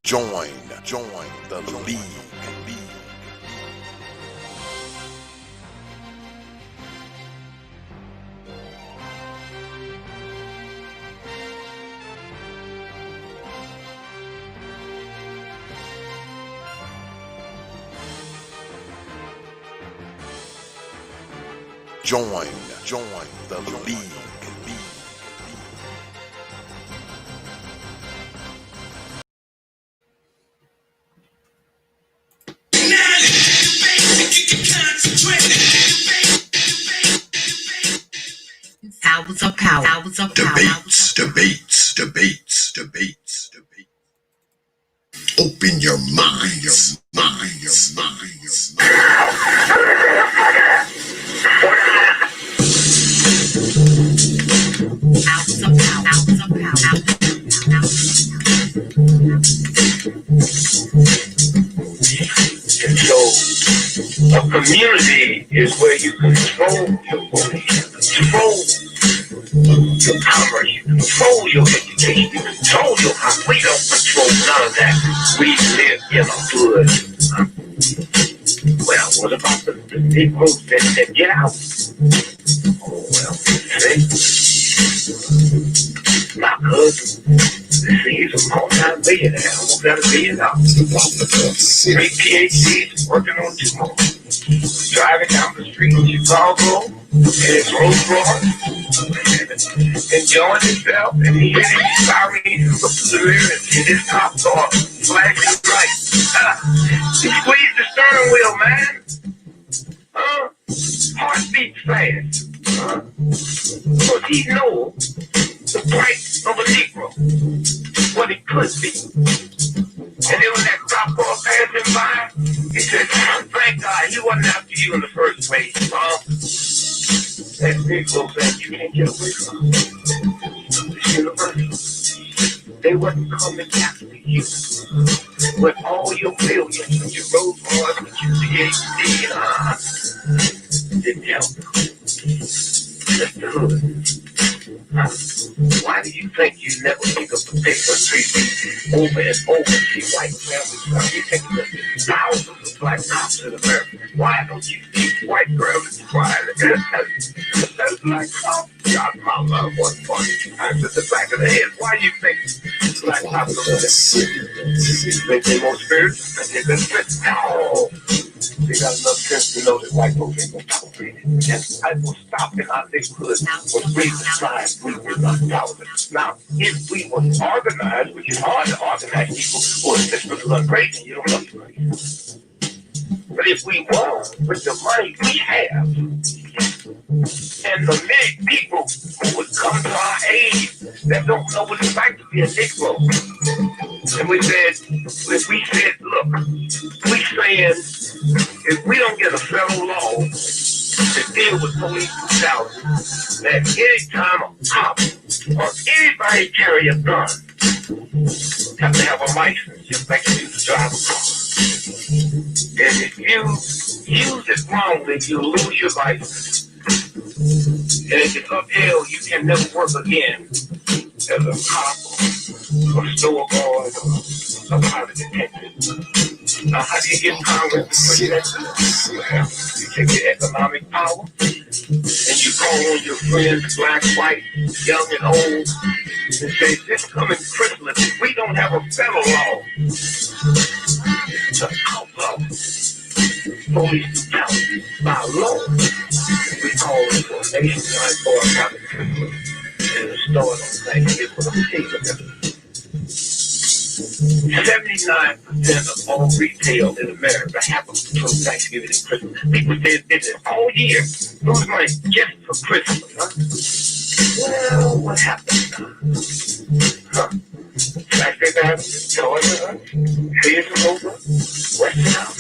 Join the league. Join the league. Albums of power. Debates. Open your minds. Albums of power. And so, a community is where you control your belief, control your commerce, you control your education, you control your house. We don't control none of that. We live in a hood. Well, what about the Negroes that said, get out? Oh, well, see, my cousin, he's a multi-billionaire, almost got $1 billion. 3 PhDs, working on 2 more. Driving down the street in Chicago in his Rolls Royce, enjoying himself, and he hit his siren, look to the rear, and see this cop car flashing bright. He squeezed the steering wheel, man. Heart beats fast. Because he knows the price of a Negro, what it could be. And then when that cop car passing by, he said, thank God he wasn't after you in the first place, That Negro said, you can't get away from this university. They wasn't coming after you. With all your millions and your Rolls Royce and your PhD, didn't help. That's the hood. Why do you think you never pick up the paper and treat over and over see white families? You take thousands of black cops in America. Why don't you see white girls crying? That's like, oh, God, my love, one funny times at the back of the head. Why do you think black cops are think they more spiritual? Think they're best? No. They got enough sense to know that white folks ain't gonna tolerate it. And I will stop in our neighborhood for raising signs we were not tolerant. Now, if we were organized, which is hard to organize people who are just for the crazy, you don't know the crazy. But if we were, with the money we have, and the many people who would come to our aid that don't know what it's like to be a Negro, and we said, look, we saying, if we don't get a federal law to deal with police brutality, that any time a cop or anybody carry a gun, have to have a license just like you to drive a car. And if you use it wrongly, you lose your license. And if it's upheld, you can never work again as a cop or store boy or a private detective. Now, how do you get Congress to put that to them? Well, you take your economic power and you call on your friends, black, white, young, and old, and say, this coming Christmas, if we don't have a federal law to outlaw police brutality by law, we call it for a nationwide boycott of Christmas and a start on Thanksgiving with a paper. 79% of all retail in America happens between Thanksgiving and Christmas. People say it's all year. Lose money just for Christmas, huh? Well, what happened now? Thanksgiving happens in Georgia, Hazel over, West South.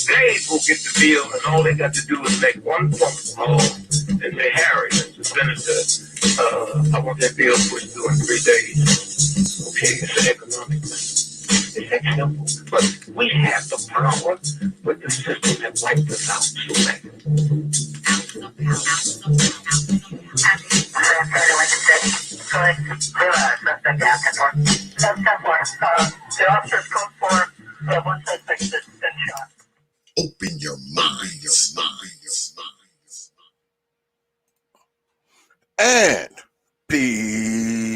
They will get the bill, and all they got to do is make one phone call and say, Harry, Mr. Senator, I want that bill pushed through in 3 days. Okay, it's an economic thing. It's that simple. But we have the power, but the system has wiped us out so bad. The officers come for one suspect that's been shot. Open your minds. And peace,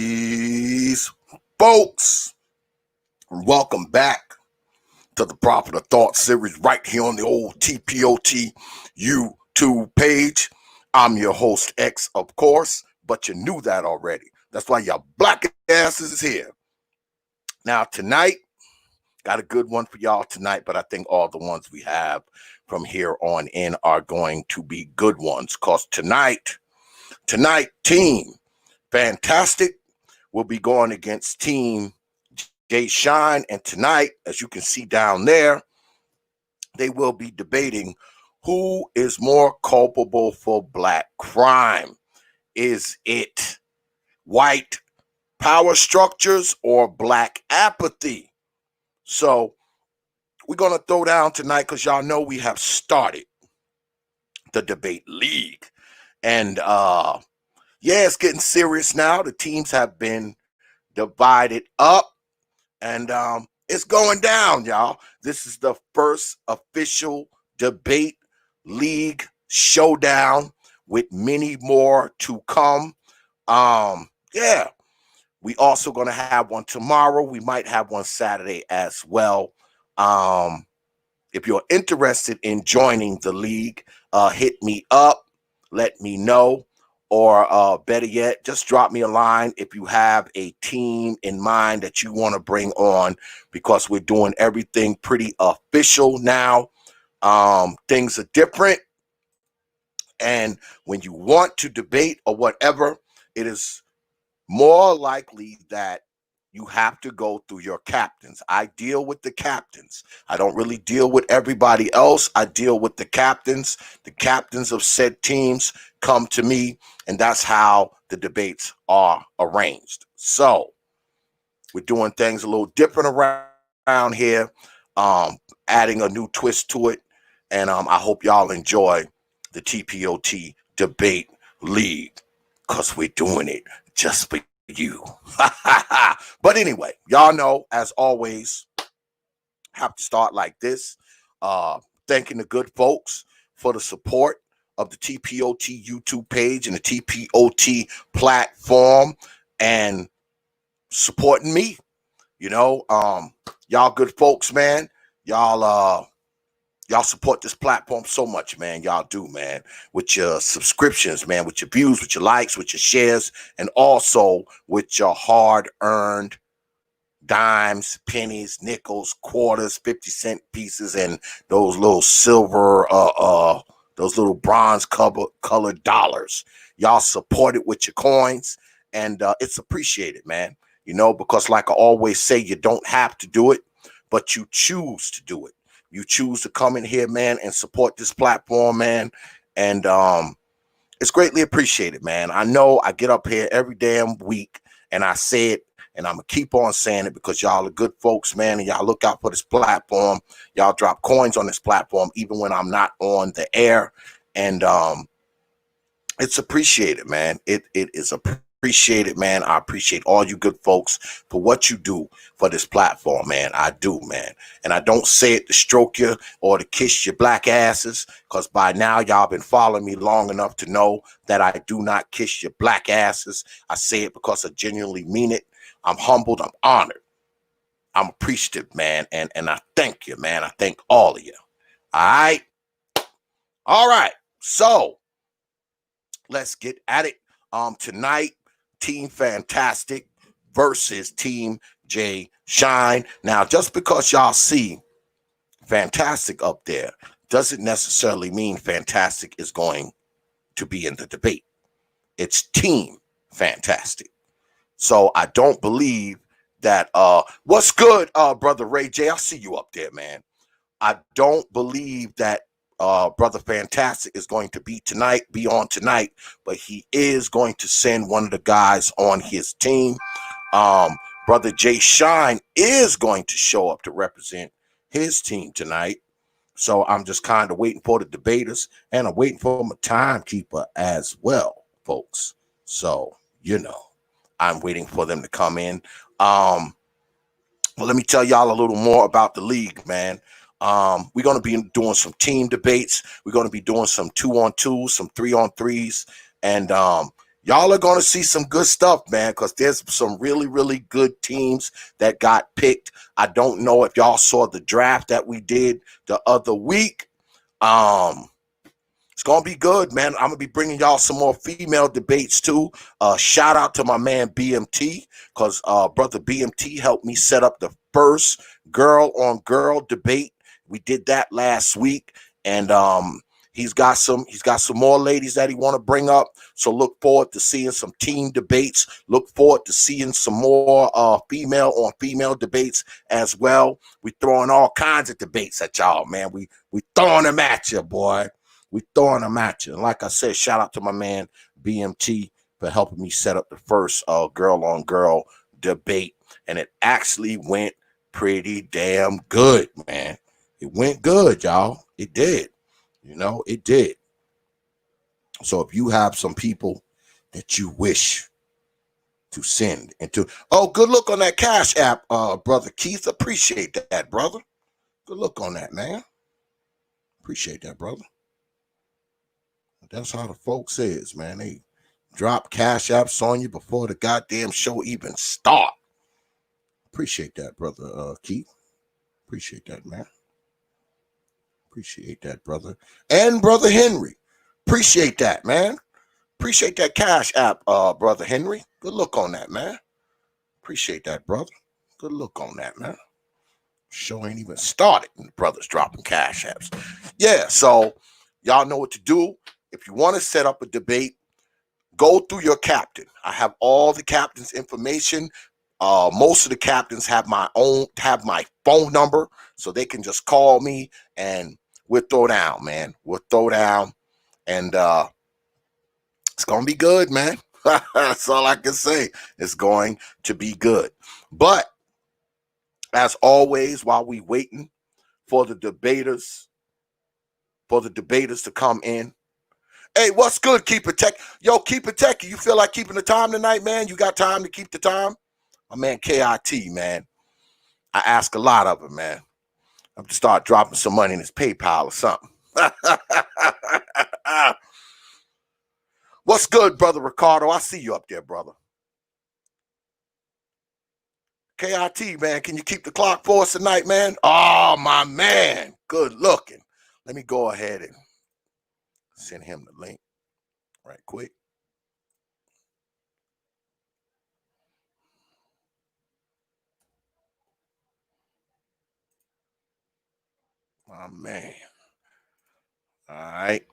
folks. Welcome back to the Prophet of Thought series right here on the old TPOT YouTube page. I'm your host, X, of course, but you knew that already. That's why your black asses is here. Now, tonight, got a good one for y'all tonight, but I think all the ones we have from here on in are going to be good ones, because tonight, Team Fantastic will be going against Team Jay Shine, and tonight, as you can see down there, they will be debating who is more culpable for black crime. Is it white power structures or black apathy? So we're going to throw down tonight because y'all know we have started the debate league. And yeah, it's getting serious now. The teams have been divided up, and it's going down, y'all. This is the first official debate league showdown with many more to come. Yeah, we also going to have one tomorrow. We might have one Saturday as well. If you're interested in joining the league, hit me up, let me know, or better yet, just drop me a line if you have a team in mind that you want to bring on, because we're doing everything pretty official now. Things are different, and when you want to debate or whatever, it is more likely that you have to go through your captains. I deal with the captains. I don't really deal with everybody else. I deal with the captains. The captains of said teams come to me, and that's how the debates are arranged. So we're doing things a little different around here, adding a new twist to it, and I hope y'all enjoy the TPOT Debate League, because we're doing it just for you. But anyway, y'all know, as always, have to start like this. Thanking the good folks for the support of the TPOT YouTube page and the TPOT platform, and supporting me. You know, y'all good folks, man. Y'all support this platform so much, man. Y'all do, man. With your subscriptions, man, with your views, with your likes, with your shares, and also with your hard-earned dimes, pennies, nickels, quarters, 50-cent pieces, and those little silver, those little bronze colored dollars. Y'all support it with your coins, and it's appreciated, man. You know, because like I always say, you don't have to do it, but you choose to do it. You choose to come in here, man, and support this platform, man. And it's greatly appreciated, man. I know I get up here every damn week and I say it, and I'm going to keep on saying it because y'all are good folks, man, and y'all look out for this platform. Y'all drop coins on this platform even when I'm not on the air. And it's appreciated, man. It is appreciated, man. I appreciate all you good folks for what you do for this platform, man. I do, man. And I don't say it to stroke you or to kiss your black asses, because by now y'all been following me long enough to know that I do not kiss your black asses. I say it because I genuinely mean it. I'm humbled. I'm honored. I'm appreciative, man. And I thank you, man. I thank all of you. All right. All right. So let's get at it. Tonight, Team Fantastic versus Team Jay Shine. Now, just because y'all see Fantastic up there doesn't necessarily mean Fantastic is going to be in the debate. It's Team Fantastic. So I don't believe that what's good, brother Ray J? I see you up there, man. I don't believe that Brother Fantastic is going to be on tonight, but he is going to send one of the guys on his team. Brother Jay Shine is going to show up to represent his team tonight. So I'm just kind of waiting for the debaters, and I'm waiting for my timekeeper as well, folks. So, you know, I'm waiting for them to come in. Well, let me tell y'all a little more about the league, man. We're going to be doing some team debates. We're going to be doing some 2-on-2s, some 3-on-3s, and y'all are going to see some good stuff, man, because there's some really, really good teams that got picked. I don't know if y'all saw the draft that we did the other week. It's going to be good, man. I'm going to be bringing y'all some more female debates, too. Shout out to my man BMT, because brother BMT helped me set up the first girl-on-girl debate. We did that last week, and he's got some more ladies that he want to bring up. So look forward to seeing some team debates. Look forward to seeing some more female-on-female debates as well. We throwing all kinds of debates at y'all, man. We throwing them at you, boy. We throwing them at you. And like I said, shout out to my man BMT for helping me set up the first girl-on-girl debate. And it actually went pretty damn good, man. It went good, y'all. It did. It did. So if you have some people that you wish to send into, good look on that Cash App, brother Keith. Appreciate that, brother. Good look on that, man. Appreciate that, brother. That's how the folks is, man. They drop Cash Apps on you before the goddamn show even start. Appreciate that, brother Keith. Appreciate that, man. Appreciate that, brother. And brother Henry. Appreciate that, man. Appreciate that Cash App, brother Henry. Good look on that, man. Appreciate that, brother. Good look on that, man. Show ain't even started and the brothers dropping Cash Apps. Yeah, so y'all know what to do. If you want to set up a debate, go through your captain. I have all the captain's information. Most of the captains have my phone number, so they can just call me and we'll throw down, man. We'll throw down, and it's gonna be good, man. That's all I can say. It's going to be good. But as always, while we waiting for the debaters to come in. Hey, what's good, Keep It Tech? Yo, Keep It Tech, you feel like keeping the time tonight, man? You got time to keep the time? My man KIT, man. I ask a lot of him, man. I'm to start dropping some money in his PayPal or something. What's good, brother Ricardo? I see you up there, brother. KIT, man, can you keep the clock for us tonight, man? Oh, my man. Good looking. Let me go ahead and send him the link right quick. My man. All right.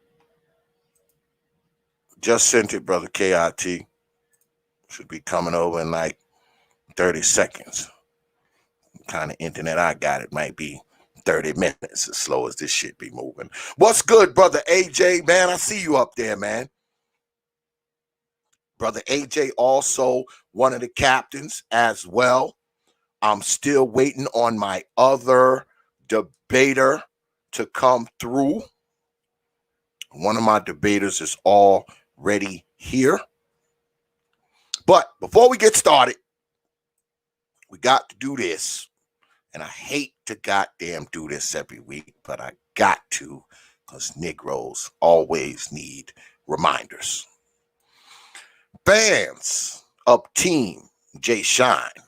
Just sent it, brother KIT. Should be coming over in like 30 seconds. Kind of internet I got, it might be 30 minutes as slow as this shit be moving. What's good, brother AJ, man? I see you up there, man. Brother AJ, also one of the captains as well. I'm still waiting on my other debater to come through. One of my debaters is already here. But before we get started, we got to do this. And I hate to goddamn do this every week, but I got to, because Negroes always need reminders. Fans of Team Jay Shine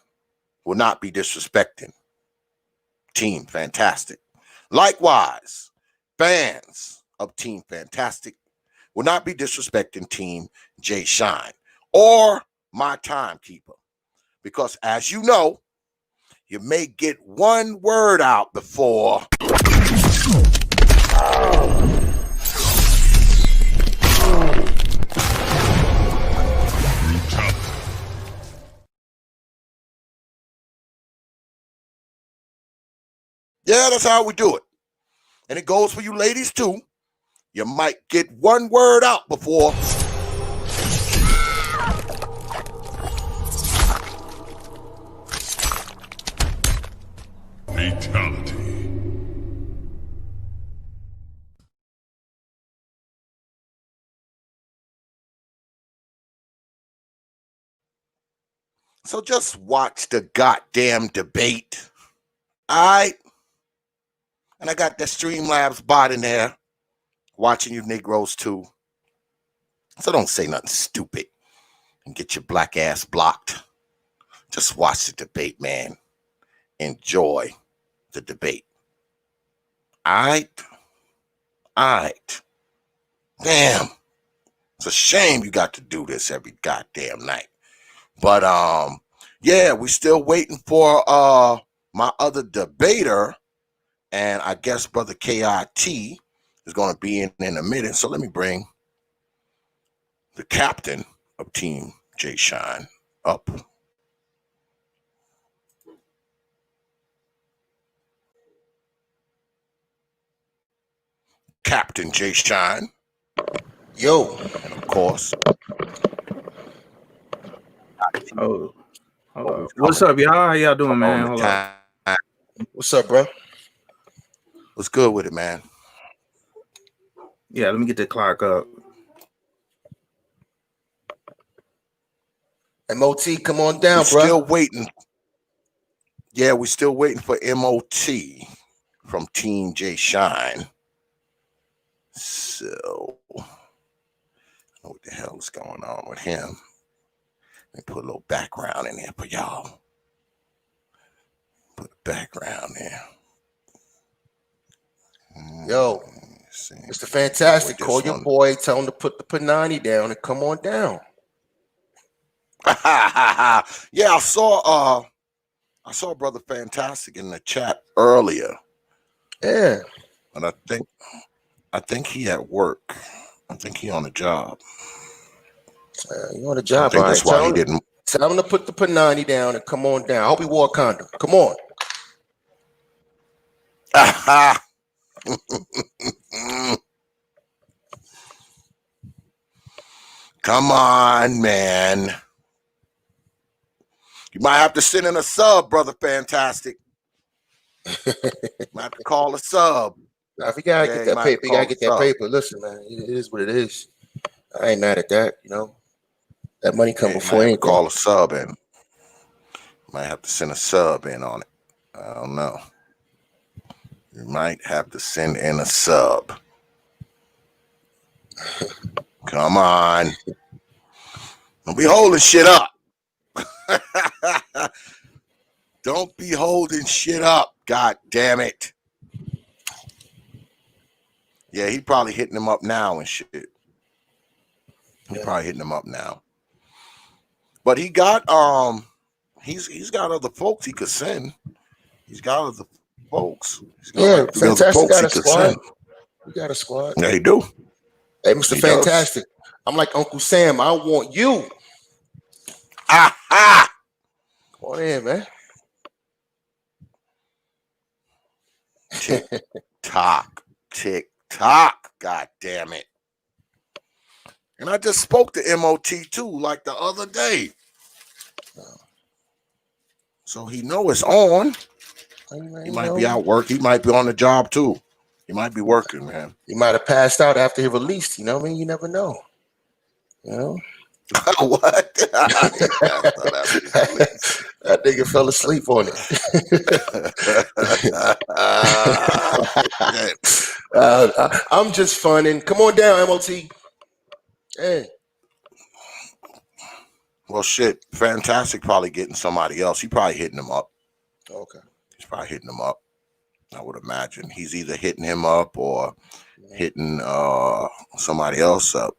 will not be disrespecting Team Fantastic. Likewise, fans of Team Fantastic will not be disrespecting Team Jay Shine or my timekeeper. Because as you know, you may get one word out before yeah, that's how we do it. And it goes for you ladies too. You might get one word out before Fatality. So just watch the goddamn debate. All right. And I got that Streamlabs bot in there watching you Negroes too. So don't say nothing stupid and get your black ass blocked. Just watch the debate, man. Enjoy the debate. All right. All right. Damn. It's a shame you got to do this every goddamn night. But yeah, we still waiting for my other debater, and I guess Brother KIT is going to be in a minute. So let me bring the captain of Team J Shine up. Captain J Shine. Yo. And of course. Oh, hold on. What's up, y'all? How y'all doing, man? Hold on. What's up, bro? What's good with it, man? Yeah, let me get the clock up. MOT, come on down, bro. Still waiting. Yeah, we're still waiting for MOT from Team J Shine. So, I don't know what the hell is going on with him. Let me put a little background in there for y'all. Put a background there. Yo, Mr. Fantastic, call your boy, tell him to put the Panani down and come on down. Yeah, I saw Brother Fantastic in the chat earlier. Yeah. But I think he at work. I think he on a job. You on a job, I think that's why he didn't. Tell him to put the Panani down and come on down. I hope he wore a condom. Come on. Come on, man. You might have to send in a sub, Brother Fantastic. Might have to call a sub. Now, if you gotta get that paper, you gotta get that paper. Listen, man, it is what it is. I ain't mad at that, you know. That money come before anything. Call a sub in. Might have to send a sub in on it. I don't know. You might have to send in a sub. Come on. Don't be holding shit up. Don't be holding shit up. God damn it. Yeah, he probably hitting him up now and shit. He's probably hitting him up now. But he got he's got other folks he could send. He's got other folks. Yeah, Fantastic got a squad. We got a squad. Yeah, he do. Hey, Mr. Fantastic. I'm like Uncle Sam. I want you. Aha! Come on in, man. Tick tock. Tick tock. God damn it. And I just spoke to MOT too, like the other day. So he know it's on. He might be out work. He might be on the job too. He might be working, man. He might have passed out after he released. You know what I mean? You never know. You know? What? That nigga fell asleep on it. I'm just funning. Come on down, MOT. Hey. Well, shit. Fantastic. Probably getting somebody else. He probably hitting him up. Okay. He's probably hitting him up. I would imagine he's either hitting him up or hitting somebody else up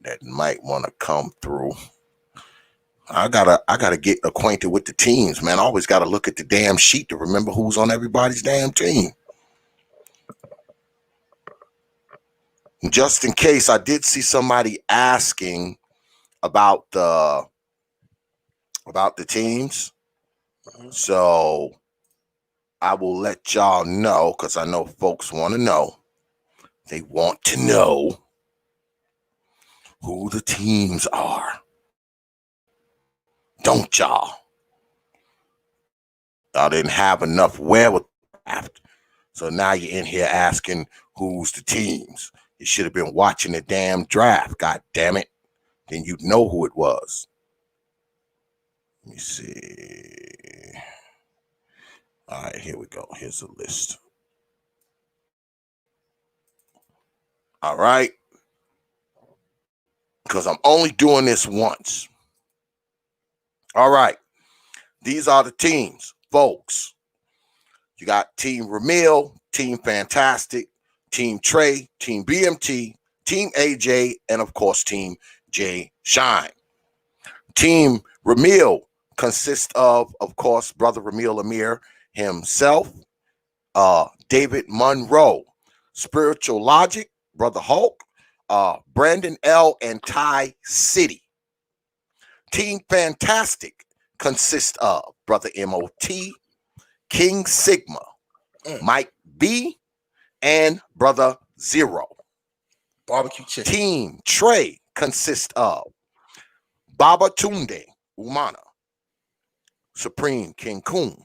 that might want to come through. I gotta get acquainted with the teams, man. I always gotta look at the damn sheet to remember who's on everybody's damn team. Just in case, I did see somebody asking about the teams. So I will let y'all know, because I know folks want to know. They want to know who the teams are. Don't y'all? Y'all didn't have enough wherewithal. So now you're in here asking who's the teams. You should have been watching the damn draft, god damn it. Then you'd know who it was. Let me see. All right, here we go. Here's the list. All right. Because I'm only doing this once. All right. These are the teams, folks. You got Team Ramil, Team Fantastic, Team Trey, Team BMT, Team AJ, and of course, Team J Shine. Team Ramil consists of course, Brother Ramil Amir himself, David Monroe, Spiritual Logic, Brother Hulk, Brandon L. and Ty City. Team Fantastic consists of Brother MOT, King Sigma, Mike B, and Brother Zero. Barbecue chicken. Team Trey consists of Baba Tunde Umana, Supreme King Kun,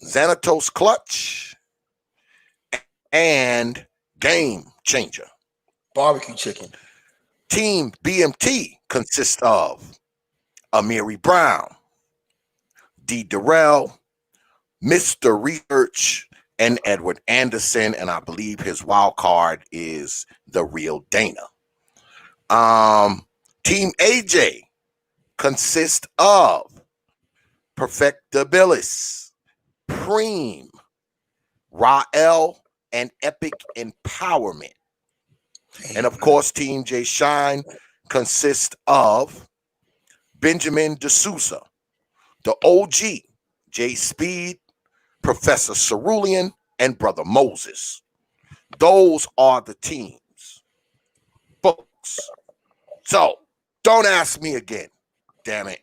Xanatos Clutch, and Game Changer. Barbecue chicken. Team BMT consists of Amiri Brown, D. Durrell, Mr. Research, and Edward Anderson, and I believe his wild card is the real Dana. Team AJ consists of Perfectabilis, Preem, Rael, and Epic Empowerment. And of course, Team J Shine consists of Benjamin D'Souza, the OG, J Speed, Professor Cerulean, and Brother Moses. Those are the teams, folks. So don't ask me again. Damn it.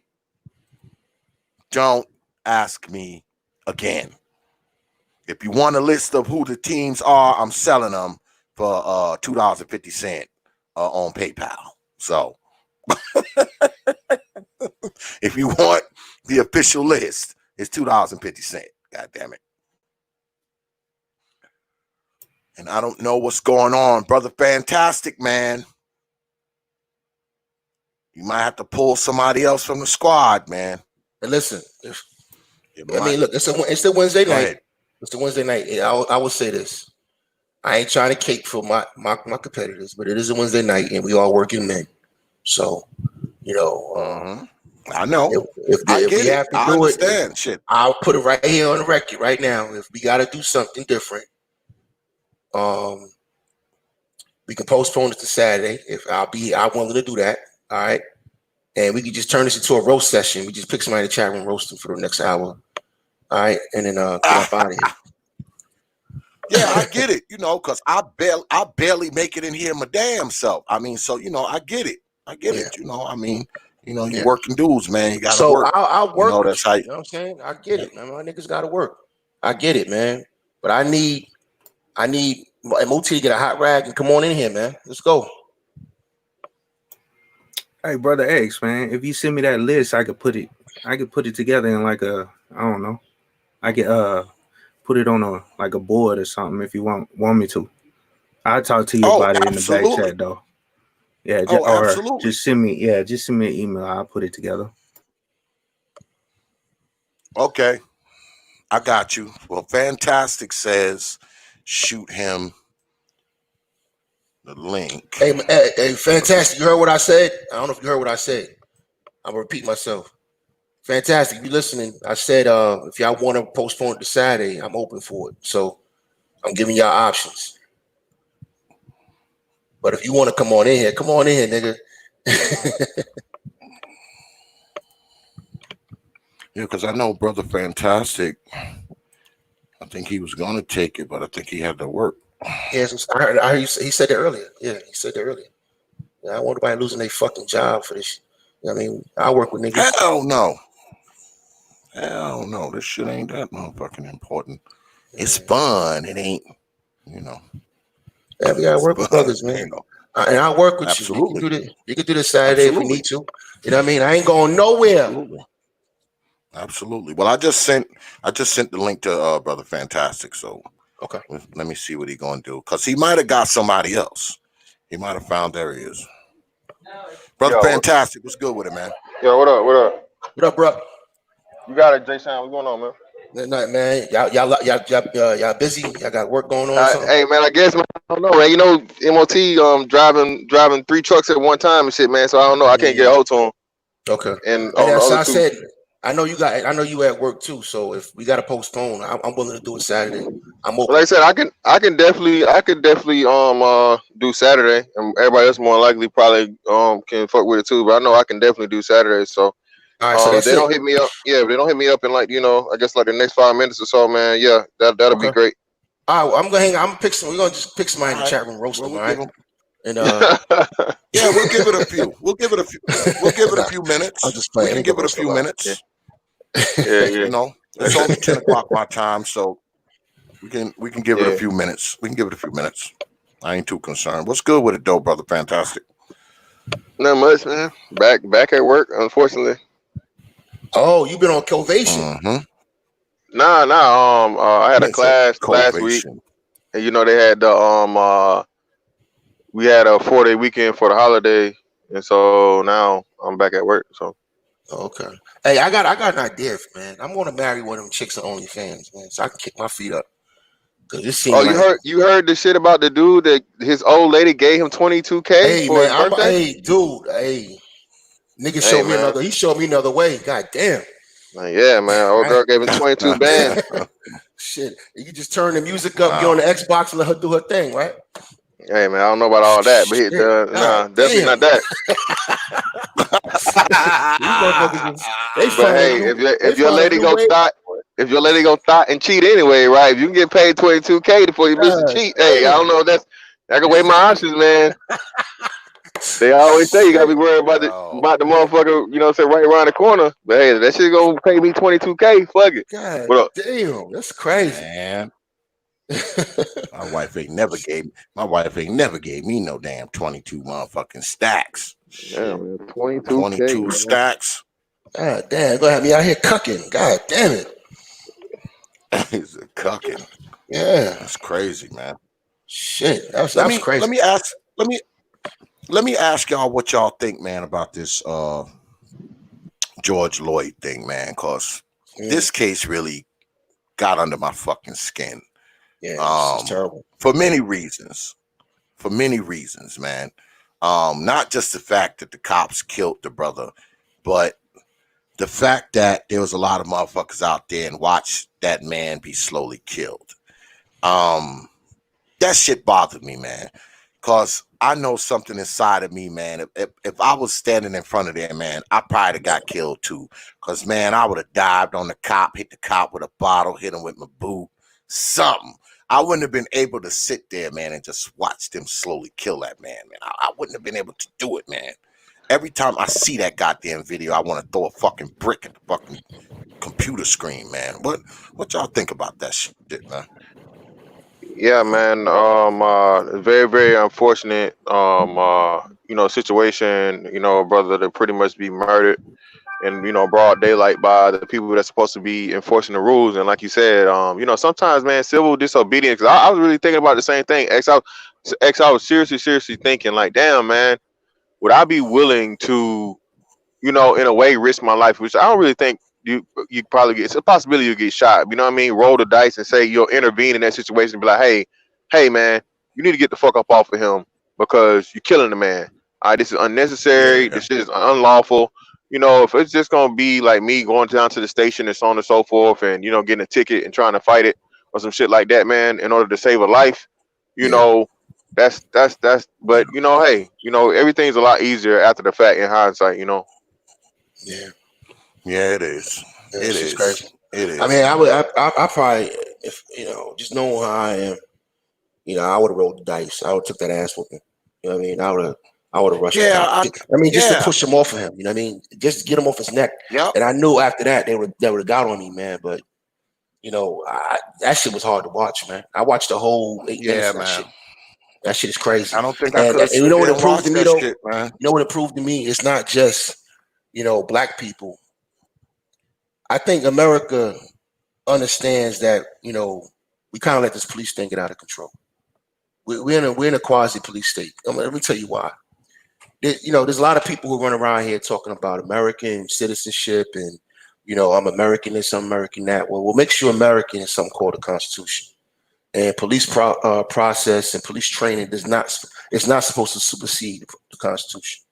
Don't ask me again. If you want a list of who the teams are, I'm selling them for $2.50 on PayPal. So if you want the official list, it's $2.50. God damn it. And I don't know what's going on. Brother Fantastic, man. You might have to pull somebody else from the squad, man. And listen, look, it's the Wednesday night. Ahead. It's the Wednesday night. I will say this. I ain't trying to cape for my competitors, but it is a Wednesday night, and we all working men. So, I know. If we have to do it, shit. I'll put it right here on the record right now. If we got to do something different, we can postpone it to Saturday. I'm willing to do that. All right, and we can just turn this into a roast session. We just pick somebody in the chat room, roast them for the next hour. All right, and then get up out of here. Yeah, I get it. Because I barely make it in here my damn self. I mean, so I get it. You working dudes, man. You gotta work. I'll work. That's how. You know what I'm saying? I get it, man. My niggas gotta work. I get it, man. But I need MOT to get a hot rag and come on in here, man. Let's go. Hey, Brother X, man. If you send me that list, I could put it together in like I don't know. I could put it on a board or something if you want me to. I'll talk to you about it in the back chat though. Yeah, absolutely. Just send me an email. I'll put it together. Okay. I got you. Well, Fantastic says shoot him the link. Hey, Fantastic. You heard what I said? I don't know if you heard what I said. I'm gonna repeat myself. Fantastic. If you're listening, I said if y'all want to postpone it to Saturday, I'm open for it. So I'm giving y'all options. But if you want to come on in here, nigga. Yeah, because I know Brother Fantastic. I think he was gonna take it, but I think he had to work. Yes, I heard he said that earlier. Yeah, he said that earlier. Yeah, I want nobody losing their fucking job for this. You know what I mean, I work with niggas. Hell no. This shit ain't that motherfucking important. It's fun. It ain't, Yeah, we gotta work with brothers, man. And I'll work with Absolutely. you. You can do this Saturday if you need to. You know what I mean? I ain't going nowhere. Absolutely. Well, I just sent the link to Brother Fantastic. So okay, let me see what he's gonna do. Cause he might have got somebody else. He might have found there he is. Brother Fantastic, what's good with it, man? Yo, what up? What up, bro? You got it, Jay Sean. What's going on, man? Good night, man. Y'all busy? Y'all got work going on or something? Hey, man, I guess, man, I don't know, man. You know, MOT driving 3 trucks at one time and shit, man. So I don't know. I can't get a hold to him. Okay. And And on the that's other I two, said. I know you at work too. So if we got to postpone, I'm willing to do it Saturday. I'm open. like I said, I can definitely do Saturday, and everybody else more than likely probably can fuck with it too. But I know I can definitely do Saturday. So All right. So if that's they it. don't hit me up, if they don't hit me up in like I guess like the next 5 minutes or so, man. Yeah, that'll be Okay. great. All right. Well, I'm gonna hang. I'm gonna pick some. We're gonna just pick somebody in All the right. chat room, roast Well, them. we'll All give right. them. And Yeah, we'll give it a few. We'll give it a few. We'll give it a nah, few I'm minutes. just We playing. can Ain't give gonna it a roast few nobody. minutes. Yeah. It's only 10 o'clock my time, so we can give it a Yeah. few minutes. We can give it a few minutes. I ain't too concerned. What's good with it though, brother? Fantastic. Not much, man. Back at work, unfortunately. Oh, you been on Covation? Mm-hmm. Nah. I had a He said class last week, Covation. and they had the we had a 4-day weekend for the holiday, and so now I'm back at work. So Okay. Hey, I got an idea, man. I'm gonna marry one of them chicks on OnlyFans, man, so I can kick my feet up. Cause it seemed like, you heard the shit about the dude that his old lady gave him $22K hey for man, his birthday? hey dude, hey nigga, Hey, showed me man. another. He showed me another way. God damn. Yeah, man. Old Right? girl gave him 22 bands. Shit, you can just turn the music up, get on the Wow. Xbox, and let her do her thing, right? Hey, man. I don't know about all that, but Shit, God nah, definitely damn. not that. These motherfuckers, they But find a hey, new, if your find a lady new go way. thought if your lady go thought and cheat anyway, right? If you can get paid 22K before you miss a God cheat, hey, I damn. don't know if that can weigh my options, man. They always say you gotta Shit. be worried about Yo, the motherfucker, say right around the corner. But hey, that shit gonna pay me 22K. Fuck it. God What up? damn, that's crazy. man. My wife ain't never gave me no damn 22 motherfucking stacks. Yeah, Shit. man, 22K, 22 man. stacks. God damn, gonna have me out here cucking. God damn it. He's a cucking. Yeah. That's crazy, man. Shit. That Let was me let crazy. me ask let me ask y'all what y'all think, man, about this George Lloyd thing, man, cause Yeah, this case really got under my fucking skin. yeah, it's terrible. For many reasons. For many reasons, man. Not just the fact that the cops killed the brother, but the fact that there was a lot of motherfuckers out there and watched that man be slowly killed. That shit bothered me, man. Cause I know something inside of me, man. If I was standing in front of there, man, I probably got killed too. Cause man, I would have dived on the cop, hit the cop with a bottle, hit him with my boot, something. I wouldn't have been able to sit there, man, and just watch them slowly kill that man, man. I wouldn't have been able to do it, man. Every time I see that goddamn video, I want to throw a fucking brick at the fucking computer screen, man. What y'all think about that shit, man? Yeah, man. Very, very unfortunate. Situation. A brother that pretty much be murdered in broad daylight by the people that's supposed to be enforcing the rules. And like you said, sometimes, man, civil disobedience. 'Cause I was really thinking about the same thing. I was seriously thinking, like, damn, man, would I be willing to, in a way, risk my life? Which I don't really think you probably get. It's a possibility you get shot. You know what I mean? Roll the dice and say you'll intervene in that situation and be like, hey, man, you need to get the fuck up off of him because you're killing the man. All right, this is unnecessary. Yeah, This shit is unlawful. If it's just gonna be like me going down to the station and so on and so forth, and getting a ticket and trying to fight it or some shit like that, man, in order to save a life, you Yeah, know, that's. But hey, everything's a lot easier after the fact in hindsight. yeah, yeah, it is. yeah. It It's just crazy. is. It I is. mean, I probably, if just knowing how I am, I would have rolled the dice. I would have took that ass whooping. You know what I mean? I would have rushed the Yeah, cop. I mean, just to yeah, push him off of him. You know what I mean? Just to get him off his neck. yep, And I knew after that they would have got on me, man. But that shit was hard to watch, man. I watched the whole 8 minutes yeah, of that man. shit. That shit is crazy. I don't think I And could have you sit know what there it and proved to watched me that though? shit, man. You know what it proved to me? It's not just black people. I think America understands that we kind of let this police thing get out of control. We're in a quasi police state. Let me tell you why. There's a lot of people who run around here talking about American citizenship and I'm American this, I'm American that. Well, what makes you American is something called the Constitution. And police process and police training it's not supposed to supersede the Constitution.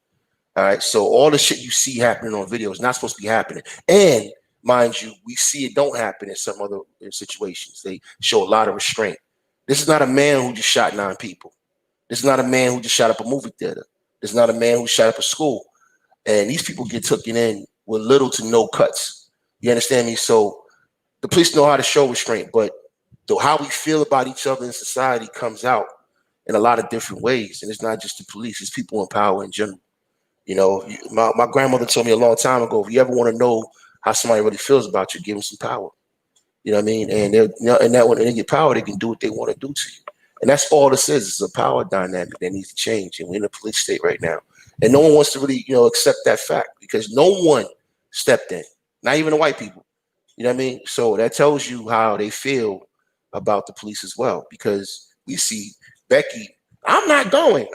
All right. So all the shit you see happening on video is not supposed to be happening. And mind you, we see it don't happen in some other situations. They show a lot of restraint. This is not a man who just shot 9 people. This is not a man who just shot up a movie theater. This is not a man who shot up a school. And these people get taken in with little to no cuts. You understand me? So the police know how to show restraint, but how we feel about each other in society comes out in a lot of different ways. And it's not just the police, it's people in power in general. My grandmother told me a long time ago, if you ever want to know how somebody really feels about you, give them some power. You know what I mean? And when they get power, they can do what they want to do to you. And that's all this is. It's a power dynamic that needs to change. And we're in a police state right now. And no one wants to really, accept that fact because no one stepped in, not even the white people. You know what I mean? So that tells you how they feel about the police as well, because we see Becky, I'm not covering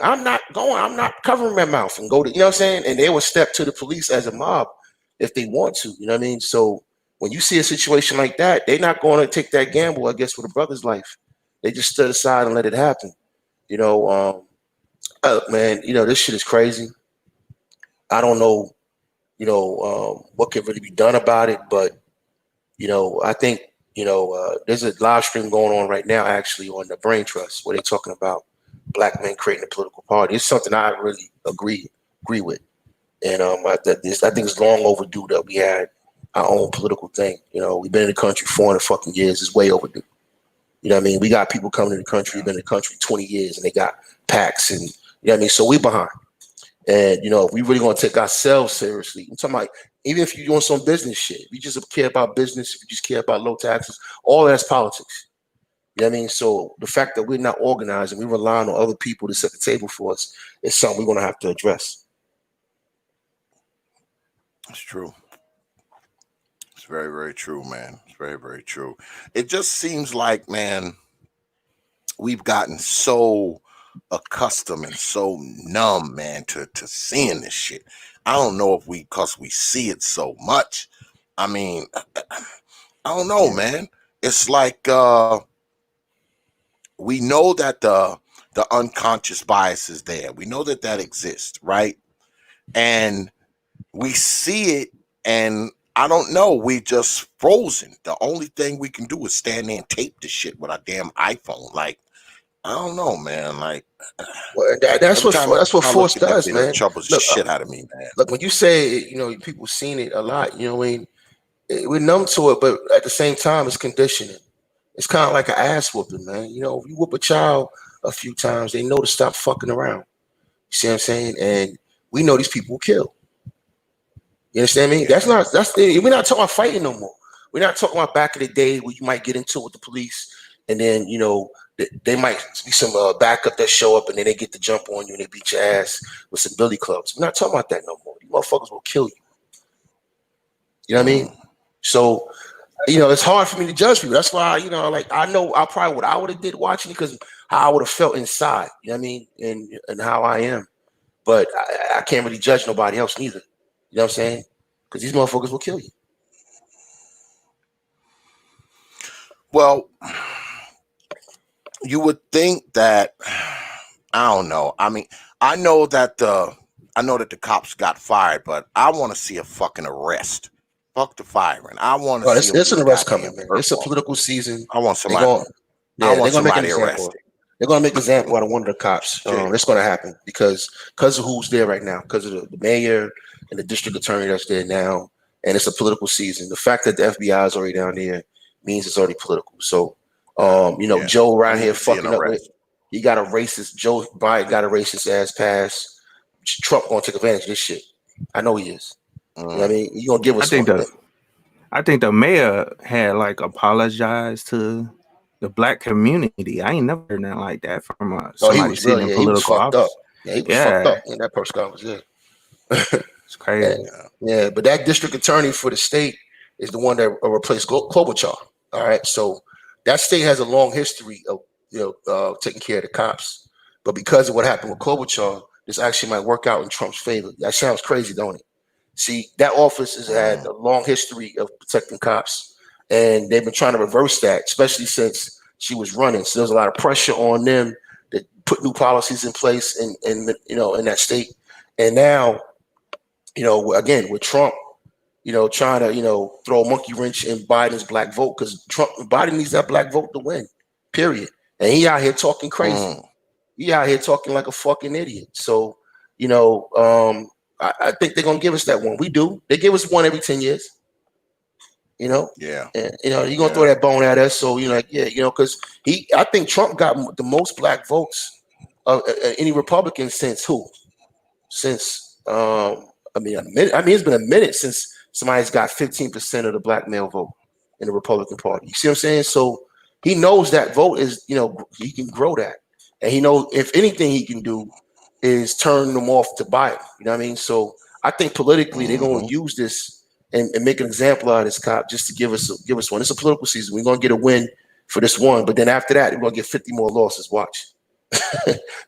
my mouth and go to, what I'm saying? And they will step to the police as a mob if they want to, you know what I mean? So when you see a situation like that, they're not going to take that gamble, I guess, with a brother's life. They just stood aside and let it happen. Man, this shit is crazy. I don't know, what can really be done about it, but, I think, there's a live stream going on right now, actually, on the Brain Trust, where they're talking about black men creating a political party. It's something I really agree with. And I think it's long overdue that we had our own political thing. We've been in the country 400 fucking years. It's way overdue. You know what I mean? We got people coming to the country, who've been in the country 20 years, and they got packs, and you know what I mean? So we behind. And, if we really want to take ourselves seriously, I'm talking about, even if you're doing some business shit, if you just care about business, if you just care about low taxes, all that's politics. You know what I mean? So the fact that we're not organized and we're relying on other people to set the table for us is something we're going to have to address. It's true. It's very, very true, man. It's very, very true. It just seems like, man, we've gotten so accustomed and so numb, man, to seeing this shit. I don't know if because we see it so much. I mean, I don't know, man. It's like we know that the unconscious bias is there. We know that exists, right? And we see it, and I don't know. We just frozen. The only thing we can do is stand there and tape the shit with our damn iPhone. Like, I don't know, man. Like, that's what force does, man. It troubles the shit out of me, man. Look, when you say, people seen it a lot, we're numb to it, but at the same time, it's conditioning. It's kind of like an ass whooping, man. If you whoop a child a few times, they know to stop fucking around. You see what I'm saying? And we know these people will kill. You understand me? We're not talking about fighting no more. We're not talking about back in the day where you might get into it with the police, and then they might be some backup that show up, and then they get the jump on you and they beat your ass with some billy clubs. We're not talking about that no more. These motherfuckers will kill you. You know what I mean? So, it's hard for me to judge people. That's why, I know probably what I would have did watching it, because how I would have felt inside. You know what I mean? And how I am. But I can't really judge nobody else neither. You know what I'm saying? Because these motherfuckers will kill you. Well, you would think that, I don't know. I mean, I know that the cops got fired, but I want to see a fucking arrest. Fuck the firing. I want to see. There's an arrest coming, man. It's a political season. I want somebody. I want somebody arrested. They're going to make an example out of one of the cops. It's going to happen because of who's there right now, because of the mayor and the district attorney that's there now, and it's a political season. The fact that the FBI is already down there means it's already political. So, Joe around here fucking up with. He got a racist. Joe Biden got a racist ass pass. Trump going to take advantage of this shit. I know he is. You know what I mean? You gonna give us something. I think the mayor had apologized to the black community. I ain't never heard nothing like that from somebody sitting in political office. Yeah, he was fucked up in that press conference. Yeah, it's crazy. Yeah, but that district attorney for the state is the one that replaced Klobuchar. All right, so that state has a long history of taking care of the cops, but because of what happened with Klobuchar, this actually might work out in Trump's favor. That sounds crazy, don't it? See, that office has had a long history of protecting cops, and they've been trying to reverse that, especially since she was running. So there's a lot of pressure on them to put new policies in place in in that state. And now, again with Trump, trying to throw a monkey wrench in Biden's black vote, because Biden needs that black vote to win. Period. And he out here talking crazy. He out here talking like a fucking idiot. So, I think they're gonna give us that one. We do. They give us one every 10 years. Yeah. And you're gonna throw that bone at us. So because I think Trump got the most black votes of any Republican since who? Since a minute. It's been a minute since somebody's got 15% of the black male vote in the Republican Party. You see what I'm saying? So he knows that vote is, he can grow that. And he knows if anything he can do is turn them off to Biden. You know what I mean? So I think politically they're going to use this and make an example out of this cop just to give us one. It's a political season. We're going to get a win for this one, but then after that, we're going to get 50 more losses. Watch.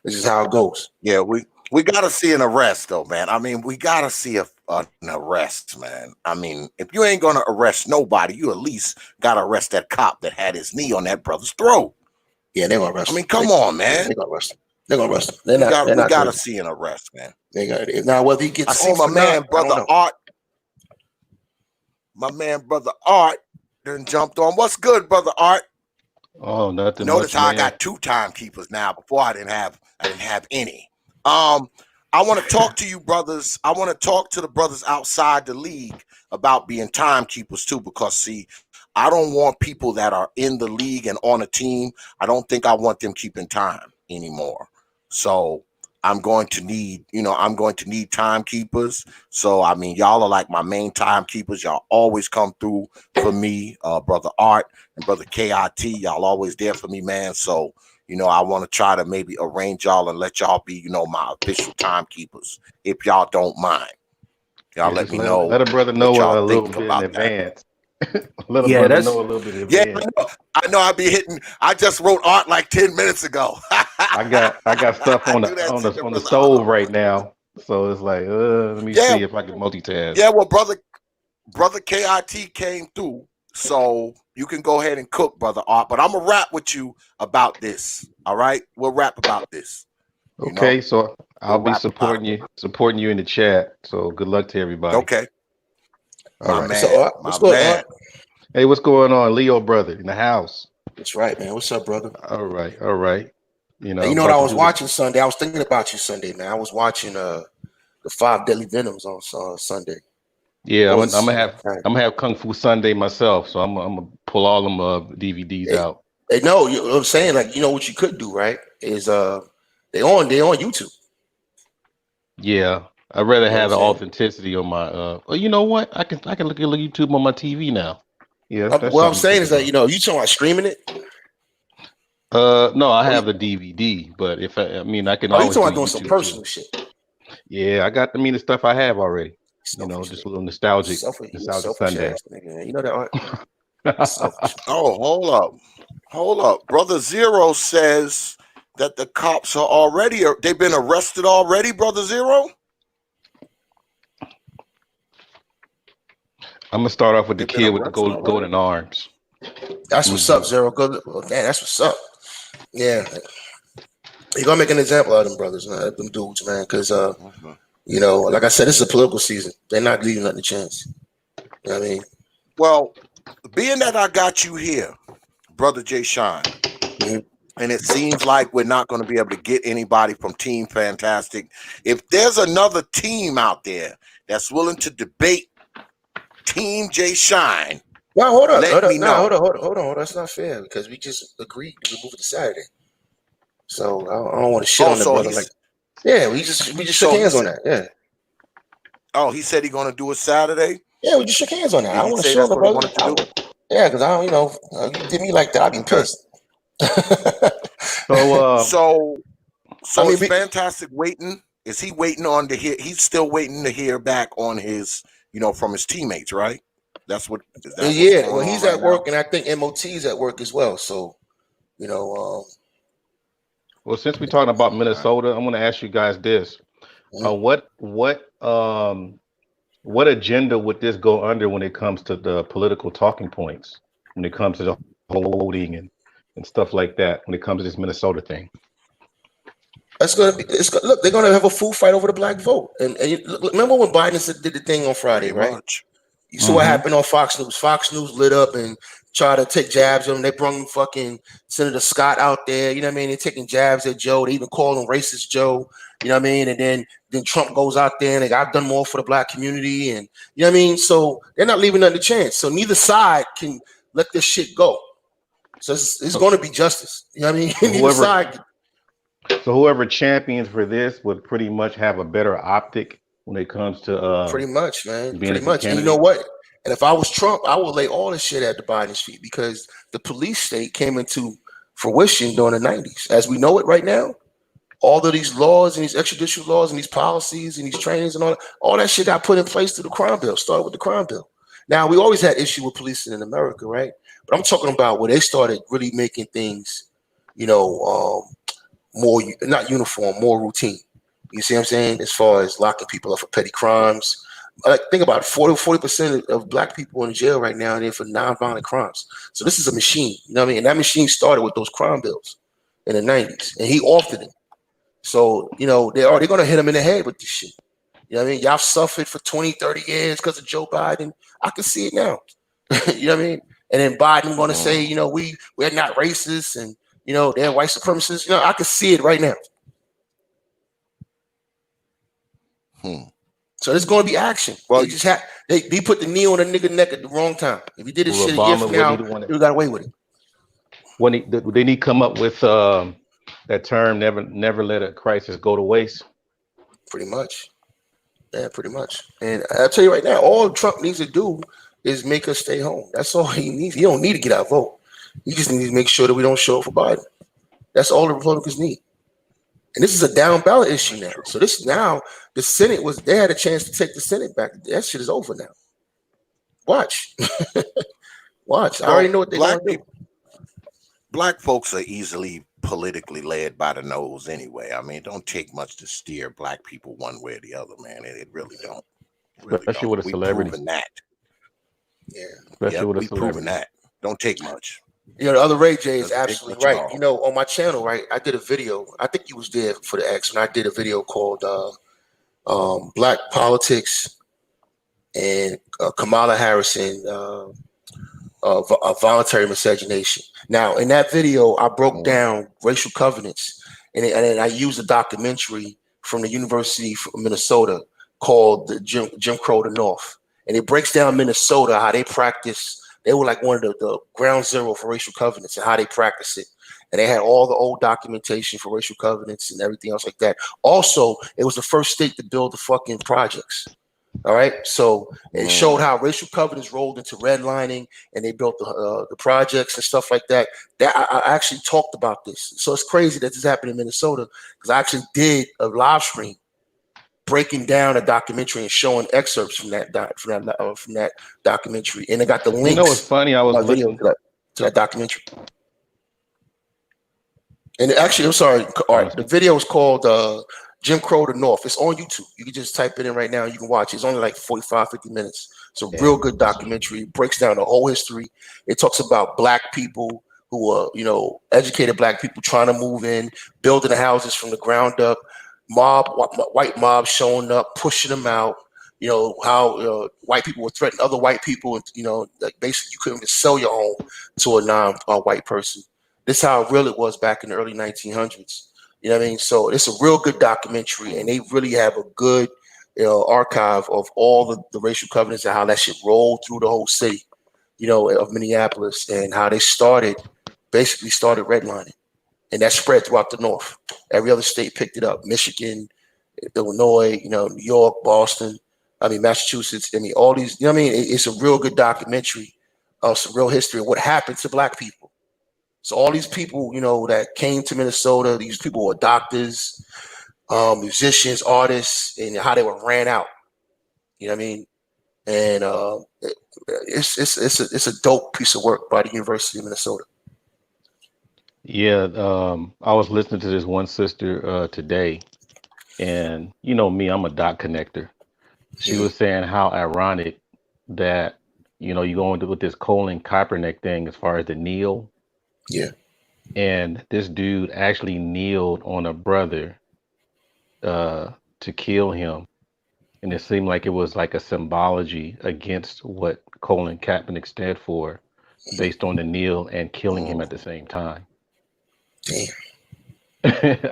This is how it goes. Yeah, we got to see an arrest, though, man. I mean, we got to see an arrest, man. I mean, if you ain't going to arrest nobody, you at least got to arrest that cop that had his knee on that brother's throat. Yeah, they're going to arrest him. I mean, come on, man. They're going to arrest him. They're going to arrest him. We got to see an arrest, man. They got it. Now, whether he gets I see my man, brother Art. My man, brother Art, then jumped on. What's good, brother Art? Oh, nothing. Notice much, how man. I got 2 timekeepers now. Before I didn't have any. I want to talk to you brothers. I want to talk to the brothers outside the league about being timekeepers too, because see, I don't want people that are in the league and on a team. I don't think I want them keeping time anymore. So I'm going to need timekeepers. So I mean, y'all are like my main timekeepers. Y'all always come through for me, brother Art and brother KIT. Y'all always there for me, man. So I want to try to maybe arrange y'all and let y'all be, my official timekeepers, if y'all don't mind. Y'all let me know. Let a brother know y'all a little think bit in about advance. Let a brother know a little bit in advance. I know. I just wrote Art like 10 minutes ago. I got stuff on the stove right now, so it's like, let me see if I can multitask. Yeah, well, brother KIT came through, so you can go ahead and cook, brother Art. But I'm gonna rap with you about this. All right, we'll rap about this. Okay, so I'll be supporting you in the chat. So good luck to everybody. Okay. All right. So, what's going on? Hey, what's going on, Leo brother in the house? That's right, man. What's up, brother? All right. What I was watching Sunday? I was thinking about you Sunday, man. I was watching the 5 Deadly Venoms on Sunday. Yeah, I'm gonna have Kung Fu Sunday myself, so I'm gonna pull all them DVDs out. Hey, no, you know what I'm saying? Like, what you could do, right? Is they on YouTube. Yeah, I'd rather have the authenticity on my well, you know what? I can look at YouTube on my TV now. Yeah. What I'm saying is that you talking about streaming it. No, I have the DVD, but if I can always. You talking about doing some personal shit? Yeah, I got the stuff I have already. Just a little nostalgic Sunday. Nigga, you know that. Oh, hold up. Brother Zero says that the cops are they've been arrested already, Brother Zero? I'm gonna start off with the kid with the golden arms. That's what's up, Zero. Damn, that's what's up. Yeah, you're gonna make an example out of them brothers, man, them dudes, man, because like I said, this is a political season. They're not leaving nothing a chance. You know what I mean? Well, being that I got you here, Brother Jay Shine, and it seems like we're not going to be able to get anybody from Team Fantastic. If there's another team out there that's willing to debate Team Jay Shine, well, hold on. That's not fair because we just agreed to move it to Saturday. So I don't want to shit on the brother. Like, yeah, we just shook hands on that. Yeah. Oh, he said he's going to do it Saturday. Yeah, we just shook hands on that. I don't want to shit on the brother. Yeah, because I don't, you did me like that, I'd be pissed. So is Fantastic waiting? Is he waiting on to hear? He's still waiting to hear back on his, from his teammates, right? That's what. Well, he's at work, and I think MOT's at work as well. So, Well, since we're talking about Minnesota, I'm going to ask you guys this: what what agenda would this go under when it comes to the political talking points? When it comes to the voting and stuff like that? When it comes to this Minnesota thing? That's gonna be. Look, they're gonna have a full fight over the black vote. And remember when Biden did the thing on Friday, Pretty right? much. You saw what happened on Fox News. Fox News lit up and tried to take jabs at him. They brung fucking Senator Scott out there. You know what I mean? They're taking jabs at Joe. They even called him racist Joe. You know what I mean? And then Trump goes out there and like, I've done more for the black community. And you know what I mean? So they're not leaving nothing to chance. So neither side can let this shit go. So it's going to be justice. You know what I mean? So Neither side. So whoever champions for this would pretty much have a better optic when it comes to Pretty much, man. being Pretty a much. And you candidate. know what? And if I was Trump, I would lay all this shit at the Biden's feet because the police state came into fruition during the 90s. As we know it right now, all of these laws and these extrajudicial laws and these policies and these trainings and all that shit got put in place through the crime bill, started with the crime bill. Now, we always had issue with policing in America, right? But I'm talking about where they started really making things, you know, more, not uniform, more routine. You see what I'm saying? As far as locking people up for petty crimes. Like, think about it, 40% of black people in jail right now are for nonviolent crimes. So this is a machine, you know what I mean? And that machine started with those crime bills in the 90s, and he authored it. So, you know, they're going to hit him in the head with this shit. You know what I mean? Y'all suffered for 20, 30 years because of Joe Biden. I can see it now. You know what I mean? And then Biden going to say, you know, we're not racist and, you know, they're white supremacists. You know, I can see it right now. So there's going to be action. Well, they just they put the knee on a nigga neck at the wrong time. If he did this shit a year from now, he got away with it. When they need to come up with that term, never let a crisis go to waste. Pretty much. Yeah, pretty much. And I'll tell you right now, all Trump needs to do is make us stay home. That's all he needs. He don't need to get our vote. He just needs to make sure that we don't show up for Biden. That's all the Republicans need. And this is a down ballot issue now. So this now, the Senate they had a chance to take the Senate back. That shit is over now. Watch. Watch. I already know what they're going to do. Black folks are easily politically led by the nose anyway. I mean, it don't take much to steer black people one way or the other, man. It really don't. Especially with a celebrity. We've proven that. Yeah. Especially with a we've celebrity. proven that. Don't take much. You know, the other Ray J is absolutely right. All. You know, on my channel, right, I did a video. I think you was there for the X when I did a video called Black Politics and Kamala Harris and voluntary miscegenation. Now, in that video, I broke down racial covenants, and I used a documentary from the University of Minnesota called the Jim Crow of the North. And it breaks down Minnesota, how they practice. They were like one of the ground zero for racial covenants and how they practice it. And they had all the old documentation for racial covenants and everything else like that. Also, it was the first state to build the fucking projects. All right. So it showed how racial covenants rolled into redlining and they built the projects and stuff like that. That I actually talked about this. So it's crazy that this happened in Minnesota because I actually did a live stream breaking down a documentary and showing excerpts from that documentary, and I got the links. You know what's funny? I was listening to that documentary. And actually, I'm sorry. All right, the video is called Jim Crow of the North. It's on YouTube. You can just type it in right now. You can watch it. It's only like 45, 50 minutes. It's a real good documentary. It breaks down the whole history. It talks about black people who are, you know, educated black people trying to move in, building the houses from the ground up. White mob showing up, pushing them out. You know how white people would threaten other white people, and you know, like basically you couldn't even sell your home to a non-white person. This is how real it was back in the early 1900s. You know what I mean? So it's a real good documentary, and they really have a good, you know, archive of all the racial covenants and how that shit rolled through the whole city, you know, of Minneapolis, and how they basically started redlining. And that spread throughout the North. Every other state picked it up. Michigan, Illinois, you know, New York, Boston, Massachusetts. All these, you know what I mean? It's a real good documentary of some real history of what happened to black people. So all these people, you know, that came to Minnesota, these people were doctors, musicians, artists, and how they were ran out. You know what I mean? And it's a dope piece of work by the University of Minnesota. Yeah, I was listening to this one sister today, and you know me, I'm a dot connector. she was saying how ironic that you go into with this Colin Kaepernick thing as far as the kneel, Yeah. and this dude actually kneeled on a brother to kill him, and it seemed like it was like a symbology against what Colin Kaepernick stood for, based on the kneel and killing him at the same time. Damn.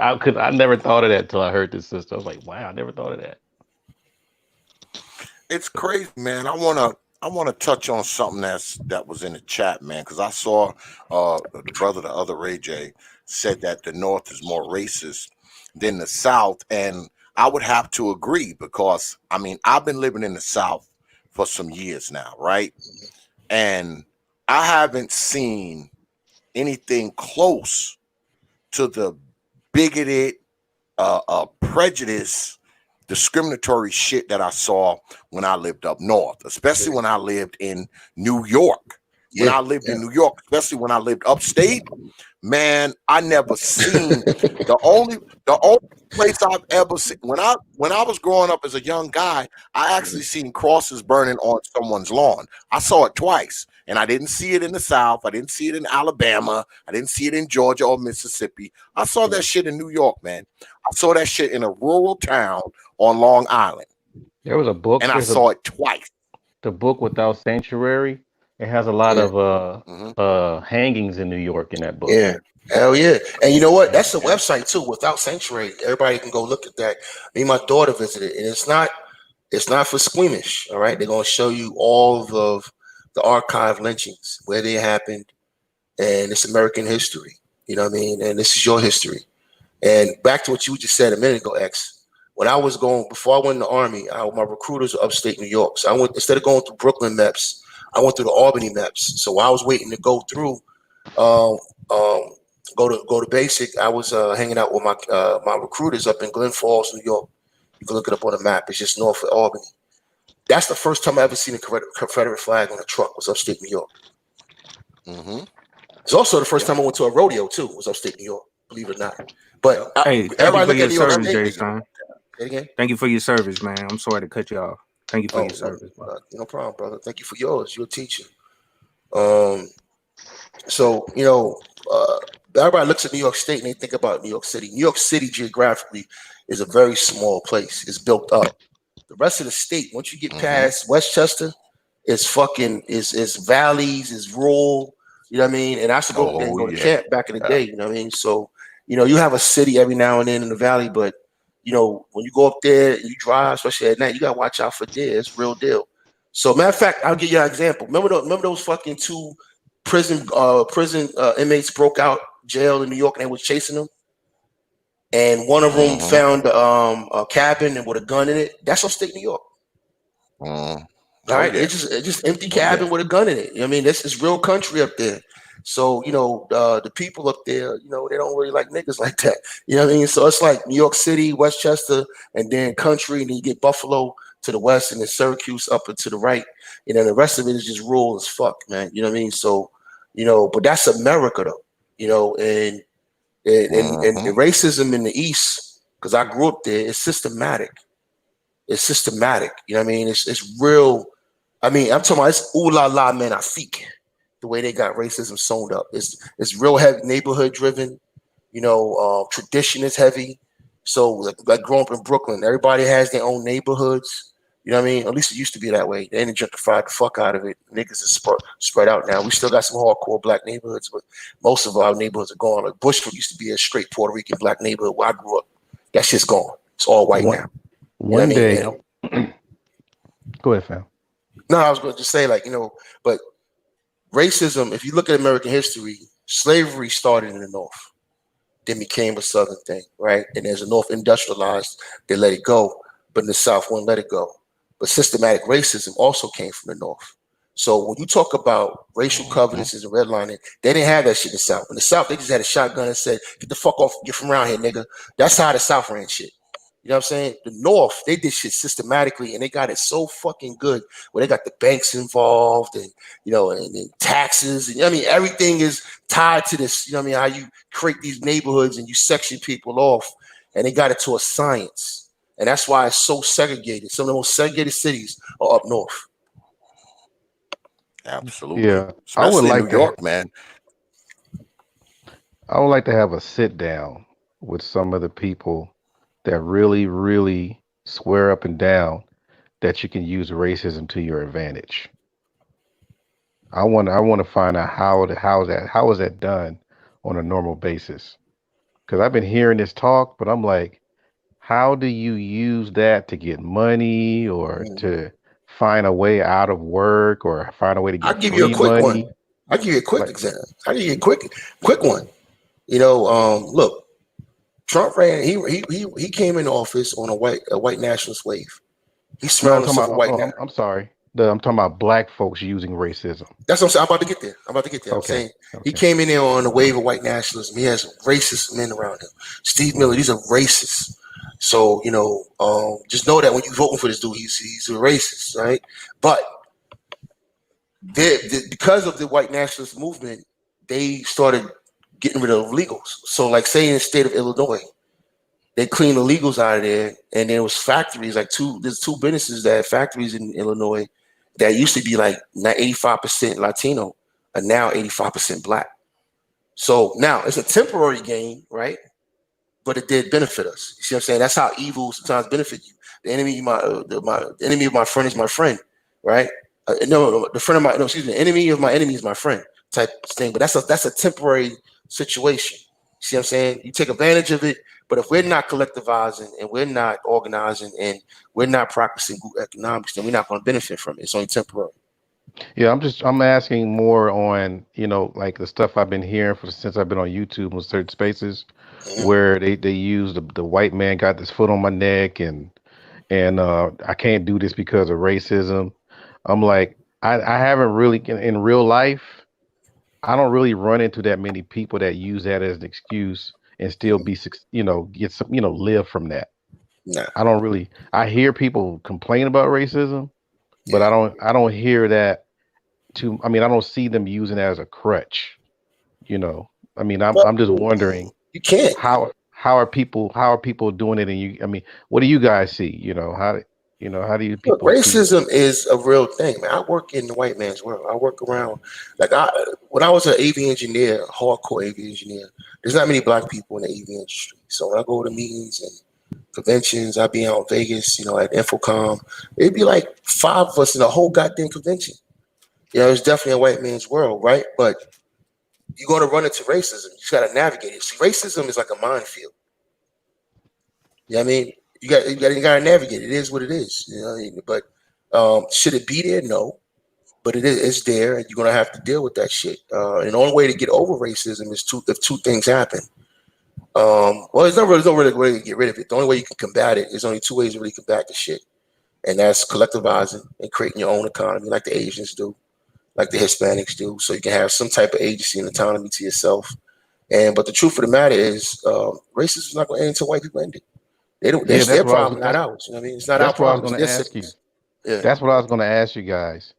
I never thought of that till I heard this sister. I was like, wow, I never thought of that. It's crazy, man. I wanna touch on something that was in the chat, man, because I saw the brother, the other Ray J, said that the North is more racist than the South, and I would have to agree because I mean I've been living in the South for some years now, right? And I haven't seen anything close to the bigoted, prejudice, discriminatory shit that I saw when I lived up north, especially when I lived in New York. When I lived in New York, especially when I lived upstate, man, I never seen the only place I've ever seen when I was growing up as a young guy, I actually seen crosses burning on someone's lawn. I saw it twice. And I didn't see it in the South. I didn't see it in Alabama. I didn't see it in Georgia or Mississippi. I saw that shit in New York, man. I saw that shit in a rural town on Long Island. There was a book. And I There's saw it twice. the book Without Sanctuary. It has a lot of hangings in New York in that book. Yeah. Hell yeah. And you know what? That's a website too, Without Sanctuary. Everybody can go look at that. Me and my daughter visited, and it's not for squeamish. All right. They're gonna show you all of the archive lynchings, where they happened, and it's American history. You know what I mean? And this is your history. And back to what you just said a minute ago, X. When I was going, before I went in the Army, my recruiters were upstate New York. So I went, instead of going through Brooklyn maps, I went through the Albany maps. So while I was waiting to go through, um, go to basic, I was hanging out with my recruiters up in Glen Falls, New York. You can look it up on the map. It's just north of Albany. That's the first time I ever seen a Confederate flag on a truck, was upstate New York. It's also the first time I went to a rodeo too, was upstate New York, believe it or not. But Hey, thank you for your service, Jason. Say it again. Thank you for your service, man. I'm sorry to cut you off. Thank you for your service, bro. No problem, brother. Thank you for yours. You're a teacher. So everybody looks at New York State and they think about New York City. New York City geographically is a very small place. It's built up. The rest of the state, once you get past Westchester, is valleys, is rural. You know what I mean? And I used to go there and go to camp back in the day. You know what I mean? So you have a city every now and then in the valley, but when you go up there and you drive, especially at night, you gotta watch out for deer. It's real deal. So matter of fact, I'll give you an example. Remember those fucking two prison inmates broke out jail in New York and they was chasing them, and one of them found a cabin and with a gun in it. That's upstate New York. All right, it's just empty cabin with a gun in it. You know what I mean? This is real country up there. So the people up there, they don't really like niggas like that. You know what I mean? So it's like New York City, Westchester, and then country, and then you get Buffalo to the west, and then Syracuse up and to the right, and then the rest of it is just rural as fuck, man. You know what I mean? So but that's America though. And the racism in the East, because I grew up there, it's systematic. It's systematic. You know what I mean? It's real. I mean, I'm talking about it's ooh la la magnifique. The way they got racism sewn up. It's real heavy, neighborhood driven. Tradition is heavy. So like growing up in Brooklyn, everybody has their own neighborhoods. You know what I mean? At least it used to be that way. They didn't gentrify the fuck out of it. Niggas is spread out now. We still got some hardcore black neighborhoods, but most of our neighborhoods are gone. Like Bushwick used to be a straight Puerto Rican black neighborhood where I grew up. That shit's gone. It's all white now. One day. Go ahead, fam. No, I was going to just say but racism, if you look at American history, slavery started in the North, then became a Southern thing, right? And as the North industrialized, they let it go, but in the South wouldn't let it go. But systematic racism also came from the North. So when you talk about racial covetousness and redlining, they didn't have that shit in the South. In the South, they just had a shotgun and said, "Get the fuck off, get from around here, nigga." That's how the South ran shit. You know what I'm saying? The North, they did shit systematically, and they got it so fucking good where they got the banks involved and, and taxes. And I mean, everything is tied to this. You know what I mean? How you create these neighborhoods and you section people off, and they got it to a science. And that's why it's so segregated. Some of the most segregated cities are up north. Absolutely. Yeah, I would Especially in New like to. York, man. I would like to have a sit down with some of the people that really, really swear up and down that you can use racism to your advantage. I want to find out how is that done on a normal basis? Because I've been hearing this talk, but I'm like, how do you use that to get money or Mhm. to find a way out of work or find a way to I'll get give you a free quick one. money? I'll give you a quick Like, example. I'll give you a quick one. Look, Trump ran. He came in office on a white nationalist wave. He no, I'm surrounded talking himself with about. white. Oh, I'm sorry. I'm talking about black folks using racism. That's what I'm saying. I'm about to get there. I'm Okay. saying he Okay. came in there on a wave of white nationalism. He has racist men around him. Steve Miller, these are racist. So just know that when you voting for this dude, he's a racist, right? But because of the white nationalist movement, they started getting rid of illegals. So, like, say in the state of Illinois, they cleaned illegals out of there, and there was factories there's two businesses that had factories in Illinois that used to be like 85% Latino are now 85% black. So now it's a temporary gain, right? But it did benefit us. You see what I'm saying? That's how evil sometimes benefit you. The enemy of my friend is my friend, right? No, the friend of my no, excuse me, the enemy of my enemy is my friend type thing. But that's a temporary situation. See what I'm saying? You take advantage of it, but if we're not collectivizing and we're not organizing and we're not practicing group economics, then we're not going to benefit from it. It's only temporary. Yeah, I'm asking more on, like the stuff I've been hearing since I've been on YouTube on certain spaces Mhm. where they use the white man got this foot on my neck and I can't do this because of racism. I'm like, I haven't really in real life, I don't really run into that many people that use that as an excuse and still be, get some, live from that. Nah, I don't really, I hear people complain about racism, but yeah. I don't hear that I mean, I don't see them using it as a crutch, you know. I mean, But I'm just wondering you can't. how are people doing it, and I mean, what do you guys see? How do you Look, people see it? racism is a real thing, man. I work in the white man's world. I work around when I was an AV engineer, hardcore AV engineer. There's not many black people in the AV industry. So when I go to meetings and conventions, I'd be out in Vegas, at Infocom. It'd be like five of us in a whole goddamn convention. It's definitely a white man's world, right? But you're going to run into racism. You just got to navigate it. See, racism is like a minefield. You know what I mean? You got to navigate it. It is what it is. You know what I mean? But should it be there? No. But it's there, and you're gonna have to deal with that shit. And the only way to get over racism is if two things happen. Well, there's no really way to get rid of it. The only way you can combat it is only two ways to really combat the shit, and that's collectivizing and creating your own economy, like the Asians do, like the Hispanics do, so you can have some type of agency and autonomy to yourself. But the truth of the matter is, racism is not going to end until white people end it. They don't. Yeah, That's their problem, not ours. You know what I mean? It's not our that's what I was problem. It's going to their ask you. sickness. Yeah. That's what I was going to ask you guys.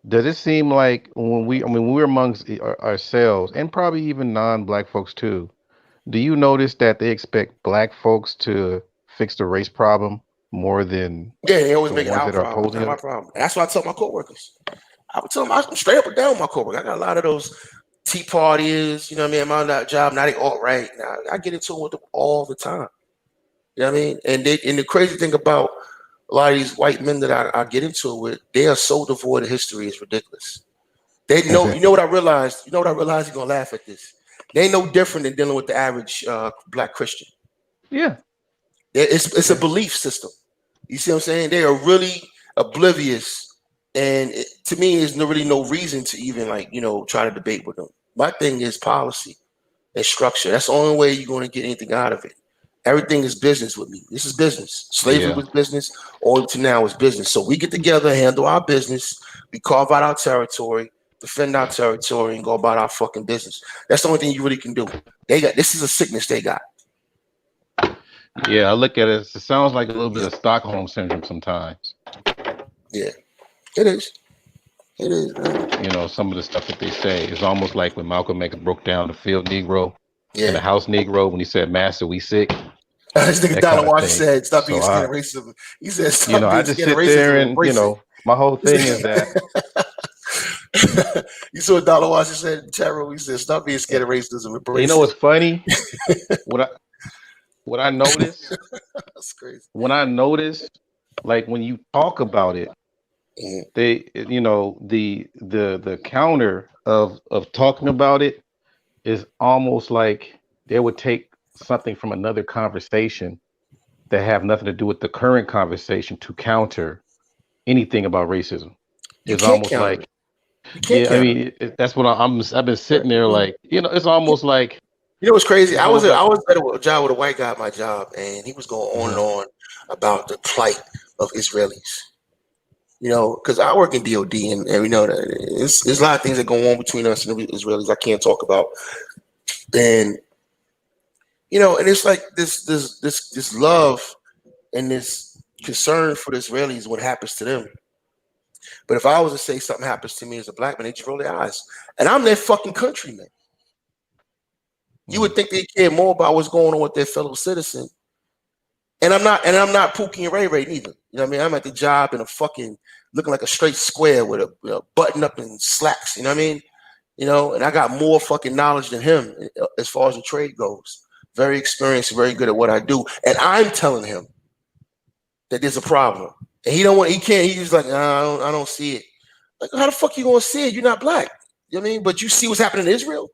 Does it seem like when we're amongst ourselves and probably even non-black folks too, do you notice that they expect black folks to fix the race problem more than Yeah, they always the make it ones our that are problem. It's opposing not my it? problem. And that's what I tell my coworkers. I would tell them I'm straight up and down with my coworkers. I got a lot of those tea parties, you know what I mean? I'm on that job, now they all right. Now I get into it with them all the time. You know what I mean? And the crazy thing about a lot of these white men that I get into it with, they are so devoid of history, it's ridiculous. They know, you know what I realized? You know what I realized? You're gonna laugh at this. They ain't no different than dealing with the average black Christian. Yeah, It's a yeah, belief system. You see what I'm saying? They are really oblivious, and to me, there's really no reason to even try to debate with them. My thing is policy and structure. That's the only way you're going to get anything out of it. Everything is business with me. This is business. Slavery yeah. was business. All to now is business. So we get together, handle our business. We carve out our territory, defend our territory, and go about our fucking business. That's the only thing you really can do. This is a sickness they got. Yeah, I look at it. It sounds like a little bit Yeah, of Stockholm syndrome sometimes. yeah, it is. It is, man. Some of the stuff that they say is almost like when Malcolm X broke down the field Negro and Yeah. the house Negro when he said, "Master, we sick." This nigga that Dollar kind of Washington thing. said, "Stop being So scared of racism." He said, you know, "Stop I being just scared of sit there racism and and, you embrace it." know, my whole thing is that, You saw what Dollar Washington said in chat room. He said, "Stop being scared and of racism and you embrace know, it." what's funny? What I what I noticed That's crazy. when I noticed, like when you talk about it, Mhm. they, you know, the counter of talking about it is almost like they would take something from another conversation that have nothing to do with the current conversation to counter anything about racism. You It's can't almost counter it. like, You can't yeah, I counter mean, that's what I've been it. sitting there like, you know, it's almost like, You know what's crazy? it's I was almost like, I was at a job with a white guy at my job, and he was going on and uh on about the plight of Israelis. You know, because I work in DOD, and we know that there's a lot of things that go on between us and the Israelis I can't talk about. And you know, and it's like this love and this concern for the Israelis, what happens to them. But if I was to say something happens to me as a black man, they just roll their eyes, and I'm their fucking countryman. You would mm, think they care more about what's going on with their fellow citizen. And I'm not Pookie and Ray Ray neither. You know what I mean? I'm at the job in a fucking looking like a straight square with a button up and slacks. You know what I mean? You know, and I got more fucking knowledge than him as far as the trade goes. Very experienced, very good at what I do. And I'm telling him that there's a problem. And he don't want he can't, he's like, nah, I don't see it. Like, how the fuck you gonna see it? You're not black. You know what I mean? But you see what's happening in Israel.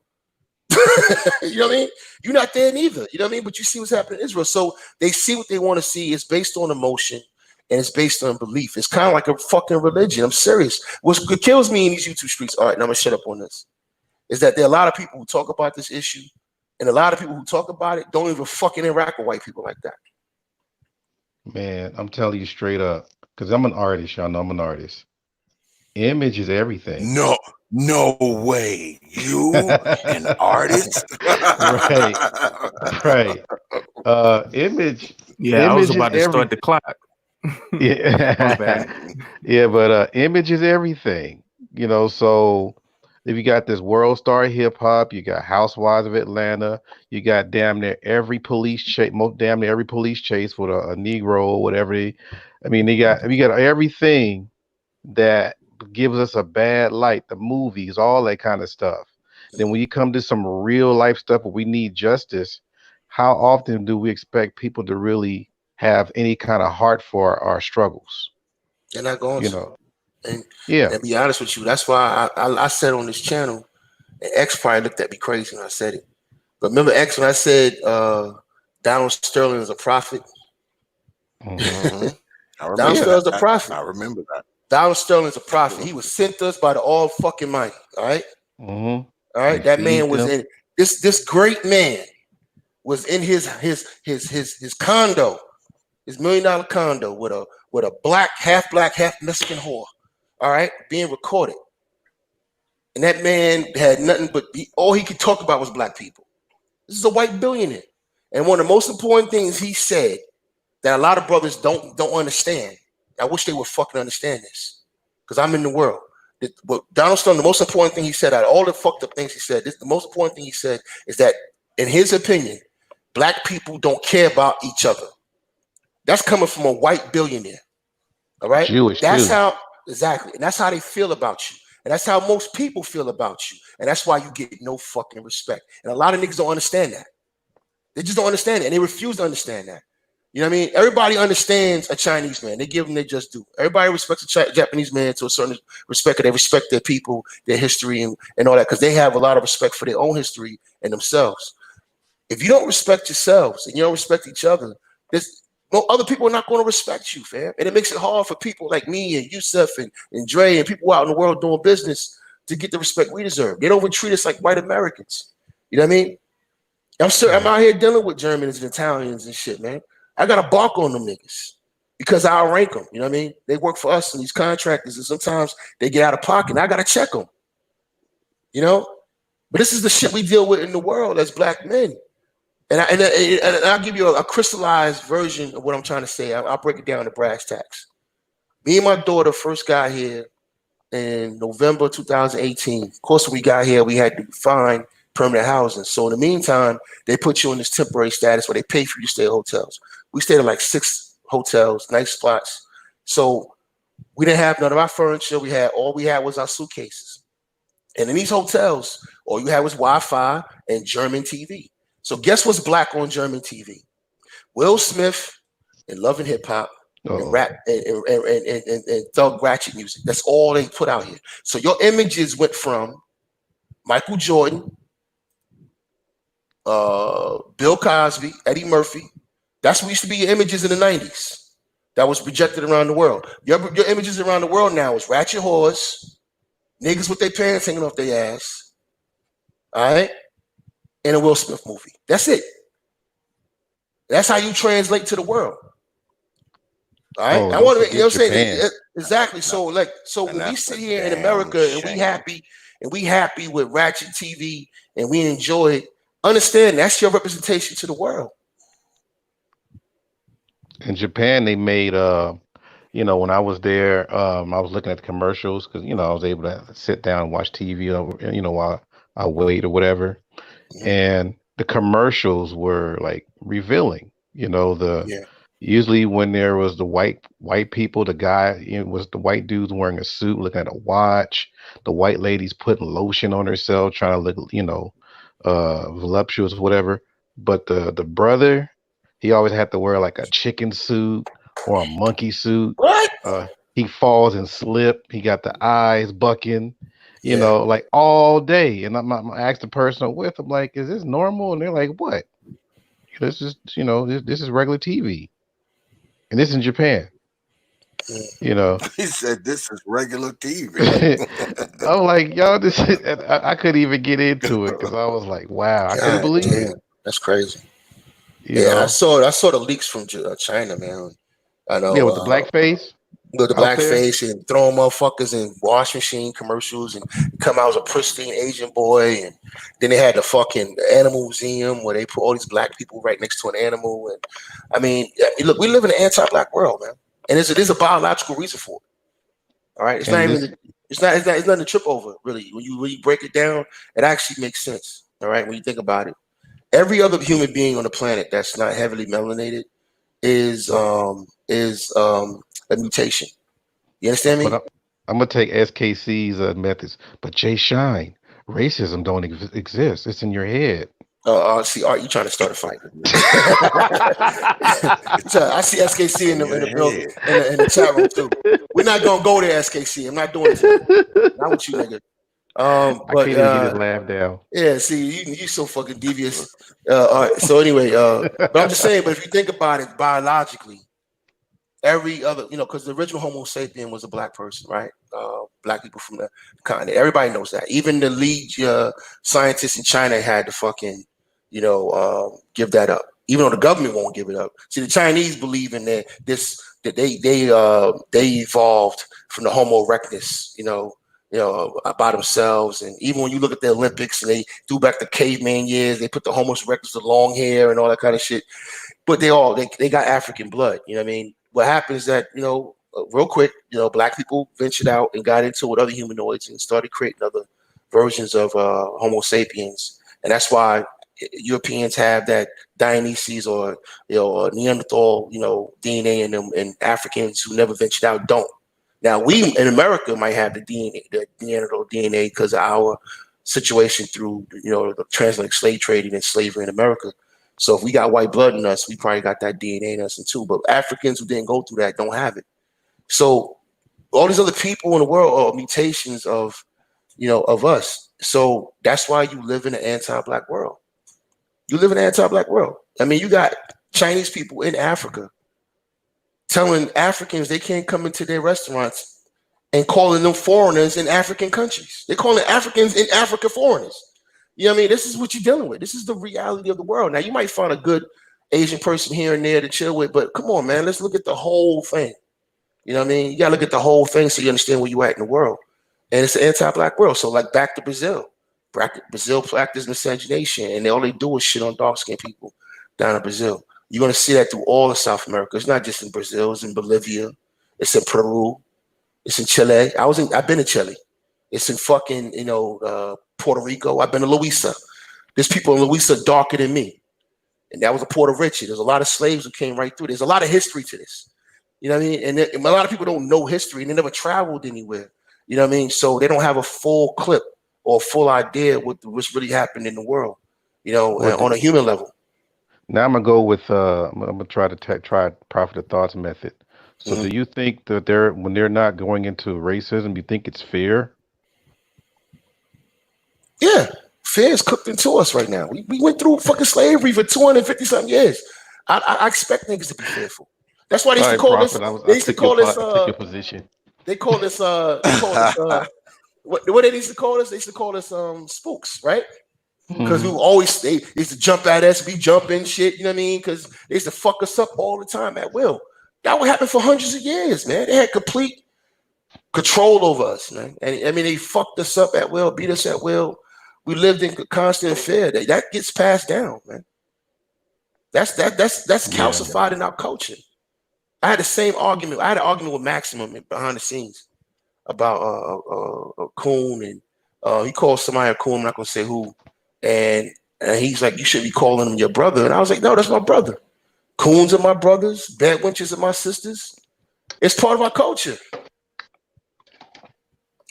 You know what I mean? You're not there neither. You know what I mean? But you see what's happening in Israel. So they see what they want to see. It's based on emotion and it's based on belief. It's kind of like a fucking religion. I'm serious. What kills me in these YouTube streets, all right, now I'm gonna shut up on this, is that there are a lot of people who talk about this issue, and a lot of people who talk about it don't even fucking interact with white people like that. man, I'm telling you straight up, because I'm an artist, y'all know I'm an artist. Image is everything. No, no way. You an artist? Right, right. Image, Yeah, I was image is about to start the everything. clock. My Yeah, bad. yeah, but image is everything. You know, so if you got this world star hip hop, you got Housewives of Atlanta, you got damn near every police chase, most damn near every police chase with a Negro or whatever. I mean, you got everything that gives us a bad light, the movies, all that kind of stuff. Then when you come to some real life stuff where we need justice, how often do we expect people to really have any kind of heart for our struggles? They're not going You to. know, And yeah. and be honest with you, that's why I said on this channel, and X probably looked at me crazy when I said it. But remember X when I said Donald Sterling is a prophet? Hmm. I Donald remember Yeah. Sterling's a that. prophet. I remember that. Donald Sterling's a prophet. He was sent to us by the all fucking mighty. All right. Hmm. All We right. That feed man was them. in this great man was in his condo, his $1 million condo with a black, half Mexican whore. All right, being recorded. And that man had nothing but all he could talk about was black people. This is a white billionaire. And one of the most important things he said that a lot of brothers don't understand. I wish they would fucking understand this. Because I'm in the world. But Donald Trump, the most important thing he said, out of all the fucked up things he said, the most important thing he said is that, in his opinion, black people don't care about each other. That's coming from a white billionaire. All right? Jewish That's too. how, exactly. And that's how they feel about you. And that's how most people feel about you. And that's why you get no fucking respect. And a lot of niggas don't understand that. They just don't understand it. And they refuse to understand that. You know what I mean? Everybody understands a Chinese man. They give them they just do. Everybody respects a Japanese man to a certain respect. They respect their people, their history, and all that, because they have a lot of respect for their own history and themselves. If you don't respect yourselves and you don't respect each other, there's no other people are not going to respect you, fam. And it makes it hard for people like me and Yusuf and Dre and people out in the world doing business to get the respect we deserve. They don't even treat us like white Americans. You know what I mean? I'm Right. out here dealing with Germans and Italians and shit, man. I gotta bark on them niggas because I rank them. You know what I mean? They work for us and these contractors, and sometimes they get out of pocket. And I gotta check them. You know, but this is the shit we deal with in the world as black men. And I'll give you a crystallized version of what I'm trying to say. I'll break it down to brass tacks. Me and my daughter first got here in November 2018. Of course, when we got here, we had to find permanent housing. So in the meantime, they put you in this temporary status where they pay for you to stay at hotels. We stayed at like 6 hotels, nice spots. So we didn't have none of our furniture. All we had was our suitcases. And in these hotels, all you had was Wi-Fi and German TV. So guess what's black on German TV? Will Smith and Love and Hip Hop and rap and thug ratchet music. That's all they put out here. So your images went from Michael Jordan, Bill Cosby, Eddie Murphy. That's what used to be your images in the 90s. That was projected around the world. Your images around the world now is ratchet whores, niggas with their pants hanging off their ass, all right, and a Will Smith movie. That's it. That's how you translate to the world. All right. I want to, you know what I'm saying? Exactly. So when we sit here in America and we happy with ratchet TV and we enjoy it, understand that's your representation to the world. In Japan, they made when I was there, I was looking at the commercials because I was able to sit down and watch TV while I wait or whatever. Mhm. And the commercials were like revealing, usually when there was the white people, the guy, was the white dudes wearing a suit, looking at a watch, the white ladies putting lotion on herself, trying to look, voluptuous, whatever. But the brother, he always had to wear like a chicken suit or a monkey suit. What? He falls and slip. He got the eyes bucking, Yeah. like all day. And I asked the person I'm with, I'm like, is this normal? And they're like, what? This is, this is regular TV. And this is in Japan. He said this is regular TV. I'm like, y'all, this is, I couldn't even get into it because I was like, wow, I couldn't believe it. That's crazy. You know? I saw the leaks from China, man. I know. Yeah, with the blackface. With the blackface and throwing motherfuckers in wash machine commercials and come out as a pristine Asian boy, and then they had the fucking animal museum where they put all these black people right next to an animal. And I mean, look, we live in an anti-black world, man, and there's a biological reason for it. All right, it's nothing to trip over, really. When you break it down, it actually makes sense. All right, when you think about it, every other human being on the planet that's not heavily melanated is a mutation. You understand me? But I'm gonna take SKC's methods. But Jay Shine, racism don't exist. It's in your head. See, Art, you trying to start a fight? I see SKC in the building, in the chat room too. We're not gonna go there, SKC. I'm not doing it today. Not with you, nigga. I can't even get his laugh down. Yeah, see, you so fucking devious. All right, so anyway, but I'm just saying. But if you think about it biologically, every other, because the original Homo sapien was a black person, right? Black people from the continent. Everybody knows that. Even the lead scientists in China had to fucking, give that up. Even though the government won't give it up. See, the Chinese believe in that they evolved from the Homo erectus, by themselves. And even when you look at the Olympics and they threw back the caveman years, they put the Homo erectus, the long hair and all that kind of shit. But they got African blood. You know what I mean? What happens is that, real quick, black people ventured out and got into with other humanoids and started creating other versions of Homo sapiens. And that's why Europeans have that Dionysus or Neanderthal, DNA in them, and Africans who never ventured out don't. Now we in America might have the Neanderthal DNA because of our situation through the transatlantic slave trading and slavery in America. So if we got white blood in us, we probably got that DNA in us too. But Africans who didn't go through that don't have it. So all these other people in the world are mutations of us. So that's why you live in an anti-black world. You live in an anti-black world. I mean, you got Chinese people in Africa telling Africans they can't come into their restaurants and calling them foreigners in African countries. They're calling Africans in Africa foreigners. You know what I mean? This is what you're dealing with. This is the reality of the world. Now, you might find a good Asian person here and there to chill with, but come on, man, let's look at the whole thing. You know what I mean? You got to look at the whole thing so you understand where you're at in the world. And it's an anti-black world. So, like, back to Brazil. Brazil practices miscegenation, and all they do is shit on dark-skinned people down in Brazil. You're going to see that through all of South America. It's not just in Brazil. It's in Bolivia. It's in Peru. It's in Chile. I've been to Chile. It's in fucking, Puerto Rico. I've been to Luisa. There's people in Louisa darker than me. And that was a Puerto Rican. There's a lot of slaves who came right through. There's a lot of history to this. You know what I mean? And a lot of people don't know history and they never traveled anywhere. You know what I mean? So they don't have a full clip or full idea what's really happened in the world, you know, on a human level. Now I'm gonna go with I'm gonna try to try profit of thoughts method. So do you think that when they're not going into racism, you think it's fair? Yeah, fear is cooked into us right now. We went through fucking slavery for 250 something years. I expect niggas to be fearful. That's why they used to call this. They used to call this. I took your position. They call this. They call this. What they used to call us? They used to call us spooks, right? Because we always they used to jump at us, be jumping shit. You know what I mean? Because they used to fuck us up all the time at will. That would happen for hundreds of years, man. They had complete control over us, man. And I mean, they fucked us up at will, beat us at will. We lived in constant fear. That gets passed down, man. That's calcified in our culture. I had the same argument. I had an argument with Maximum behind the scenes about a coon, and he called somebody a coon. I'm not gonna say who, and he's like, "You should be calling him your brother." And I was like, "No, that's my brother. Coons are my brothers. Bad wenches are my sisters. It's part of our culture.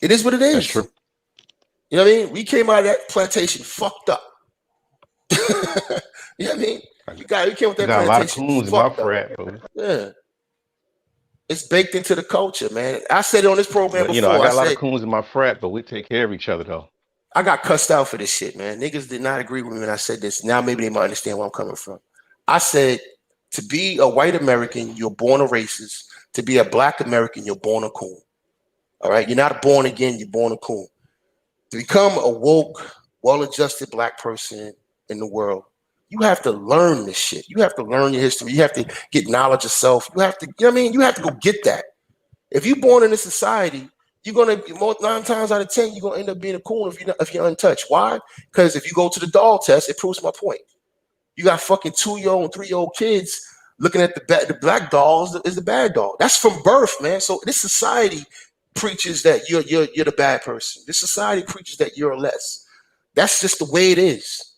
It is what it is." That's true. You know what I mean? We came out of that plantation fucked up. You know what I mean? We came with that plantation. Got a lot of coons in my frat, bro. Yeah. It's baked into the culture, man. I said it on this program before. You know, I got a lot of coons in my frat, but we take care of each other, though. I got cussed out for this shit, man. Niggas did not agree with me when I said this. Now maybe they might understand where I'm coming from. I said, to be a white American, you're born a racist. To be a black American, you're born a coon. All right? You're not born again, you're born a coon. To become a woke, well-adjusted black person in the world, you have to learn this shit. You have to learn your history. You have to get knowledge of self. You have to, you know what I mean? You have to go get that. If you're born in this society, you're gonna 9 times out of 10, you're gonna end up being a coon if you're untouched. Why? Because if you go to the doll test, it proves my point. You got fucking 2-year-old and 3-year-old kids looking at the black dolls is the bad doll. That's from birth, man. So this society preaches that you're the bad person. This society preaches that you're less. That's just the way it is.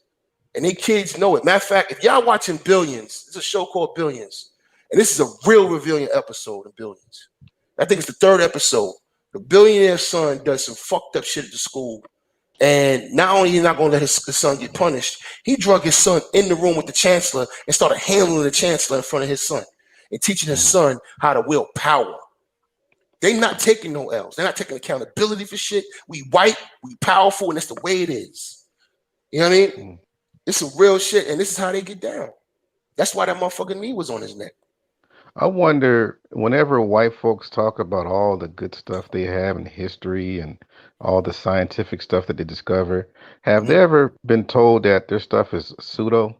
And they kids know it. Matter of fact, if y'all watching Billions, there's a show called Billions. And this is a real revealing episode of Billions. I think it's the 3rd episode. The billionaire's son does some fucked up shit at the school. And not only he's not going to let his son get punished, he drug his son in the room with the chancellor and started handling the chancellor in front of his son and teaching his son how to wield power. They're not taking no L's. They're not taking accountability for shit. We white, we powerful, and that's the way it is. You know what I mean? It's some real shit, and this is how they get down. That's why that motherfucking knee was on his neck. I wonder, whenever white folks talk about all the good stuff they have in history and all the scientific stuff that they discover, have they ever been told that their stuff is pseudo?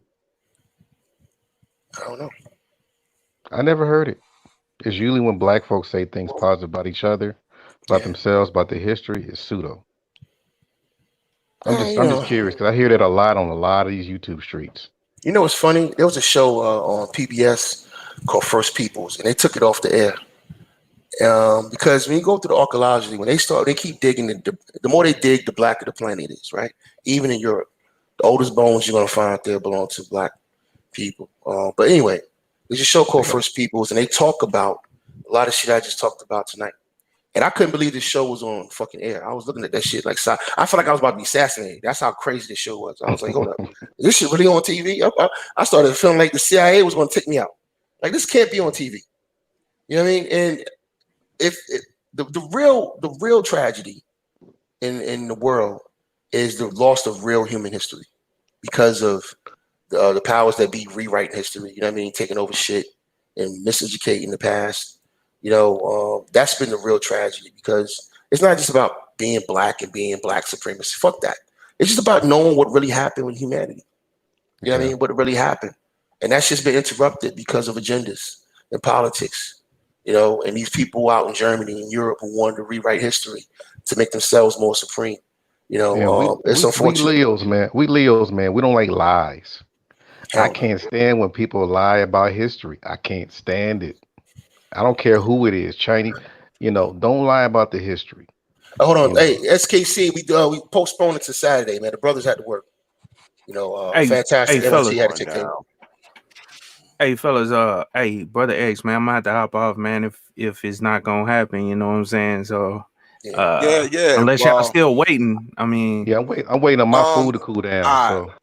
I don't know. I never heard it. It's usually when black folks say things positive about each other, about themselves, about their history, it's pseudo. I'm just curious because I hear that a lot on a lot of these YouTube streets. You know what's funny? There was a show on PBS called First Peoples, and they took it off the air because when you go through the archaeology, when they keep digging, the more they dig, the blacker the planet is, right? Even in Europe, the oldest bones you're gonna find out there belong to black people. But anyway, there's a show called First Peoples, and they talk about a lot of shit I just talked about tonight. And I couldn't believe this show was on fucking air. I was looking at that shit like I felt like I was about to be assassinated. That's how crazy this show was. I was like, hold up, is this shit really on TV? I started feeling like the CIA was going to take me out. Like, this can't be on TV. You know what I mean? And if the real tragedy in the world is the loss of real human history because of the powers that be rewriting history. You know what I mean? Taking over shit and miseducating the past. You know, that's been the real tragedy because it's not just about being black and being black supremacy. Fuck that. It's just about knowing what really happened with humanity. You know what I mean? What really happened. And that's just been interrupted because of agendas and politics, you know, and these people out in Germany and Europe who wanted to rewrite history to make themselves more supreme. You know, it's unfortunate. We Leos, man. We don't like lies. I can't stand when people lie about history. I can't stand it. I don't care who it is, Chinese. You know, don't lie about the history. Hold on, hey, SKC, we postponed it to Saturday, man. The brothers had to work. Hey, fantastic hey, energy. fellas. Had to Going take care. down. Hey, fellas. Hey, brother X, man. I'm gonna have to hop off, man. If it's not gonna happen, you know what I'm saying. So, Yeah, yeah. unless y'all Well, still waiting, I mean, Yeah, I'm waiting on my um, food to cool down. I So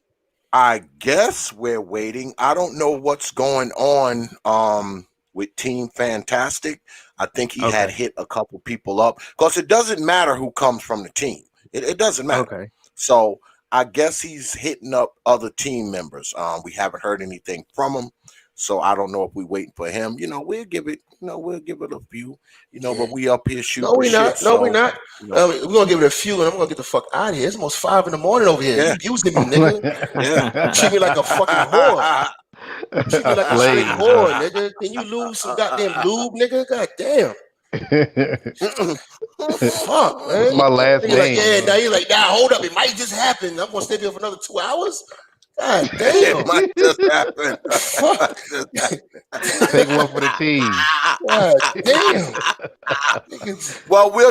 I guess we're waiting. I don't know what's going on with Team Fantastic. I think he had okay, hit a couple people up because it doesn't matter who comes from the team. It doesn't matter. okay. So I guess he's hitting up other team members. We haven't heard anything from him. So I don't know if we're waiting for him. We'll give it a few, but we up here No, shooting we shit. not. No, we So, not. you know, We're gonna give it a few, and I'm gonna get the fuck out of here. It's almost 5 in the morning over here. yeah, You using me, nigga. yeah. You treat me like a fucking whore. You treat me a like a straight slave, huh? whore, nigga. Can you lose some goddamn lube, nigga? God damn. Fuck, What's man. my last You're like, name, yeah, now huh? you're like, nah, hold up. It might just happen. I'm gonna stay here for another 2 hours. God It damn. might just happen. Fuck. Just happen. Take one for the team. God damn. Niggas. Well, we'll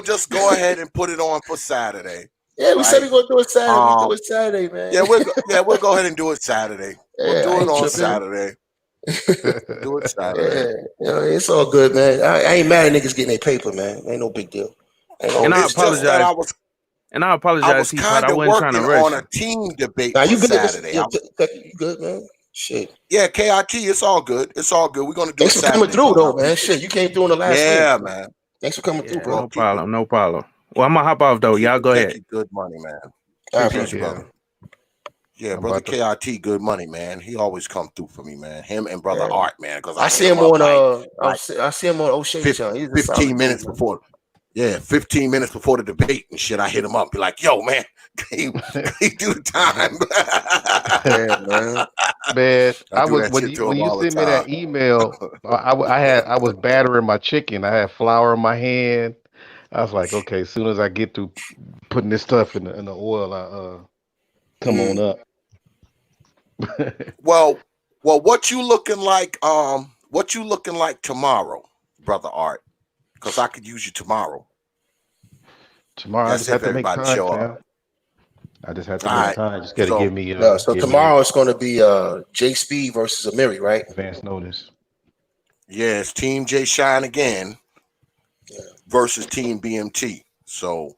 just go ahead and put it on for Saturday, Yeah, we said right? we're gonna do it Saturday. We do Um, it Saturday, man. we'll go ahead and do it Saturday. We'll Yeah, I do it ain't on tripping. Saturday. Do it Saturday. Yeah, it's all good, man. I ain't mad at niggas getting their paper, man. Ain't no big deal. Ain't no Oh, And I big it's deal, just man. that apologize. I was And I I apologize, was Teapot. kind I of wasn't trying to working rush on you. a team debate Now for you good? Saturday. You good, man? Shit. Yeah, KIT, it's all good. It's all good. We're gonna do it Thanks for coming Saturday, through, brother. I though, man. appreciate Shit, you came through in the you. last minute. Yeah, man. Thanks for coming through, Yeah, bro. Well, no problem, no problem. Well, I'm gonna hop off though. Y'all keep go ahead. you good money, man. All right, Appreciate bro. you, Yeah, brother. Yeah, I'm brother about to. KIT, good money, man. He always come through for me, man. Him and brother Yeah. Art, man, because I I hit see him him up on like I see him on O'Shea channel. He's a solid 15 dude, minutes man. before. Yeah, 15 minutes before the debate and shit. I hit him up, be like, "Yo, man, can you do the time?" Yeah, man. Man, I I do was that shit to when him you all the sent me time. that email. I was battering my chicken. I had flour in my hand. I was like, okay, as soon as I get through putting this stuff in the oil, I come on Mm. up. Well, what you looking like? What you looking like tomorrow, brother Art? Because I could use you tomorrow. Tomorrow, I That's just have if to make everybody time, show up. fam. I just have to All make right. time. Just got to So, No, so give me tomorrow it's going to be J Speed versus Amiri, right? advance notice. yeah, it's Team J Shine again Yeah. versus Team BMT. So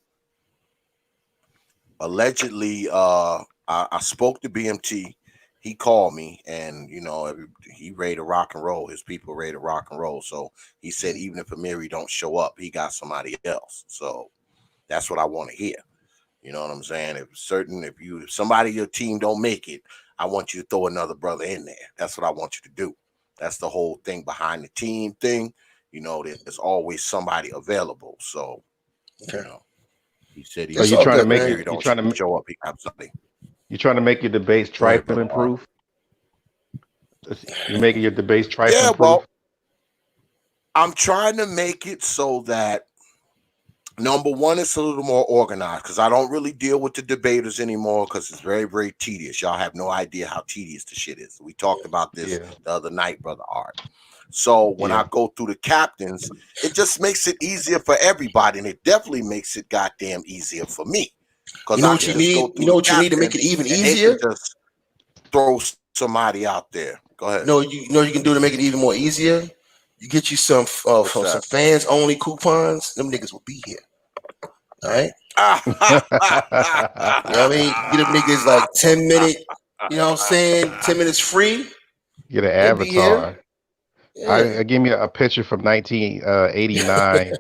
allegedly, I spoke to BMT. He called me, and he ready to rock and roll. His people ready to rock and roll. So he said, even if Amiri don't show up, he got somebody else. So that's what I want to hear. You know what I'm saying? If somebody in your team don't make it, I want you to throw another brother in there. That's what I want you to do. That's the whole thing behind the team thing. There's always somebody available. So, Okay. he said So It's even you all if trying to good, make man. it? Amiri don't show up, he got somebody. You trying to make your debates Go ahead, brother trifling Art. proof? You're making your debates Yeah, trifling proof. well, I'm trying to make it so that number one, it's a little more organized because I don't really deal with the debaters anymore because it's very, very tedious. Y'all have no idea how tedious the shit is. We talked about this Yeah, the other night, brother Art. So when I yeah. go through the captains, it just makes it easier for everybody, and it definitely makes it goddamn easier for me because You know I what can you Yeah. just need? go You through know the what you need to make captains it even and they can easier? just throw somebody out there. Go ahead. You know what you can do to make it even more easier? You get you some What's some that? fans only coupons. Them niggas will be here. All right. You know what I mean? Get them niggas like 10-minute, you know what I'm saying? 10 minutes free. Get an They'll be here. avatar. Yeah. I give me a picture from 1989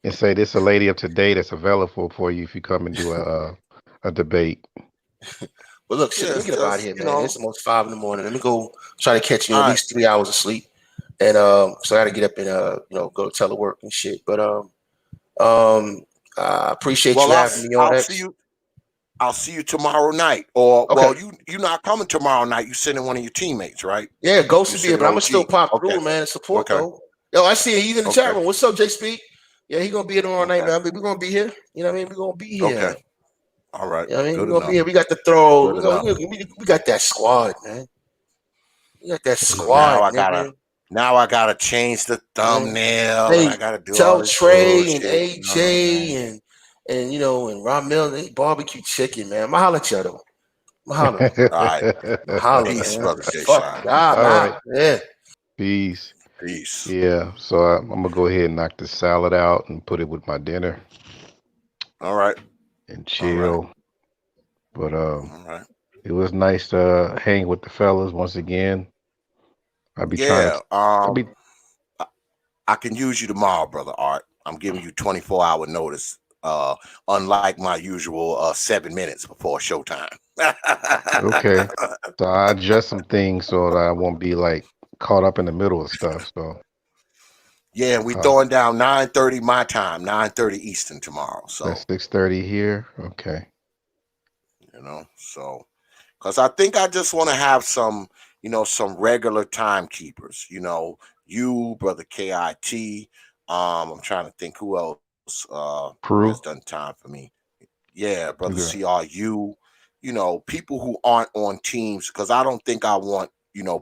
and say this a lady of today that's available for you if you come and do a debate. But look, shit, Yeah, let me it's get up out of just here, man. It's almost 5 in the morning. Let me go try to catch all at right. least 3 hours of sleep. And so I gotta get up and go to telework and shit. But I appreciate you Well, having me on I'll see X. you. I'll see you tomorrow night. Or Okay. well, you're not coming tomorrow night. You sending one of your teammates, right? Yeah, Ghost You will be here, sending but I'm gonna still OG. pop Okay. through, man, and support Okay. though. Yo, I see he's in the chat Okay. room. What's up, J Speak? Yeah, he gonna be here tomorrow night, Okay. man. We're gonna be here. You know what I mean? We're gonna be Okay. here. All right. You know what I mean? Good We're gonna be enough. here. We got the throw. Good enough. We got that squad, man. We got that Now squad, nigga. I gotta change the Man. thumbnail and Hey, I gotta do all tell this Trey and bullshit. You know what I AJ mean? and and Ramel, they barbecue chicken, man. I'm holla at y'all though. Holla. All right. Holla, Peace, man. brother Jay Fuck. Shine. All right. Yeah. Peace. Peace. Yeah. So I'm gonna go ahead and knock the salad out and put it with my dinner All right. and All right. chill. But All right. it was nice to hang with the fellas once again. I be trying Yeah. to. I be I can use you tomorrow, brother Art. I'm giving you 24-hour notice. Unlike my usual 7 minutes before showtime. okay. So I adjust some things so that I won't be like caught up in the middle of stuff. So Yeah, we uh, throwing down 9:30 my time, 9:30 Eastern tomorrow. So that's 6:30 here. Okay. so because I think I just want to have some, some regular timekeepers. You, brother KIT. I'm trying to think who else Crew. has done time for me. Yeah, brother Okay. CRU. People who aren't on teams, because I don't think I want,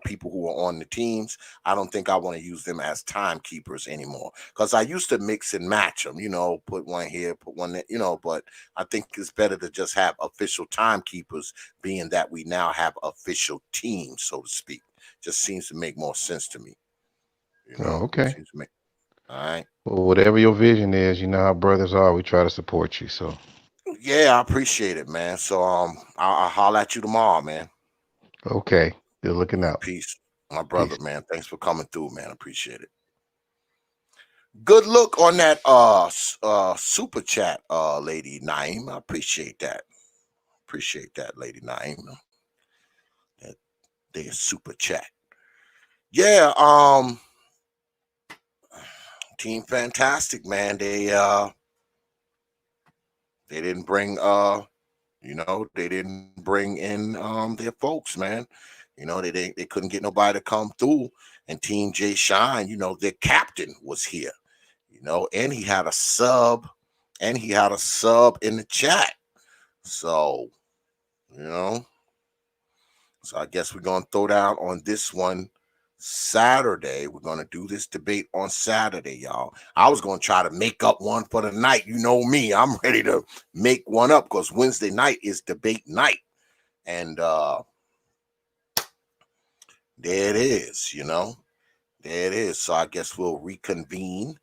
people who are on the teams. I don't think I want to use them as timekeepers anymore. Because I used to mix and match them, put one here, put one there, but I think it's better to just have official timekeepers, being that we now have official teams, so to speak. Just seems to make more sense to me. Oh, okay. Seems to make, all right. Well, whatever your vision is, you know how brothers are. We try to support you. So Yeah, I appreciate it, man. So I'll holler at you tomorrow, man. okay. Good looking out. Peace. My brother, Peace. man. Thanks for coming through, man. Appreciate it. Good look on that super chat, Lady Naima. I appreciate that. Appreciate that, Lady Naima. That they super chat. Yeah, Team Fantastic, man. They didn't bring they didn't bring in their folks, man. They couldn't get nobody to come through. And Team J Shine, their captain was here, and he had a sub, in the chat. So, so I guess we're gonna throw down on this one Saturday. We're gonna do this debate on Saturday, y'all. I was gonna try to make up one for the night. You know me, I'm ready to make one up because Wednesday night is debate night. And there it is, there it is. So I guess we'll reconvene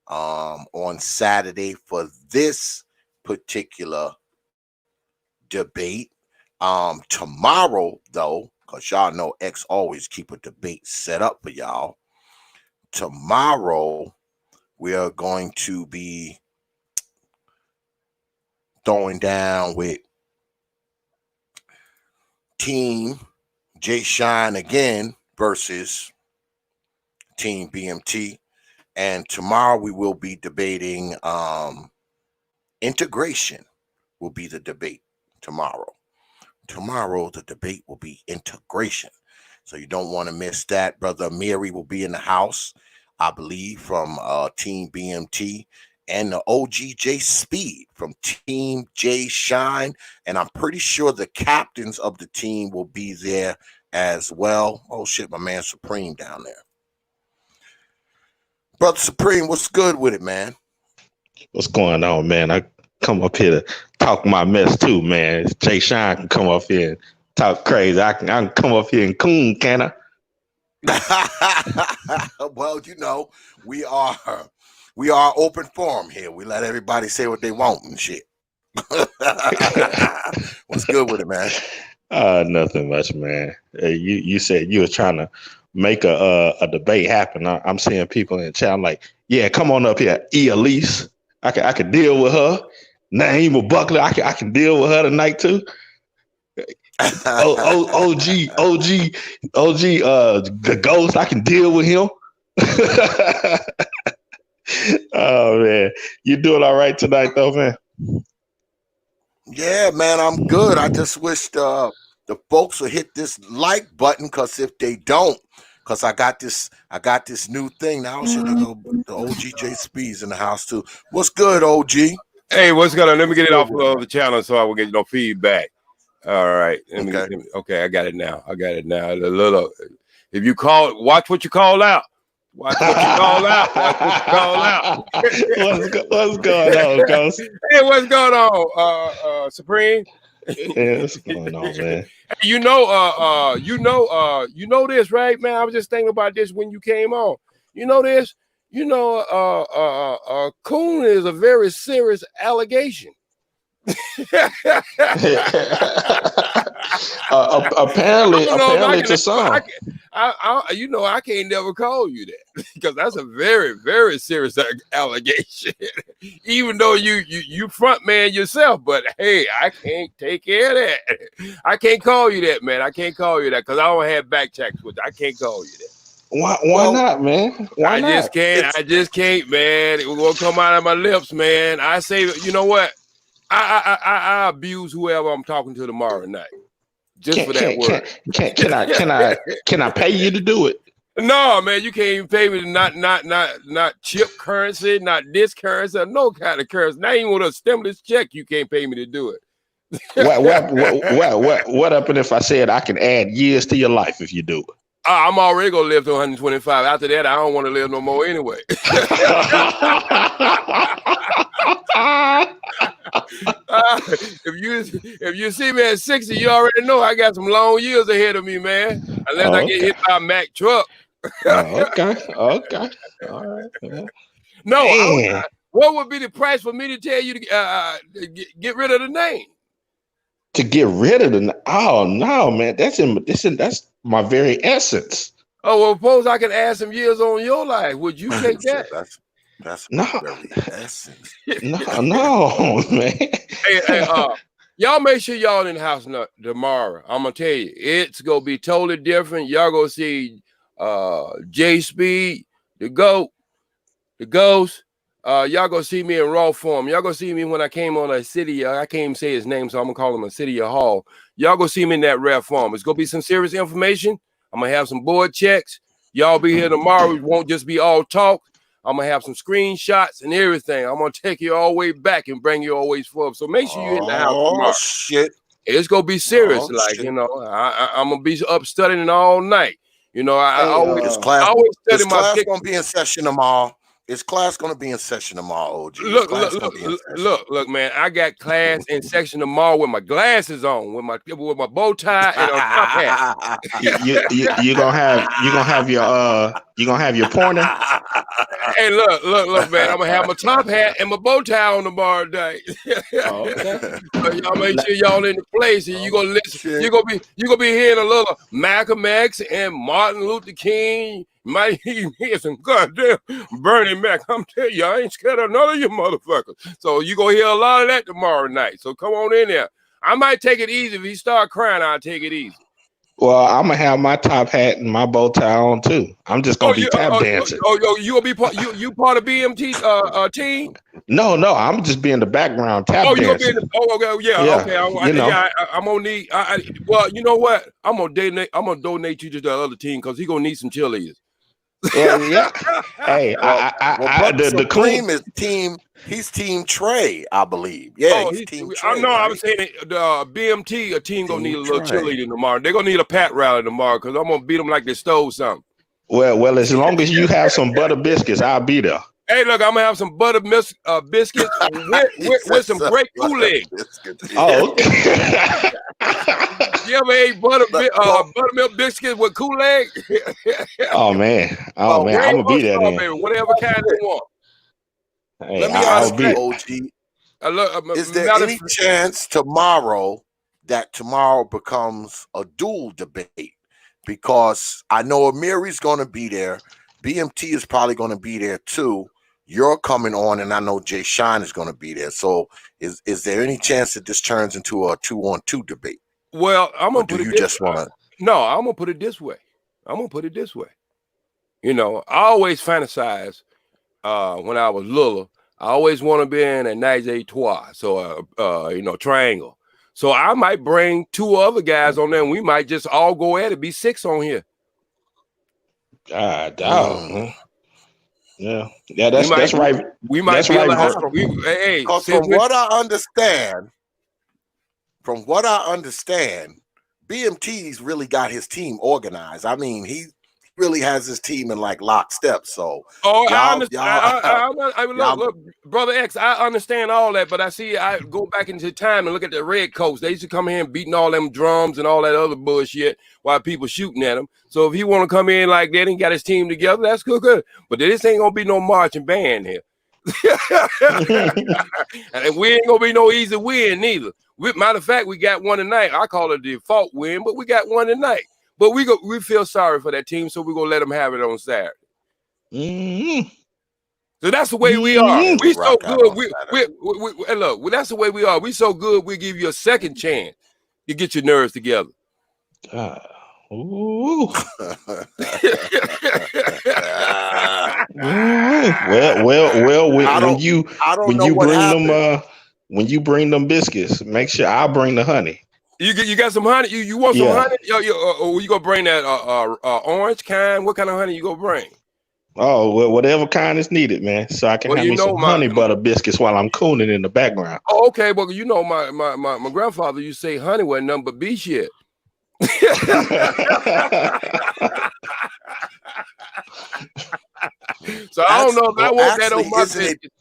on Saturday for this particular debate. Tomorrow, though, because y'all know X always keep a debate set up for y'all. Tomorrow, we are going to be throwing down with Team J Shine again versus Team BMT. And tomorrow we will be debating integration will be the debate tomorrow. Tomorrow the debate will be integration. So you don't want to miss that. Brother Mary will be in the house, I believe, from Team BMT, and the OGJ Speed from Team J Shine. And I'm pretty sure the captains of the team will be there as well. Oh shit, my man Supreme down there. Brother Supreme, what's good with it, man? What's going on, man? I come up here to talk my mess too, man. Jay Shine can come up here and talk crazy. I can come up here and coon, can I? Well, we are open forum here. We let everybody say what they want and shit. What's good with it, man? Nothing much, man. You said you were trying to make a debate happen. I'm seeing people in the chat. I'm like, yeah, come on up here, Elise. I can deal with her. Naima Buckley, I can deal with her tonight too. OG, the ghost, I can deal with him. Oh man, you doing all right tonight though, man? Yeah, man, I'm good. I just wish the folks would hit this like button, because if they don't, because I got this new thing now. Should I go? The OGJ Speeds in the house too. What's good, OG? Hey, what's going on? Let me get it off of the channel so I will get no feedback. All right. Okay, I got it now. If you call, watch what you call out. Watch what you call out. What's going on, Ghost? Hey, what's going on, Supreme? Yeah, what's going on, man? You know this, right, man? I was just thinking about this when you came on. You know this? Coon is a very serious allegation. Apparently to some. I can't never call you that because that's a very, very serious allegation. Even though you front man yourself, but hey, I can't take care of that. I can't call you that, man. I can't call you that because I don't have back checks with you. I can't call you that. Why not, man? Why not? I just can't, man. It will gonna come out of my lips, man. I say, you know what? I abuse whoever I'm talking to tomorrow night. Just for that word. Can I pay you to do it? No, man, you can't even pay me to not chip currency, not this currency, no kind of currency. Not even with a stimulus check, you can't pay me to do it. What up? And if I said I can add years to your life if you do it? I'm already gonna live to 125. After that, I don't want to live no more anyway. If you see me at 60, you already know I got some long years ahead of me, man. Unless I get hit by a Mack truck. Okay. All right. Man. No, what would be the price for me to tell you to get rid of the name? To get rid of the oh no, man, that's my very essence. Oh well, suppose I can add some years on your life. Would you take that? That's no very essence. no, man. Hey, y'all make sure y'all in the house tomorrow. I'm gonna tell you, it's gonna be totally different. Y'all gonna see J Speed, the GOAT, the Ghost. Y'all gonna see me in raw form. Y'all gonna see me when I came on a city. I can't even say his name, so I'm gonna call him a city hall. Y'all gonna see me in that rare form. It's gonna be some serious information. I'm gonna have some board checks. Y'all be here tomorrow. It won't just be all talk. I'm gonna have some screenshots and everything. I'm gonna take you all the way back and bring you always forward. So make sure you're in the house tomorrow. Shit. It's gonna be serious. I'm gonna be up studying all night. I always study my class gonna be in session tomorrow. Is class gonna be in session tomorrow, OG? Look, man. I got class in section tomorrow with my glasses on, with my bow tie and a top hat. you gonna have your pointer. Hey, look, man. I'm gonna have my top hat and my bow tie on tomorrow night. Okay. So y'all make sure y'all in the place, and you gonna listen. You gonna be hearing a little Malcolm X and Martin Luther King. Might even hear some goddamn Bernie Mac. I'm telling you, I ain't scared of none of you motherfuckers. So you gonna hear a lot of that tomorrow night. So come on in there. I might take it easy. If he start crying, I'll take it easy. Well, I'm gonna have my top hat and my bow tie on too. I'm just gonna be tap dancing. You gonna be part? You part of BMT team? No, I'm just being the background tap dancing. You gonna be in the, okay, yeah. Okay, I'm gonna need. Well, you know what? I'm gonna donate you to the other team because he gonna need some cheerleaders. Yeah. Hey, the cream is team. He's team Trey, I believe. Yeah, he's team Trey. I was saying the BMT a team gonna need a little cheerleading tomorrow. They're gonna need a pat rally tomorrow because I'm gonna beat them like they stole something. Well, as long as you have some butter biscuits, I'll be there. Hey, look, I'm gonna have some butter biscuits with some great Kool-Aid. Oh, okay. You ever ate buttermilk biscuits with Kool-Aid? Oh man, I'm gonna be there then. Baby, whatever kind you want. Hey, let me ask you, OG. Is there any chance tomorrow becomes a dual debate? Because I know Amiri's going to be there. BMT is probably going to be there too. You're coming on, and I know Jay Shine is going to be there. So, is there any chance that this turns into a 2-on-2 debate? Well, I'm gonna put it. No, I'm gonna put it this way. I always fantasize when I was little. I always want to be in a nice étoile, so triangle. So I might bring 2 other guys on there, and we might just all go at it. Be 6 on here. God, dog. Yeah, that's right. We might be able to. From what I understand, BMT's really got his team organized. I mean, he really has his team in like lockstep. So I y'all, understand. y'all, Look, brother X, I understand all that, but I go back into time and look at the Red Coats. They used to come here and beating all them drums and all that other bullshit while people shooting at him. So if he want to come in like that and got his team together, that's good. But this ain't gonna be no marching band here. And we ain't gonna be no easy win neither. Matter of fact, we got one tonight. I call it a default win, but we got one tonight. But we feel sorry for that team, so we're gonna let them have it on Saturday. So that's the way we are. We so good. And look, that's the way we are. We so good. We give you a second chance to get your nerves together. Ooh. When you bring them biscuits, make sure I bring the honey. You got some honey? You want some honey? Or you gonna bring that orange kind? What kind of honey you gonna bring? Oh, well, whatever kind is needed, man. So I can have me some honey butter biscuits while I'm cooning in the background. Oh, okay. Well, you know, my grandfather used to say honey wasn't nothing but bee shit. So I don't know if I want that on my biscuit.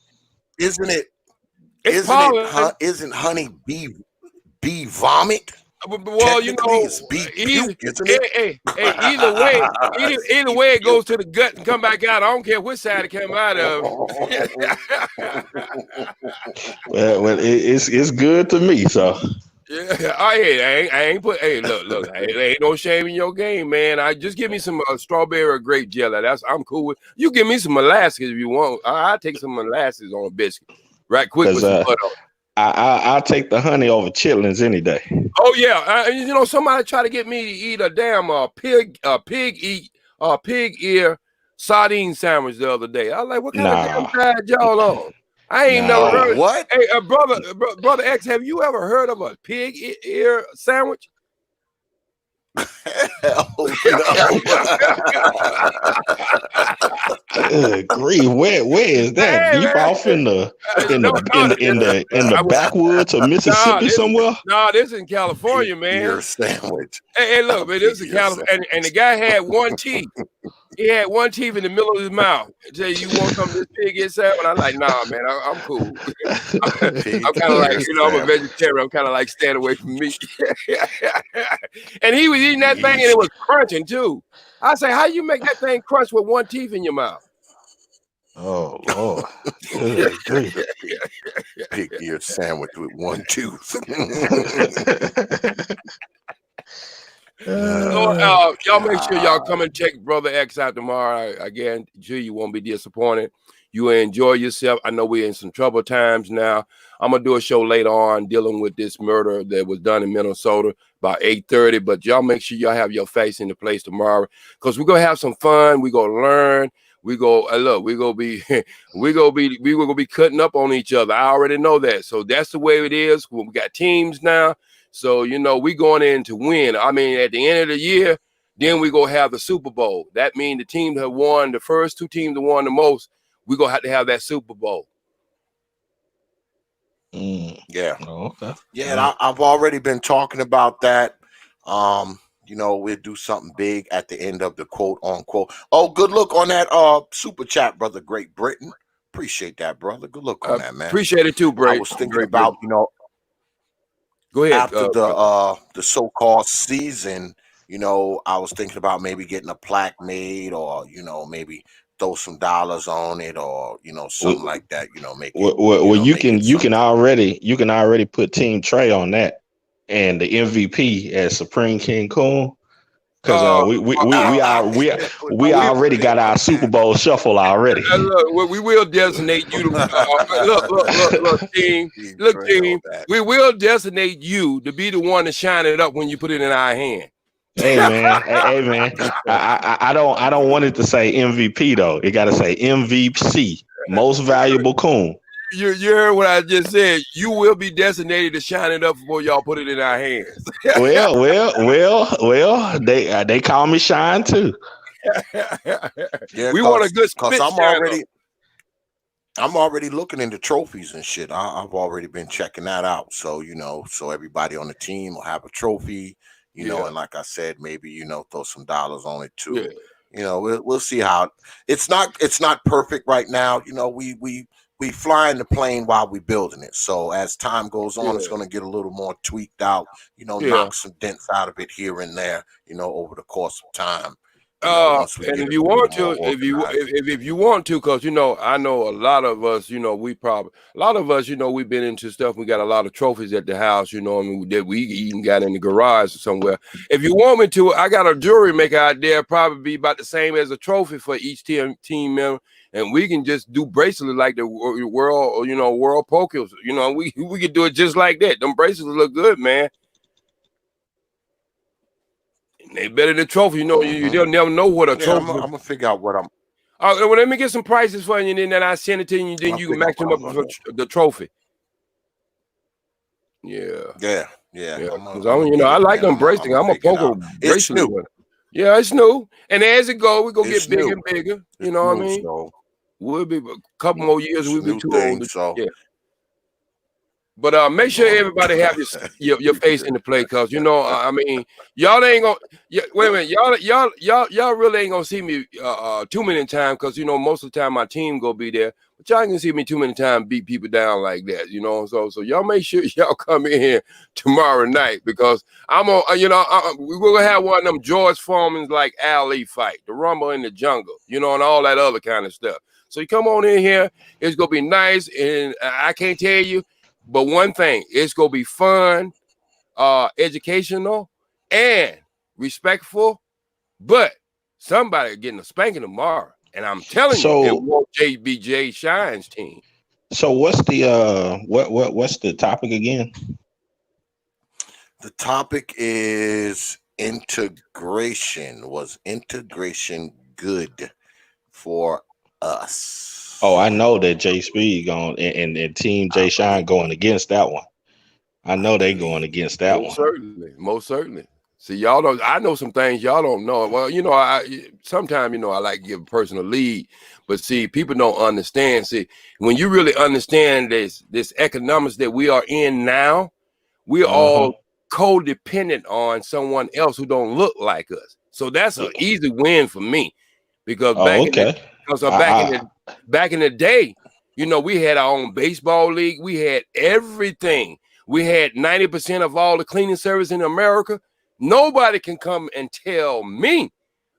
Isn't honey bee vomit? Well, you know, either way it goes to the gut and come back out. I don't care which side it came out of. well, it's good to me. So yeah, I ain't put. Hey, look, ain't no shame in your game, man. I just give me some strawberry or grape jelly. I'm cool with. You give me some molasses if you want. I'll take some molasses on a biscuit, right quick with some butter on. I'll take the honey over chitlins any day. Oh yeah, you know, somebody tried to get me to eat a damn pig ear sardine sandwich the other day. I was like, what kind of damn diet y'all on? I ain't never heard. What? Hey, brother X, have you ever heard of a pig ear sandwich? Hell no. Agree. Where is that? Deep off in the backwoods of Mississippi somewhere? No, this is in California, man. Ear sandwich. Hey, look, man, this is California, and the guy had one teeth. He had one teeth in the middle of his mouth. I tell you want some of this pig ear sandwich? I'm like, nah, man, I'm cool. I'm kind of like, you know, I'm a vegetarian. I'm kind of like staying away from meat. And he was eating that thing, and it was crunching too. I say, how you make that thing crunch with one teeth in your mouth? Oh Lord! Pig ear sandwich with one tooth. So, y'all make sure y'all come and check Brother X out tomorrow. I guarantee you won't be disappointed. You will enjoy yourself. I know we're in some troubled times now. I'm gonna do a show later on dealing with this murder that was done in Minnesota about 8:30. But y'all make sure y'all have your face in the place tomorrow, because we're gonna have some fun. We're gonna learn. We're gonna be cutting up on each other. I already know that. So that's the way it is. We got teams now. So, you know, we going in to win. I mean, at the end of the year, then we go have the Super Bowl. That means the team that won, the first two teams that won the most, we gonna have to have that Super Bowl. Yeah. Oh, okay. Yeah, and I've already been talking about that. You know, we'll do something big at the end of the quote unquote. Oh, good look on that super chat, brother. Great Britain. Appreciate that, brother. Good look on that, man. Appreciate it too, bro. I was thinking about, you know, go ahead. After the so-called season, you know, I was thinking about maybe getting a plaque made, or, you know, maybe throw some dollars on it, or, you know, something like that. You know, make it. Well, you can already put Team Trey on that, and the MVP as Supreme King Coon, because we already got our Super Bowl shuffle already. Look, we will designate you. Look, team. We will designate you to be the one to shine it up when you put it in our hand. Hey man, I don't want it to say MVP though. It got to say MVP, Most Valuable Coon. You heard what I just said. You will be designated to shine it up before y'all put it in our hands. well. They call me Shine too. Yeah, we want a good spit. I'm already looking into trophies and shit. I've already been checking that out. So, you know, so everybody on the team will have a trophy. You know, and like I said, maybe, you know, throw some dollars on it too. You know, we'll see how it's not perfect right now. You know, we flying the plane while we building it. So as time goes on, it's Yeah, going to get a little more tweaked out. You know, yeah. knock some dents out of it here and there. You know, over the course of time. You know, once we And get if it you a little want more to, organized. if you want to, because you know, I know a lot of us, you know, a lot of us, you know, we've been into stuff. We got a lot of trophies at the house, you know, I mean, that we even got in the garage or somewhere. If you want me to, I got a jewelry maker out there, probably be about the same as a trophy for each team member, and we can just do bracelets like the world, you know, world poker. You know, we could do it just like that. Them bracelets look good, man. They better than trophy. You know, you don't never know what a Yeah, I'm trophy. gonna figure out what I'm. Well, let me get some prices for you, and then I send it to you. I'm Then gonna you can figure out match what them I'm up gonna for do. the trophy. Yeah, Yeah. yeah. I'm Because gonna you know, get I it, like man. them I'm bracelets. gonna I'm a figure it poker out. It's bracelet new. with it. Yeah, it's new. And as it goes, we're gonna It's get bigger new. and bigger. You It's know what I new. mean? So We'll be a couple more years. it's We'll a be new too thing. old. So Yeah. But make we're sure gonna everybody have your face in the play, cause you know, I mean, y'all ain't gonna. Yeah, wait a minute, y'all really ain't gonna see me too many times, cause you know most of the time my team gonna be there, but y'all ain't gonna see me too many times beat people down like that, you know. So y'all make sure y'all come in here tomorrow night, because I'm on. You know, we're gonna have one of them George Foreman's like Ali fight, the Rumble in the Jungle, you know, and all that other kind of stuff. So you come on in here, it's gonna be nice, and I can't tell you. But one thing, it's gonna be fun, educational, and respectful. But somebody getting a spanking tomorrow, and I'm telling you, it So won't JBJ Shine's team. so what's the what's the topic again? the topic is integration. Was integration good for us? Oh, I know that Jay Speed going and Team I Jay Shine believe. going against that one. I I know they going believe. against that Most one. certainly, most certainly. See, y'all don't. I know some things y'all don't know. Well, you know, I sometimes you know I like to give a person a lead, but see, people don't understand. See, when you really understand this economics that we are in now, we're Uh-huh. all codependent on someone else who don't look like us. So that's an easy win for me, because Oh, okay. back in the day, you know, we had our own baseball league, we had everything. We had 90% of all the cleaning service in America. Nobody can come and tell me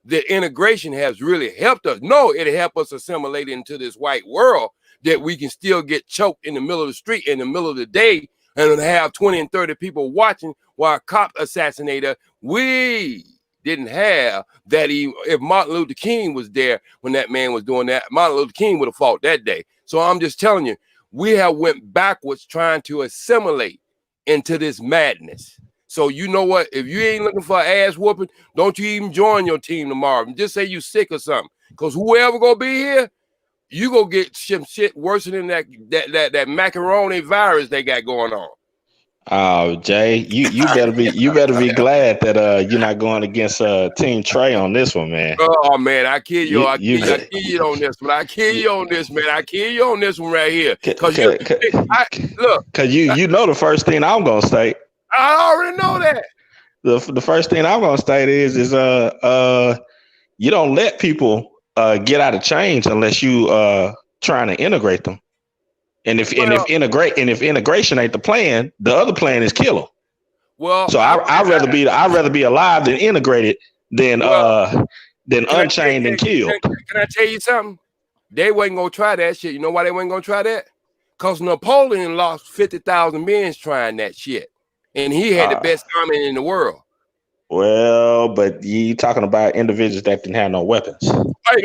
that integration has really helped us. No, it helped us assimilate into this white world that we can still get choked in the middle of the street in the middle of the day and have 20 and 30 people watching while a cop assassinate us. We didn't have that. Even if Martin Luther King was there when that man was doing that, Martin Luther King would have fought that day. So I'm just telling you, we have went backwards trying to assimilate into this madness. So you know what? If you ain't looking for ass whooping, don't you even join your team tomorrow. Just say you sick or something. Because whoever gonna be here, you gonna get some shit worse than that macaroni virus they got going on. Jay, you better be glad that you're not going against Team Trey on this one, man. Oh man, I kill you. I You kill you on this one. I kill you on this, man. I kill you on this one right here. Cause look, you know the first thing I'm gonna state. I already know that. The first thing I'm gonna state is you don't let people get out of change unless you trying to integrate them. And if Well, if integration ain't the plan, the other plan is kill them. well, So I'd rather be alive than integrated than well, unchained and killed. Can I tell you something? They wasn't gonna try that shit. You know why they wasn't gonna try that? Because Napoleon lost 50,000 men trying that shit, and he had the best army in the world. Well, but you talking about individuals that didn't have no weapons.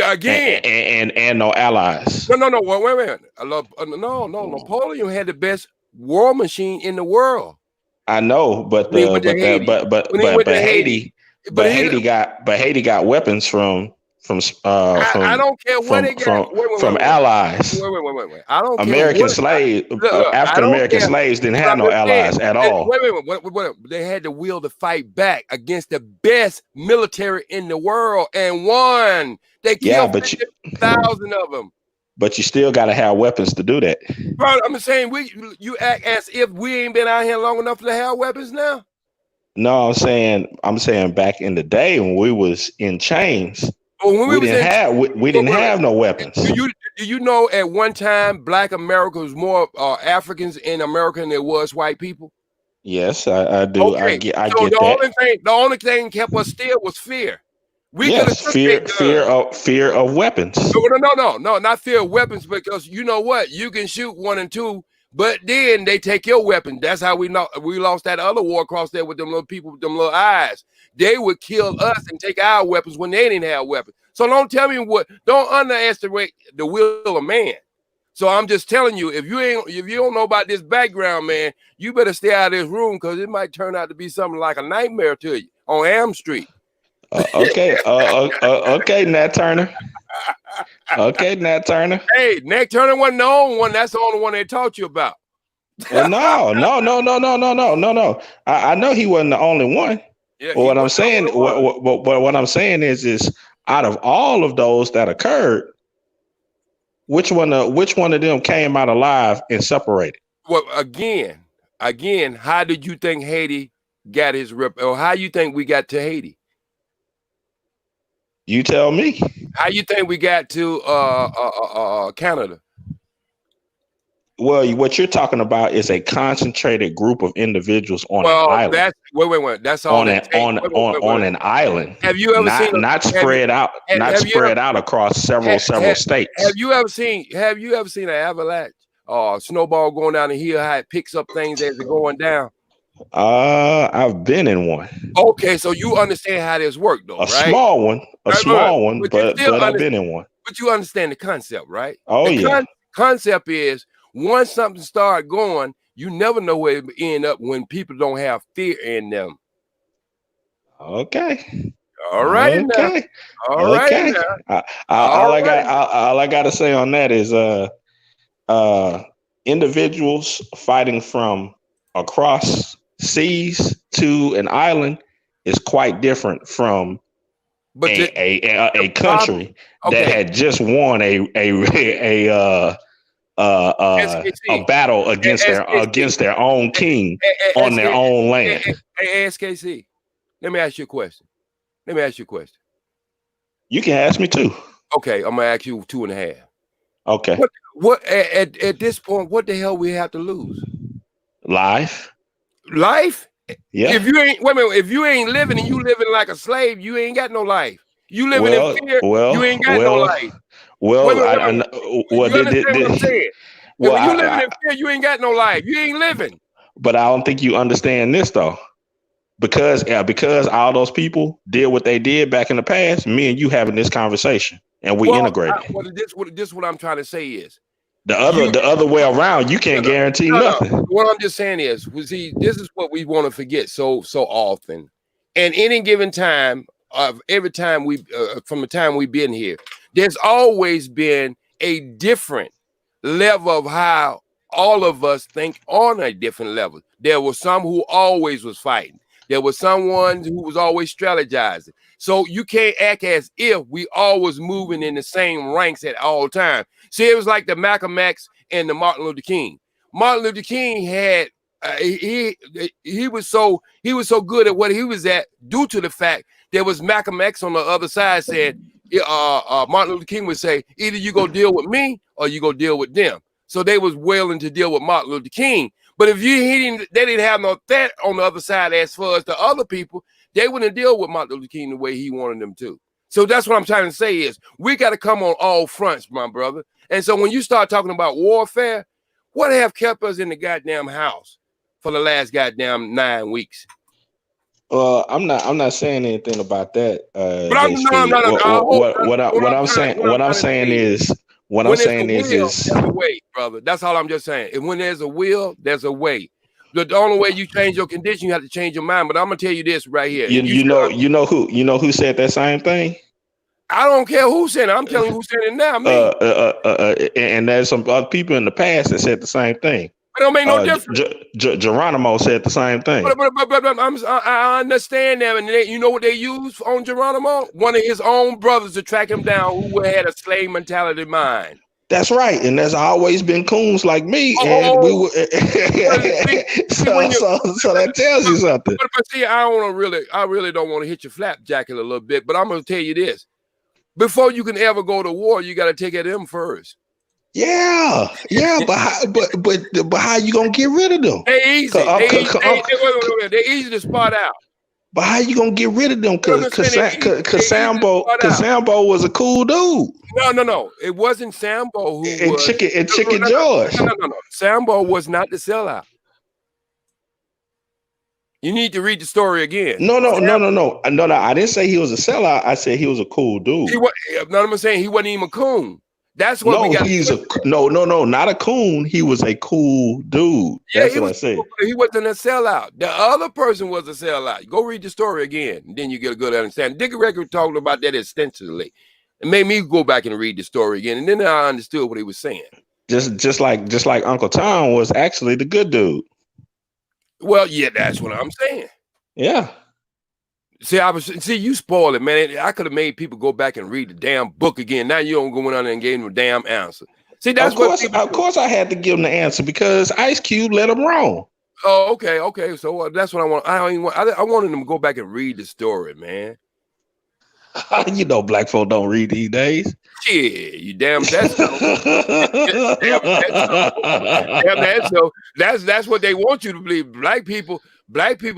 Again, and no allies. No. Wait. No. Napoleon had the best war machine in the world. I know, but Haiti got weapons from I don't care what they got. From allies. Wait. I don't American care. slaves, African American slaves didn't have no allies at all. Wait. They had the will to fight back against the best military in the world and won. They killed 50,000 of them. But you still got to have weapons to do that. Bro, I'm saying you act as if we ain't been out here long enough to have weapons now. No, I'm saying back in the day when we was in chains. when We was didn't in, have we didn't have no weapons. do you know at one time Black America was more Africans in America than there was white people? Yes, I do. I Okay, get so that. the only thing kept us still was fear. We could have Yes, took their guns. fear of weapons. No, not fear of weapons, because you know what? You can shoot 1 and 2, but then they take your weapon. That's how we lost that other war across there with them little people with them little eyes. They would kill us and take our weapons when they didn't have weapons. So don't underestimate the will of man. So I'm just telling you, if you don't know about this background, man, you better stay out of this room, because it might turn out to be something like a nightmare to you on Elm Street. Okay, Nat Turner. Okay, Nat Turner. Hey, Nat Turner wasn't the only one. That's the only one they taught you about. No. I know he wasn't the only one. Yeah, what I'm saying is out of all of those that occurred, which one of them came out alive and separated? Well, again, how did you think Haiti got his rep, or how you think we got to Haiti? You tell me. How you think we got to Canada? Well, what you're talking about is a concentrated group of individuals on an island. That's all. On an island. Have you ever seen not spread out across several states? Have you ever seen an avalanche or snowball going down the hill? How it picks up things as they're going down? I've been in one. Okay, so you understand how this works, though, right? A small one, but I've been in one. But you understand the concept, right? Oh, yeah. Concept is, once something start going, you never know where it end up when people don't have fear in them. Okay. All right. Okay. All right. All I got to say on that is, individuals fighting from across seas to an island is quite different from a country that had just won a battle against their own king on their own land. Hey, SKC, let me ask you a question. You can ask me too. Okay, I'm gonna ask you 2.5. Okay. What at this point, what the hell we have to lose? Life? Yeah. If you ain't living and you living like a slave, you ain't got no life. You living in fear, you ain't got no life. Well, you understand what I'm saying? If you living in fear, you ain't got no life. You ain't living. But I don't think you understand this though. Because all those people did what they did back in the past, me and you having this conversation and we integrated. This what I'm trying to say is the other way around, you can't guarantee nothing. What I'm just saying is, see, this is what we want to forget so often. And any given time, every time from the time we've been here, there's always been a different level of how all of us think on a different level. There was some who always was fighting. There was someone who was always strategizing. So you can't act as if we always moving in the same ranks at all times. See, it was like the Malcolm X and the Martin Luther King. Martin Luther King had he was so good at what he was at due to the fact there was Malcolm X on the other side saying, Martin Luther King would say, either you go deal with me or you go deal with them. So they was willing to deal with Martin Luther King. But if they didn't have no that on the other side as far as the other people, they wouldn't deal with Martin Luther King the way he wanted them to. So that's what I'm trying to say is we got to come on all fronts, my brother. And so when you start talking about warfare, what have kept us in the goddamn house for the last goddamn 9 weeks? I'm not saying anything about that. But What I'm saying is there's a way, brother. That's all I'm just saying. And when there's a will, there's a way. The only way you change your condition, you have to change your mind. But I'm gonna tell you this right here. You know who said that same thing? I don't care who said it. I'm telling you who said it now. Me. And there's some other people in the past that said the same thing. It don't make no difference. Geronimo said the same thing. But I understand that, and you know what they used on Geronimo? One of his own brothers to track him down who had a slave mentality mind. That's right, and there's always been coons like me, and we were. So that tells you something. But see, I really don't want to hit your flapjack a little bit, but I'm going to tell you this: Before you can ever go to war, you got to take at them first. Yeah, but how you gonna get rid of them? They easy. They easy to spot out. But how you gonna get rid of them? Cause Sambo was a cool dude. No. It wasn't Sambo who and was Chicken George. No. Sambo was not the sellout. You need to read the story again. No. I didn't say he was a sellout. I said he was a cool dude. I'm saying he wasn't even a coon. That's what we got. No, not a coon. He was a cool dude. That's what I said. He wasn't a sellout. The other person was a sellout. Go read the story again, and then you get a good understanding. Dick Record talked about that extensively. It made me go back and read the story again, and then I understood what he was saying. Just like Uncle Tom was actually the good dude. Well, yeah, that's what I'm saying. Yeah. See, you spoiled it, man. I could have made people go back and read the damn book again. Now you don't go in and gave them a damn answer. See, that's of course I had to give them the answer because Ice Cube let them wrong. Oh, okay. So that's what I want. I wanted them to go back and read the story, man. You know, black folk don't read these days. Yeah, you damn that's so. So that's what they want you to believe. Black people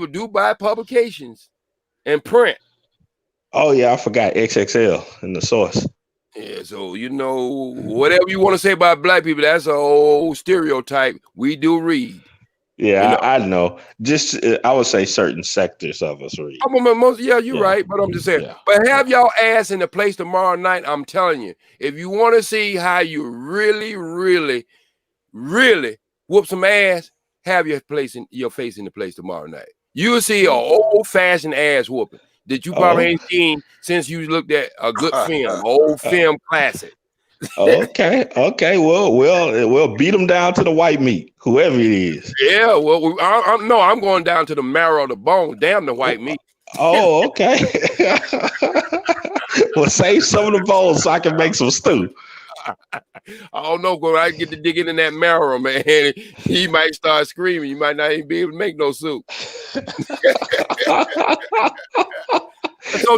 do buy publications and print. Oh yeah, I forgot XXL in the source. Yeah, so whatever you want to say about black people, that's a whole stereotype. We do read. Yeah, I know. Just I would say certain sectors of us read. You're right, but I'm just saying. Yeah. But have y'all ass in the place tomorrow night. I'm telling you, if you want to see how you really, really, really whoop some ass, have your face in the place tomorrow night. You'll see an old-fashioned ass whooping that you probably ain't seen since you looked at a good film, old film classic. Okay. Well, beat them down to the white meat, whoever it is. Yeah, well, I'm going down to the marrow of the bone. Damn the white meat. Oh, okay. Well, save some of the bones so I can make some stew. I don't know, when I get to digging in that marrow, man, he might start screaming. You might not even be able to make no soup. So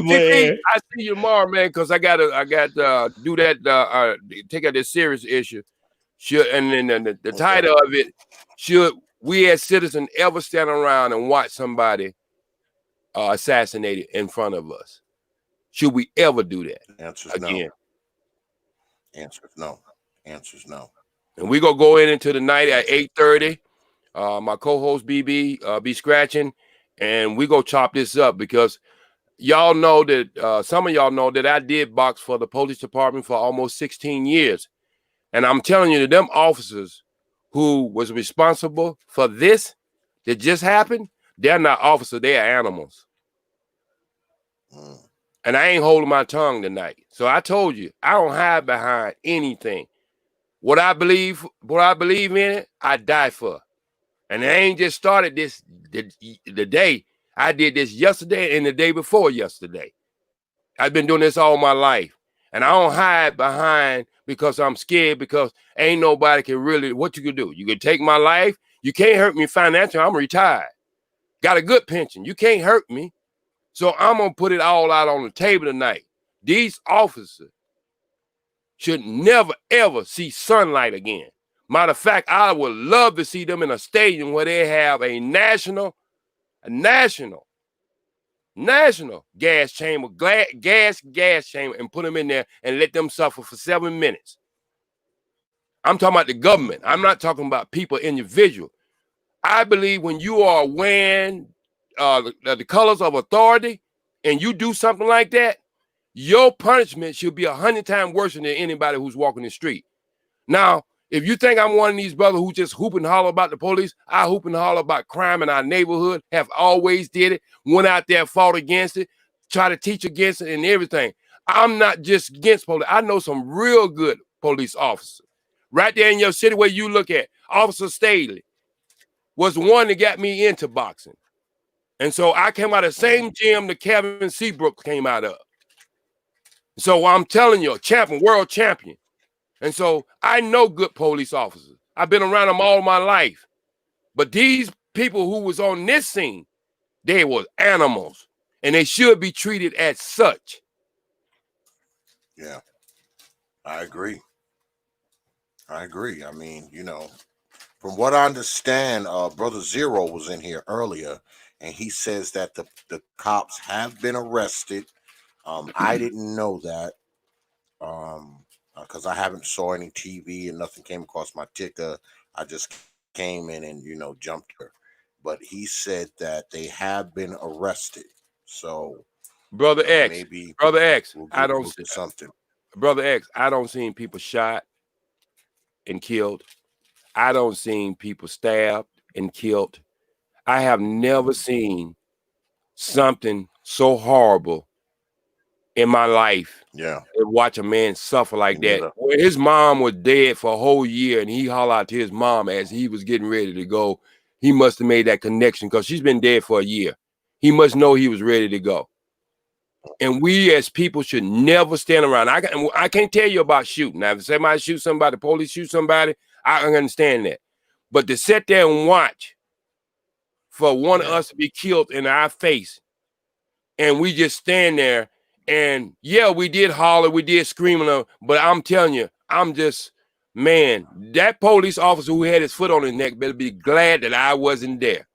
TP, I see you tomorrow, man, because I got to do that. Take out this serious issue. And then the title of it: should we as citizens ever stand around and watch somebody assassinated in front of us? Should we ever do that? Answer's again. No. Answer's no. And we gonna go into the night at 8:30. My co-host BB be scratching, and we go chop this up because y'all know that some of y'all know that I did box for the police department for almost 16 years. And I'm telling you that them officers who was responsible for this that just happened, they're not officers, they are animals. And I ain't holding my tongue tonight. So I told you, I don't hide behind anything. What I believe in it, I die for. And I ain't just started this the day. I did this yesterday and the day before yesterday. I've been doing this all my life. And I don't hide behind because I'm scared, because ain't nobody can really, what you can do? You can take my life. You can't hurt me financially. I'm retired. Got a good pension. You can't hurt me. So I'm going to put it all out on the table tonight. These officers should never, ever see sunlight again. Matter of fact, I would love to see them in a stadium where they have a national gas chamber, gas chamber, and put them in there and let them suffer for 7 minutes. I'm talking about the government. I'm not talking about people individual. I believe when you are wearing the colors of authority and you do something like that, your punishment should be 100 times worse than anybody who's walking the street. Now, if you think I'm one of these brothers who just hoop and holler about the police, I hoop and holler about crime in our neighborhood, have always did it, went out there, fought against it, try to teach against it and everything. I'm not just against police. I know some real good police officers. Right there in your city where you look at, Officer Staley was the one that got me into boxing. And so I came out of the same gym that Kevin Seabrook came out of. So I'm telling you, champion, world champion. And so I know good police officers. I've been around them all my life. But these people who was on this scene, they were animals. And they should be treated as such. Yeah, I agree. I agree. I mean, from what I understand, Brother Zero was in here earlier, and he says that the cops have been arrested. I didn't know that, because I haven't saw any TV and nothing came across my ticker. I just came in and jumped her. But he said that they have been arrested. So Brother X, maybe brother X, we'll get something. brother X, I don't seen people shot and killed. I don't seen people stabbed and killed. I have never seen something so horrible in my life. Yeah. To watch a man suffer like Me that. neither. When his mom was dead for a whole year and he hollered out to his mom as he was getting ready to go, he must have made that connection because she's been dead for a year. He must know he was ready to go. And we as people should never stand around. I can't tell you about shooting. Now, if somebody shoots somebody, the police shoot somebody, I understand that. But to sit there and watch for one of us to be killed in our face, and we just stand there, and yeah, we did holler, we did scream, but I'm telling you, man, that police officer who had his foot on his neck better be glad that I wasn't there.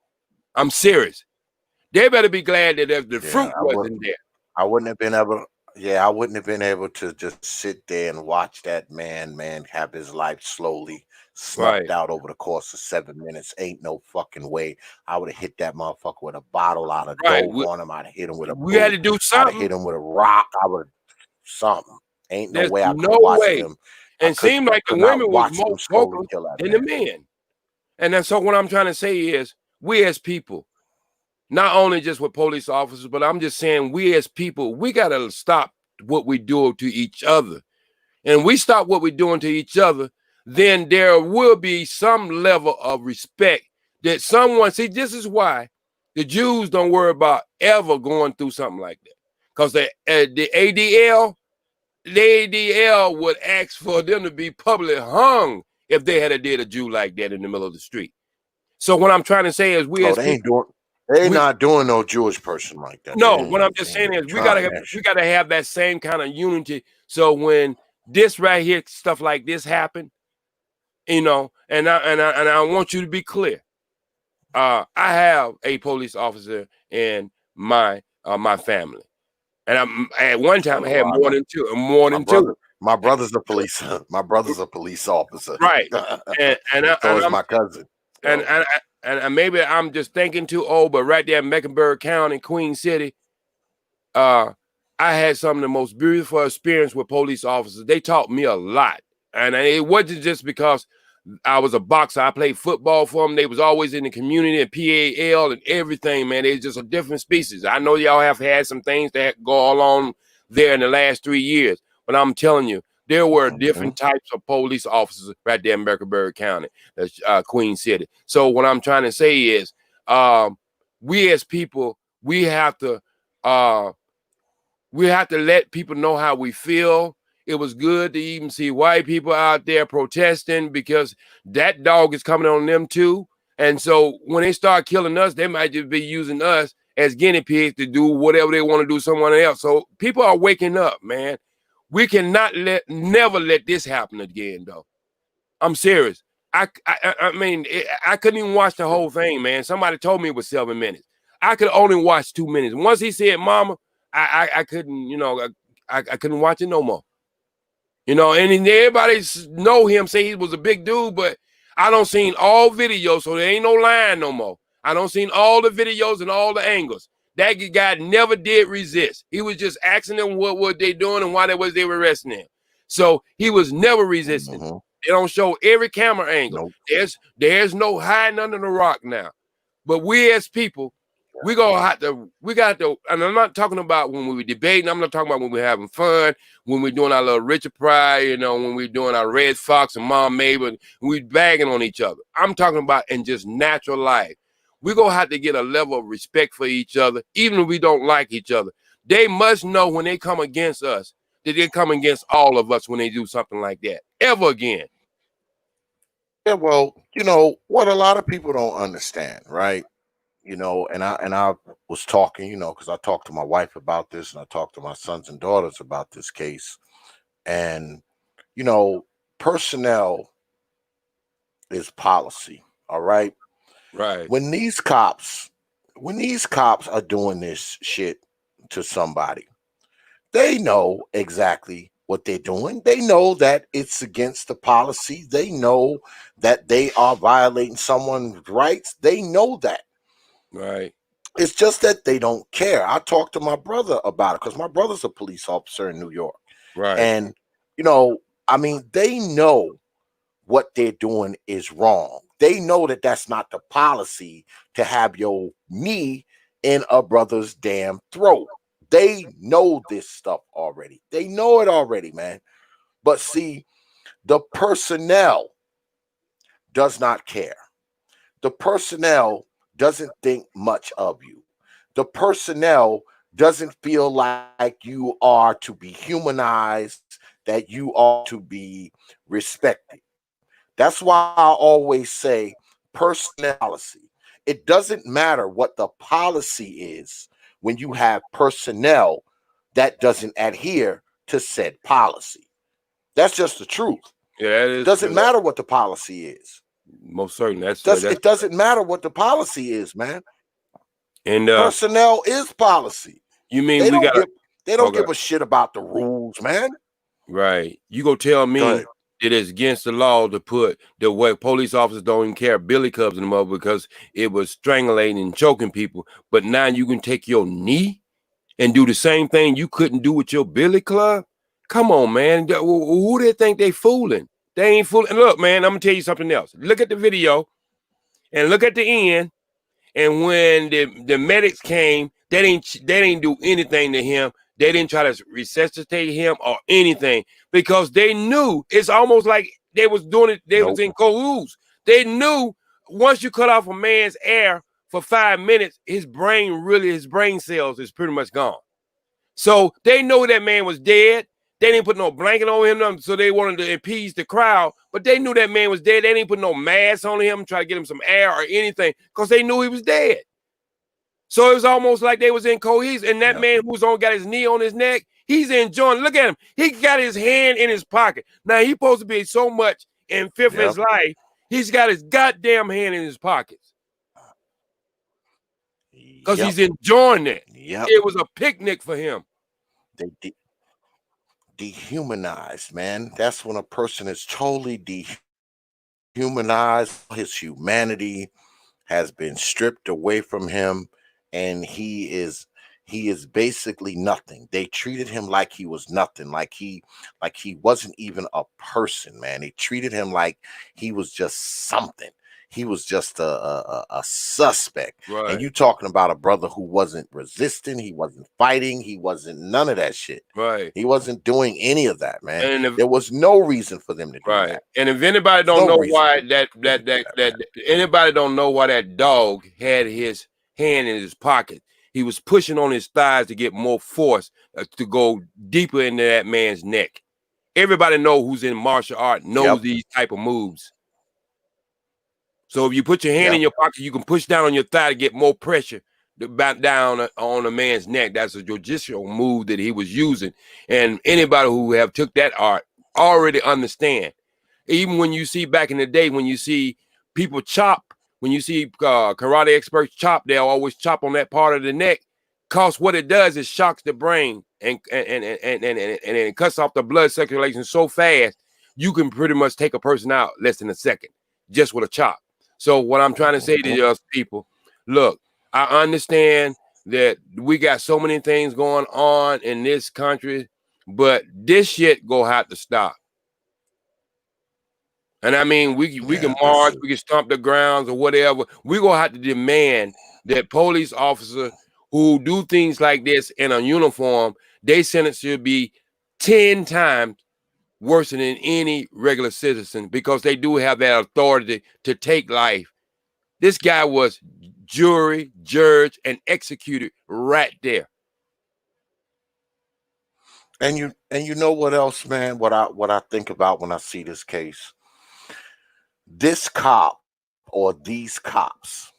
I'm serious. They better be glad that the fruit wasn't there. I wouldn't have been able. Yeah, I wouldn't have been able to just sit there and watch that man have his life slowly snuffed out over the course of 7 minutes. Ain't no fucking way. I would have hit that motherfucker with a bottle out of dope on him. I'd have hit him with a boot. We had to do something. I'd have hit him with a rock. I would something. Ain't no There's way I could no watch way. them. And it seemed like the women was more vocal than the man. men. And then so what I'm trying to say is, we as people, not only just with police officers, but I'm just saying we as people, we got to stop what we do to each other. And we stop what we're doing to each other, then there will be some level of respect that someone, see, this is why the Jews don't worry about ever going through something like that. Because the ADL would ask for them to be publicly hung if they had did a Jew like that in the middle of the street. So what I'm trying to say is they not doing no Jewish person like that. No, what I'm just saying is we gotta have that same kind of unity. So when this right here, stuff like this happen, and I want you to be clear. I have a police officer in my family, and I'm at one time I had more than two. My brother's a police. My brother's a police officer. Right, and so is my cousin. And maybe I'm just thinking too old, but right there in Mecklenburg County, Queen City, I had some of the most beautiful experience with police officers. They taught me a lot. And it wasn't just because I was a boxer. I played football for them. They was always in the community and PAL and everything, man. They're just a different species. I know y'all have had some things that go along there in the last 3 years, but I'm telling you, there were different types of police officers right there in Mecklenburg County, Queen City. So what I'm trying to say is, we as people, we have to let people know how we feel. It was good to even see white people out there protesting because that dog is coming on them too. And so when they start killing us, they might just be using us as guinea pigs to do whatever they want to do someone else. So people are waking up, man. We cannot never let this happen again, though. I'm serious. I mean, I couldn't even watch the whole thing, man. Somebody told me it was 7 minutes. I could only watch 2 minutes. Once he said, "Mama," I couldn't, I couldn't watch it no more. And everybody know him, say he was a big dude, but I don't seen all videos, so there ain't no line no more. I don't seen all the videos and all the angles. That guy never did resist. He was just asking them what were they doing and why they were arresting him. So he was never resisting. They don't show every camera angle. Nope. There's no hiding under the rock now. But we as people, we got to, and I'm not talking about when we were debating. I'm not talking about when we're having fun, when we're doing our little Richard Pryor, when we're doing our Red Fox and Mom Mabel, and we bagging on each other. I'm talking about in just natural life. We're going to have to get a level of respect for each other, even if we don't like each other. They must know when they come against us, that they come against all of us when they do something like that, ever again. Yeah, well, what a lot of people don't understand, right? And I was talking, because I talked to my wife about this and I talked to my sons and daughters about this case. And personnel is policy. All right. Right. When these cops are doing this shit to somebody, they know exactly what they're doing. They know that it's against the policy. They know that they are violating someone's rights. They know that. Right. It's just that they don't care. I talked to my brother about it because my brother's a police officer in New York. Right. And, they know what they're doing is wrong. They know that that's not the policy to have your knee in a brother's damn throat. They know this stuff already. They know it already, man. But see, the personnel does not care. The personnel doesn't think much of you. The personnel doesn't feel like you are to be humanized, that you are to be respected. That's why I always say personality. It doesn't matter what the policy is when you have personnel that doesn't adhere to said policy. That's just the truth. Yeah, that is Doesn't true. matter what the policy is. Most certainly. It doesn't matter what the policy is, man. And personnel is policy. You mean they we don't got? They don't give a shit about the rules, man. Right. You go tell me that it's against the law to put the way police officers don't even carry billy clubs anymore because it was strangulating and choking people. But now you can take your knee and do the same thing you couldn't do with your billy club. Come on, man. Who they think they fooling? They ain't fooling. Look, man, I'm gonna tell you something else. Look at the video and look at the end. And when the medics came, they didn't do anything to him. They didn't try to resuscitate him or anything because they knew it's almost like they was doing it. They was in cahoots. They knew once you cut off a man's air for 5 minutes, his brain cells is pretty much gone. So they know that man was dead. They didn't put no blanket on him, so they wanted to appease the crowd. But they knew that man was dead. They didn't put no mask on him, try to get him some air or anything, because they knew he was dead. So it was almost like they was in cohesion. And that man who's got his knee on his neck, he's enjoying. Look at him. He got his hand in his pocket. Now he's supposed to be so much in fifth of his life. He's got his goddamn hand in his pockets. Because he's enjoying it. It was a picnic for him. They dehumanized, man. That's when a person is totally dehumanized. His humanity has been stripped away from him, and he is basically nothing. They treated him like he was nothing, like he wasn't even a person, man. They treated him like he was just something. He was just a suspect. Right. And you talking about a brother who wasn't resisting, he wasn't fighting, he wasn't none of that shit. Right. He wasn't doing any of that, man. And there was no reason for them to do that. And if anybody don't know why anybody don't know why that dog had his hand in his pocket, he was pushing on his thighs to get more force to go deeper into that man's neck. Everybody know who's in martial art knows these type of moves. So if you put your hand in your pocket, you can push down on your thigh to get more pressure back down on a man's neck. That's a judicial move that he was using. And anybody who have took that art already understand. Even when you see back in the day, when you see people chop, when you see karate experts chop, they'll always chop on that part of the neck. Cause what it does is shocks the brain and it cuts off the blood circulation so fast, you can pretty much take a person out less than a second just with a chop. So what I'm trying to say to us people, look, I understand that we got so many things going on in this country, but this shit go have to stop. And I mean, we can march, we can stomp the grounds or whatever. We gonna have to demand that police officers who do things like this in a uniform, their sentence should be 10 times worse than any regular citizen because they do have that authority to take life. This guy was jury, judge, and executed right there. And you know what else, man? What I think about when I see this case, this cop or these cops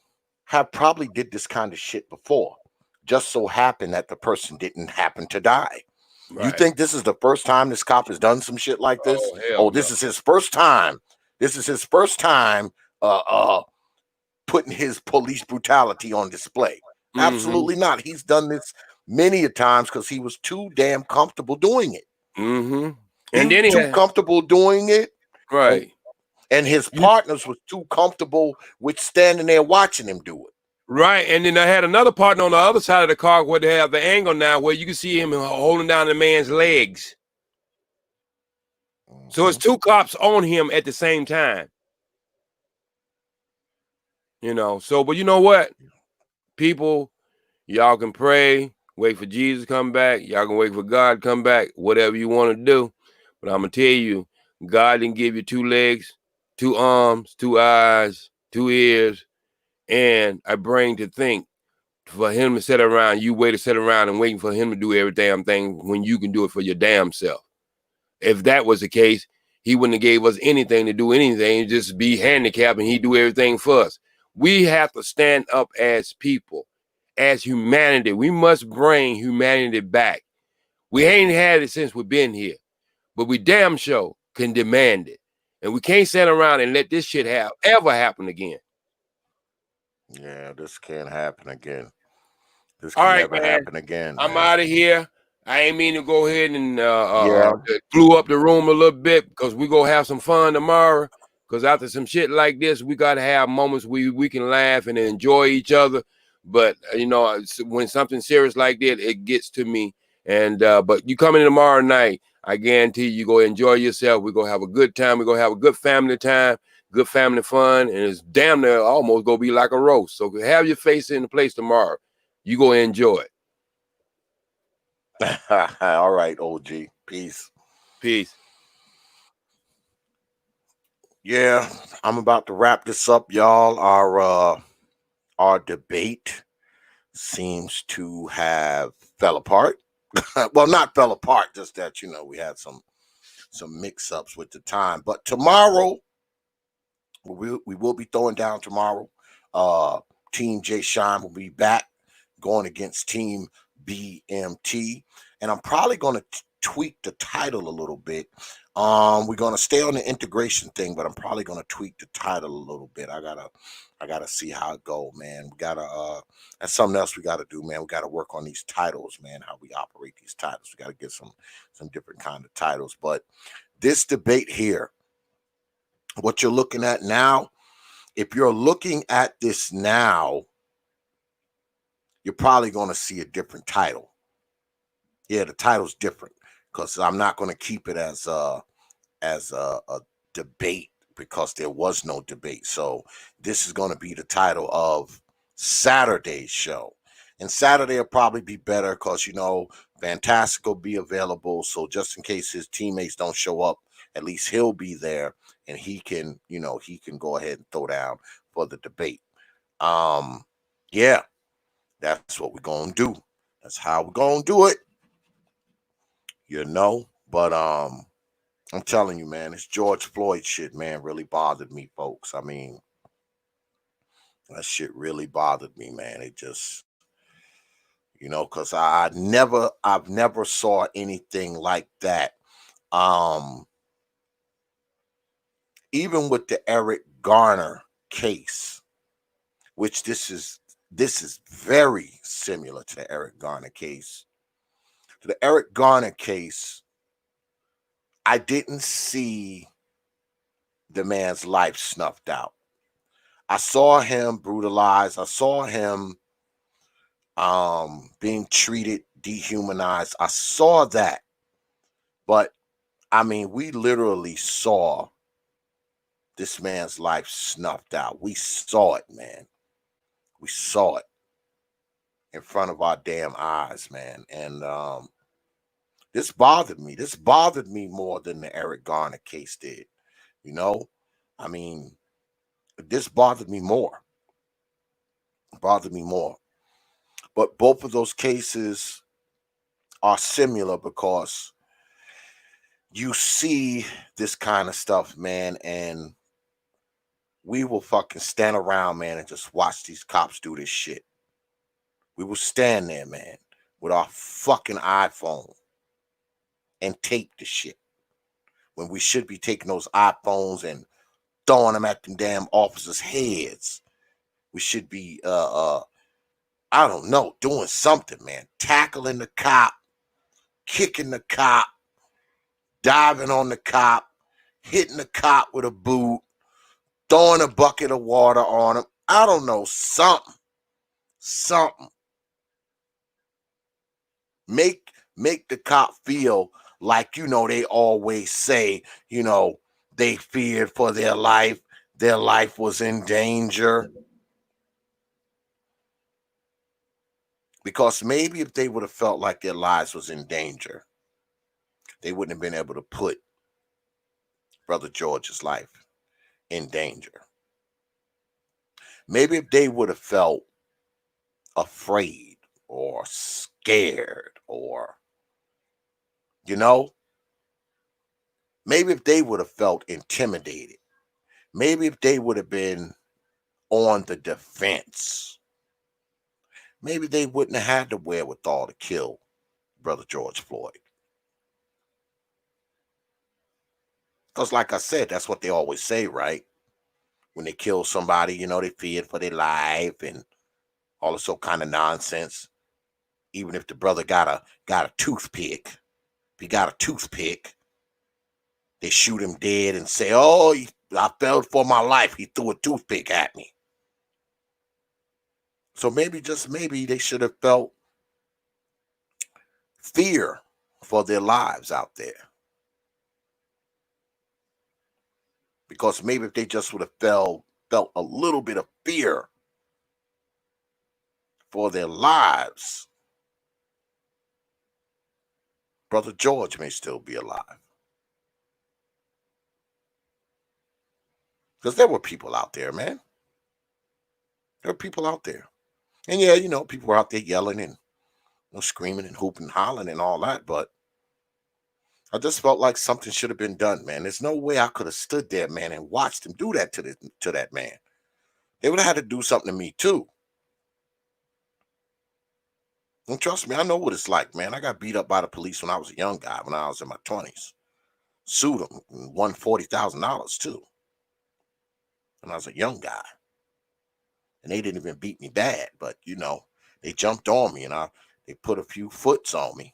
have probably did this kind of shit before. Just so happened that the person didn't happen to die. You think this is the first time this cop has done some shit like this? Oh, hell Oh, no. this is his first time. This is his first time putting his police brutality on display. Absolutely not. He's done this many a times because he was too damn comfortable doing it. And He then was too comfortable doing it. right. And his partners was too comfortable with standing there watching him do it. Right, and then I had another partner on the other side of the car where they have the angle now where you can see him holding down the man's legs. So it's two cops on him at the same time. You know, so but you know what? People, y'all can pray, wait for Jesus to come back. Y'all can wait for God to come back, whatever you want to do. But I'm gonna tell you, God didn't give you two legs, two arms, two eyes, two ears, and a brain to think. For him to sit around, you wait to sit around and waiting for him to do every damn thing when you can do it for your damn self. If that was the case, he wouldn't have gave us anything to do anything, just be handicapped and he do everything for us. We have to stand up as people, as humanity. We must bring humanity back. We ain't had it since we've been here, but we damn sure can demand it. And we can't sit around and let this shit ever happen again. Yeah, this can't happen again. This All can right, never man. happen again. I'm man. out of here. I ain't mean to go ahead and Yeah. blew up the room a little bit because we gonna have some fun tomorrow. Because after some shit like this, we gotta have moments where we can laugh and enjoy each other. But you know, when something serious like that, it gets to me. And but you coming in tomorrow night, I guarantee you go enjoy yourself. We're gonna have a good time. We're gonna have a good family time, good family fun, and it's damn near almost gonna be like a roast. So have your face in the place tomorrow. You gonna enjoy it. All right, OG. Peace. Peace. Yeah, I'm about to wrap this up, y'all. Our debate seems to have fell apart. Well, not fell apart, just that we had some mix-ups with the time. But tomorrow, we will be throwing down tomorrow. Team J Shine will be back going against Team BMT, and I'm probably going to tweak the title a little bit. We're going to stay on the integration thing, but I'm probably going to tweak the title a little bit. I gotta see how it go, man. We gotta that's something else we gotta do, man. We gotta work on these titles, man. How we operate these titles. We gotta get some different kind of titles. But this debate here, what you're looking at now, if you're looking at this now, you're probably going to see a different title. Yeah, the title's different because I'm not going to keep it as a debate because there was no debate. So this is going to be the title of Saturday's show. And Saturday will probably be better because Fantastic will be available. So just in case his teammates don't show up, at least he'll be there and he can go ahead and throw down for the debate. Yeah, that's what we're gonna do. That's how we're gonna do it. But I'm telling you, man, this George Floyd shit, man, really bothered me, folks. I mean, that shit really bothered me, man. It just, because I've never saw anything like that. Even with the Eric Garner case, which this is very similar to the Eric Garner case. To the Eric Garner case, I didn't see the man's life snuffed out. I saw him brutalized. I saw him being treated, dehumanized. I saw that. But I mean, we literally saw this man's life snuffed out. We saw it, man. We saw it in front of our damn eyes, man. And this bothered me. This bothered me more than the Eric Garner case did. I mean, this bothered me more. Bothered me more. But both of those cases are similar because you see this kind of stuff, man, and we will fucking stand around, man, and just watch these cops do this shit. We will stand there, man, with our fucking iPhone and tape the shit when we should be taking those iPhones and throwing them at them damn officers' heads. We should be, I don't know, doing something, man. Tackling the cop, kicking the cop, diving on the cop, hitting the cop with a boot, throwing a bucket of water on him. I don't know, something. Make the cop feel like, you know, they always say, you know, they feared for their life was in danger. Because maybe if they would have felt like their lives was in danger, they wouldn't have been able to put Brother George's life in danger. Maybe if they would have felt afraid or scared, or, you know, maybe if they would have felt intimidated, maybe if they would have been on the defense, maybe they wouldn't have had the wherewithal to kill Brother George Floyd. Because like I said, that's what they always say, right? When they kill somebody, you know, they feared for their life and all this old kind of nonsense. Even if the brother got a toothpick, if he got a toothpick, they shoot him dead and say, "Oh, I felt for my life. He threw a toothpick at me." So maybe, just maybe, they should have felt fear for their lives out there. Because maybe if they just would have felt a little bit of fear for their lives, Brother George may still be alive. Because there were people out there, man. There were people out there. And yeah, you know, people were out there yelling and, you know, screaming and hooping and hollering and all that. But I just felt like something should have been done, man. There's no way I could have stood there, man, and watched them do that to that man. They would have had to do something to me too. And trust me, I know what it's like, man. I got beat up by the police when I was a young guy, when I was in my 20s. Sued them and won $40,000 too. When I was a young guy. And they didn't even beat me bad, but you know, they jumped on me and they put a few foots on me.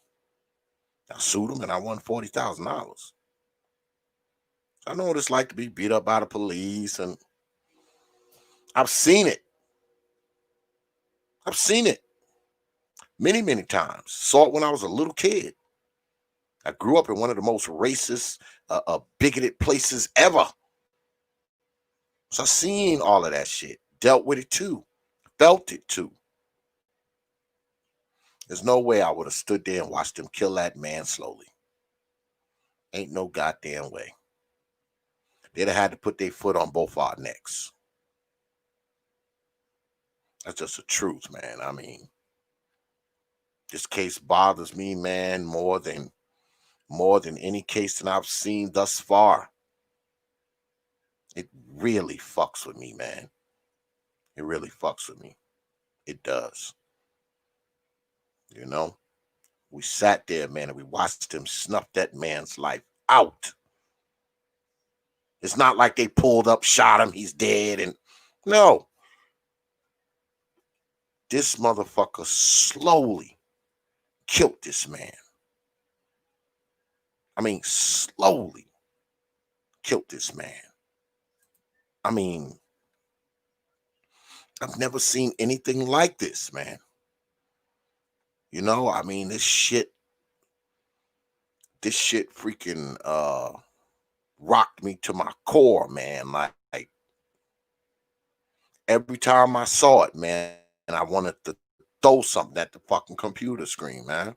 I sued them and I won $40,000. I know what it's like to be beat up by the police, and I've seen it. I've seen it many, many times. Saw it when I was a little kid. I grew up in one of the most racist, bigoted places ever. So I've seen all of that shit, dealt with it too, felt it too. There's no way I would have stood there and watched them kill that man slowly. Ain't no goddamn way. They'd have had to put their foot on both our necks. That's just the truth, man. I mean, this case bothers me, man, more than any case that I've seen thus far. It really fucks with me, man. It really fucks with me. It does. You know, we sat there, man, and we watched him snuff that man's life out. It's not like they pulled up, shot him, he's dead, and no. This motherfucker slowly killed this man. I mean, slowly killed this man. I mean, I've never seen anything like this, man. You know, I mean, this shit freaking rocked me to my core, man. Like every time I saw it, man, and I wanted to throw something at the fucking computer screen, man.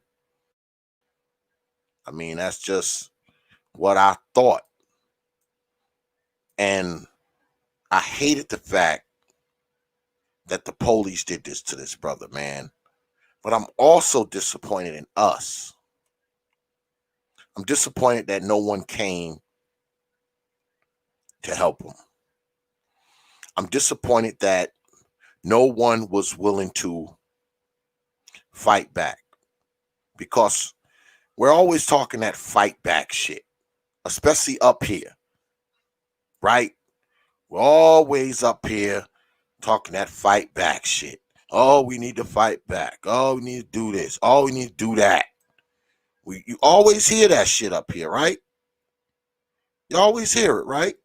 I mean, that's just what I thought. And I hated the fact that the police did this to this brother, man. But I'm also disappointed in us. I'm disappointed that no one came to help him. I'm disappointed that no one was willing to fight back, because We're always talking that fight back shit, especially up here, right? We're always up here talking that fight back shit. Oh, we need to fight back. Oh, we need to do this. Oh, we need to do that. You always hear that shit up here, right? You always hear it, right?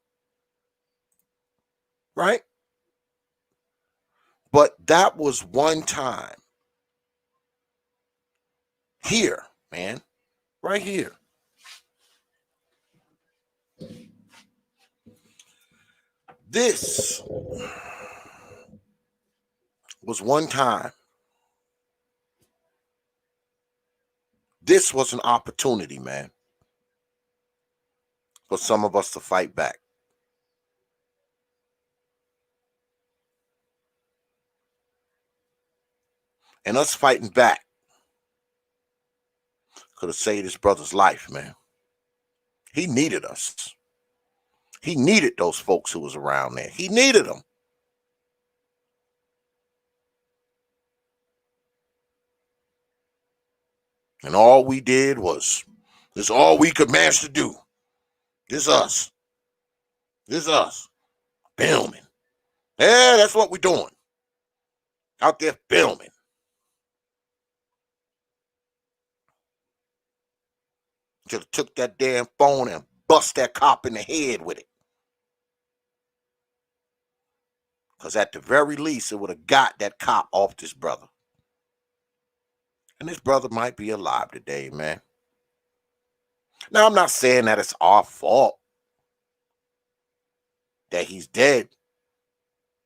Right? But that was one time here, man, right here. This was one time. This was an opportunity, man, for some of us to fight back. And us fighting back could have saved his brother's life, man. He needed us. He needed those folks who was around there. He needed them. And all we did was, this is all we could manage to do. This us. This us. Filming. Yeah, that's what we're doing. Out there filming. Should have took that damn phone and bust that cop in the head with it. Because at the very least, it would have got that cop off this brother. And this brother might be alive today, man. Now, I'm not saying that it's our fault that he's dead.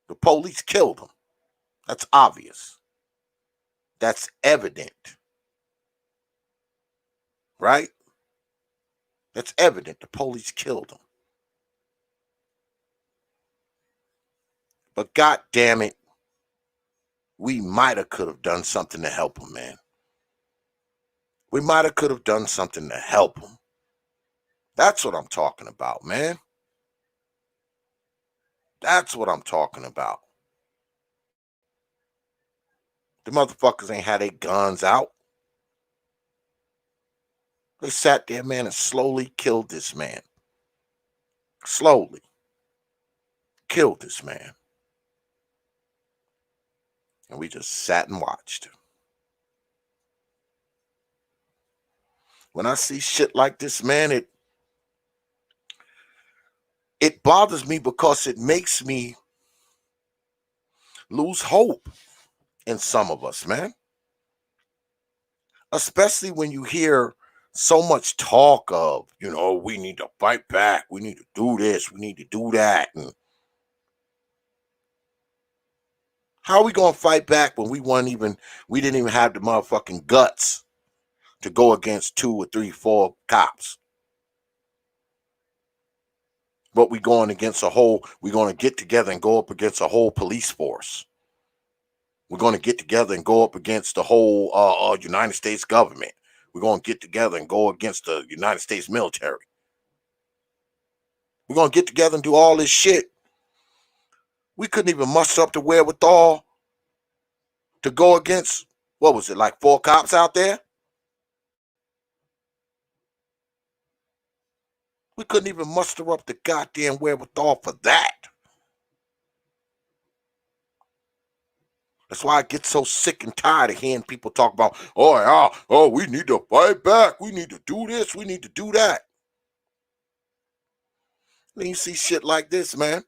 The police killed him. That's obvious. That's evident. Right? That's evident. The police killed him. But God damn it, we might have could have done something to help him, man. We might have could have done something to help him. That's what I'm talking about, man. That's what I'm talking about. The motherfuckers ain't had their guns out. They sat there, man, and slowly killed this man. Slowly killed this man. And we just sat and watched. When I see shit like this, man, it bothers me because it makes me lose hope in some of us, man. Especially when you hear so much talk of, we need to fight back. We need to do this. We need to do that. And how are we going to fight back when we didn't even have the motherfucking guts to go against 2 or 3, 4 cops? But we're going to get together and go up against a whole police force. We're going to get together and go up against the whole United States government. We're going to get together and go against the United States military. We're going to get together and do all this shit. We couldn't even muster up the wherewithal to go against, what was it, like 4 cops out there? We couldn't even muster up the goddamn wherewithal for that. That's why I get so sick and tired of hearing people talk about, we need to fight back. We need to do this. We need to do that. Then you see shit like this, man.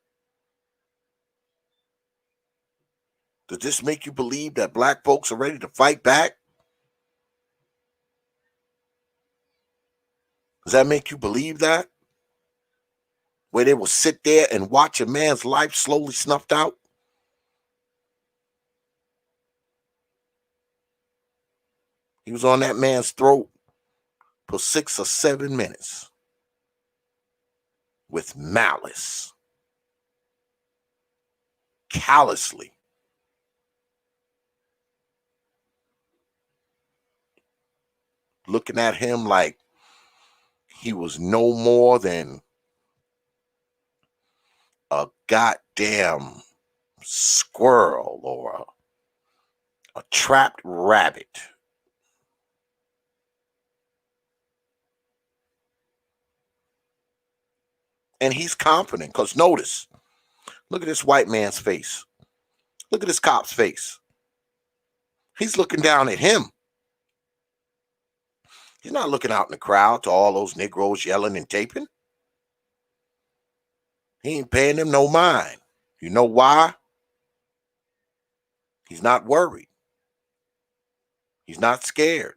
Does this make you believe that black folks are ready to fight back? Does that make you believe that? Where they will sit there and watch a man's life slowly snuffed out? He was on that man's throat for 6 or 7 minutes with malice, callously. Looking at him like he was no more than a goddamn squirrel or a trapped rabbit. And he's confident because notice, look at this white man's face. Look at this cop's face. He's looking down at him. He's not looking out in the crowd to all those Negroes yelling and taping. He ain't paying them no mind. You know why? He's not worried. He's not scared.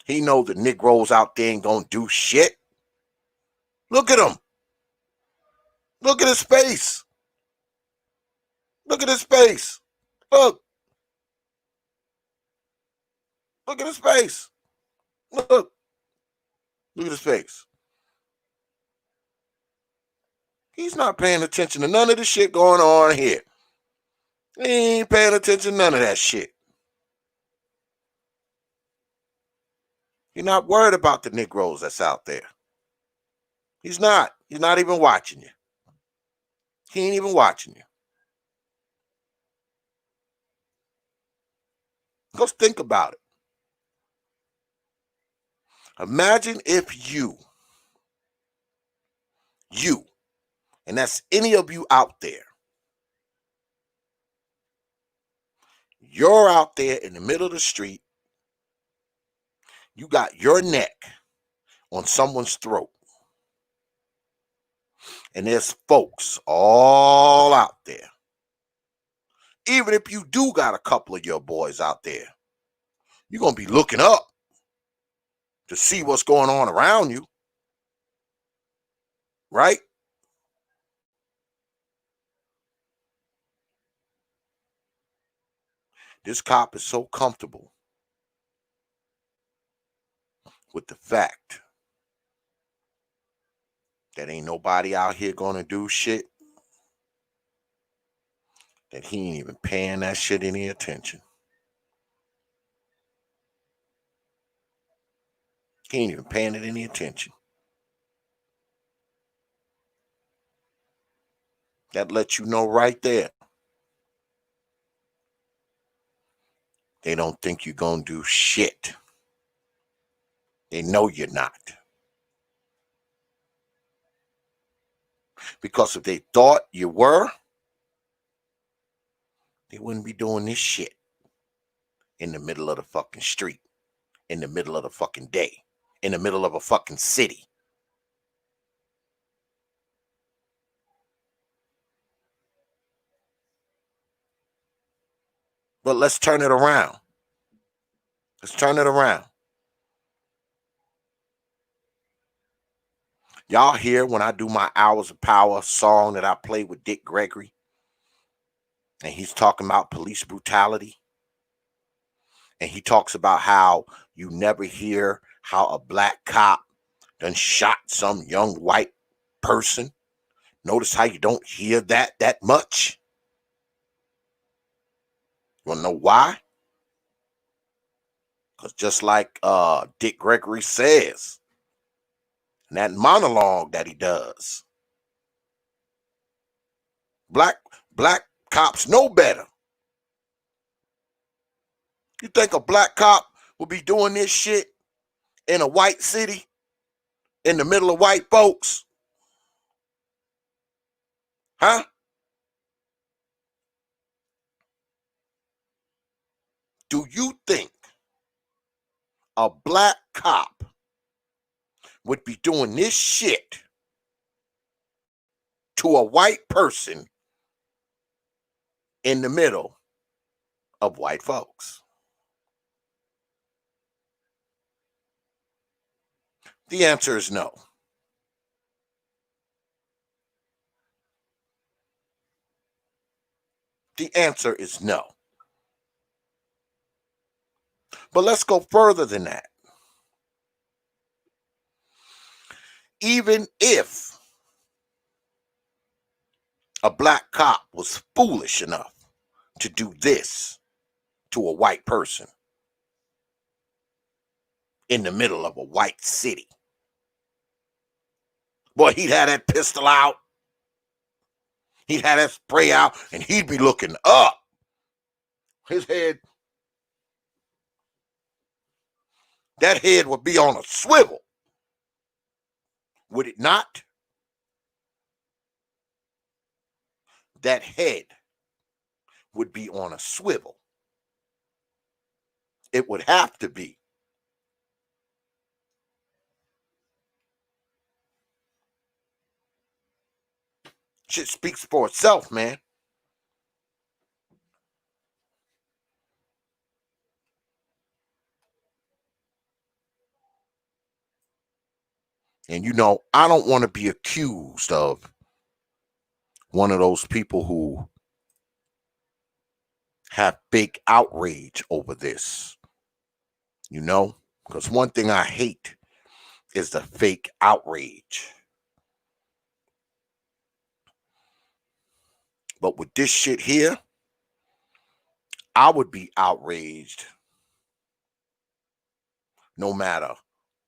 He knows the Negroes out there ain't gonna do shit. Look at him. Look at his face. Look at his face. Look. Look at his face. Look. Look at his face. He's not paying attention to none of the shit going on here. He ain't paying attention to none of that shit. You're not worried about the Negroes that's out there. He's not. He's not even watching you. He ain't even watching you. Just think about it. Imagine if you, and that's any of you out there, you're out there in the middle of the street, you got your neck on someone's throat, and there's folks all out there. Even if you do got a couple of your boys out there, you're going to be looking up to see what's going on around you, right? This cop is so comfortable with the fact that ain't nobody out here going to do shit that he ain't even paying that shit any attention. He ain't even paying it any attention. That lets you know right there. They don't think you're going to do shit. They know you're not. Because if they thought you were, they wouldn't be doing this shit in the middle of the fucking street, in the middle of the fucking day, in the middle of a fucking city. But let's turn it around. Let's turn it around. Y'all hear when I do my Hours of Power song that I play with Dick Gregory? And he's talking about police brutality. And he talks about how you never hear how a black cop done shot some young white person. Notice how you don't hear that much? You want to know why? Because just like Dick Gregory says, in that monologue that he does, black cops know better. You think a black cop will be doing this shit in a white city, in the middle of white folks? Huh? Do you think a black cop would be doing this shit to a white person in the middle of white folks? The answer is no. The answer is no. But let's go further than that. Even if a black cop was foolish enough to do this to a white person in the middle of a white city, boy, he'd have that pistol out, he'd have that spray out, and he'd be looking up. His head, that head would be on a swivel. Would it not? That head would be on a swivel. It would have to be. Shit speaks for itself, man. And I don't want to be accused of one of those people who have big outrage over this, because one thing I hate is the fake outrage. But with this shit here, I would be outraged no matter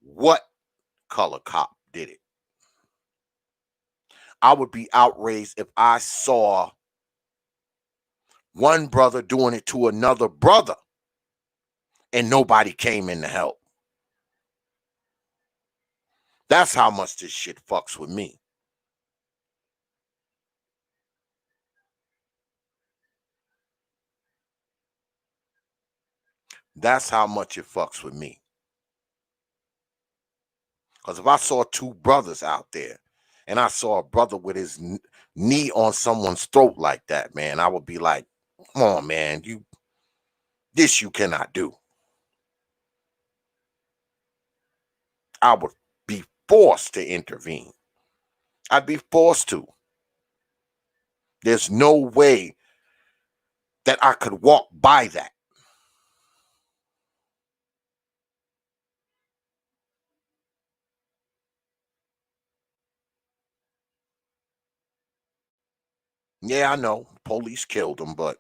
what color cop did it. I would be outraged if I saw one brother doing it to another brother and nobody came in to help. That's how much this shit fucks with me. That's how much it fucks with me. Because if I saw two brothers out there and I saw a brother with his knee on someone's throat like that, man, I would be like, come on, man, you cannot do. I would be forced to intervene. I'd be forced to. There's no way that I could walk by that. Yeah, I know. Police killed him, but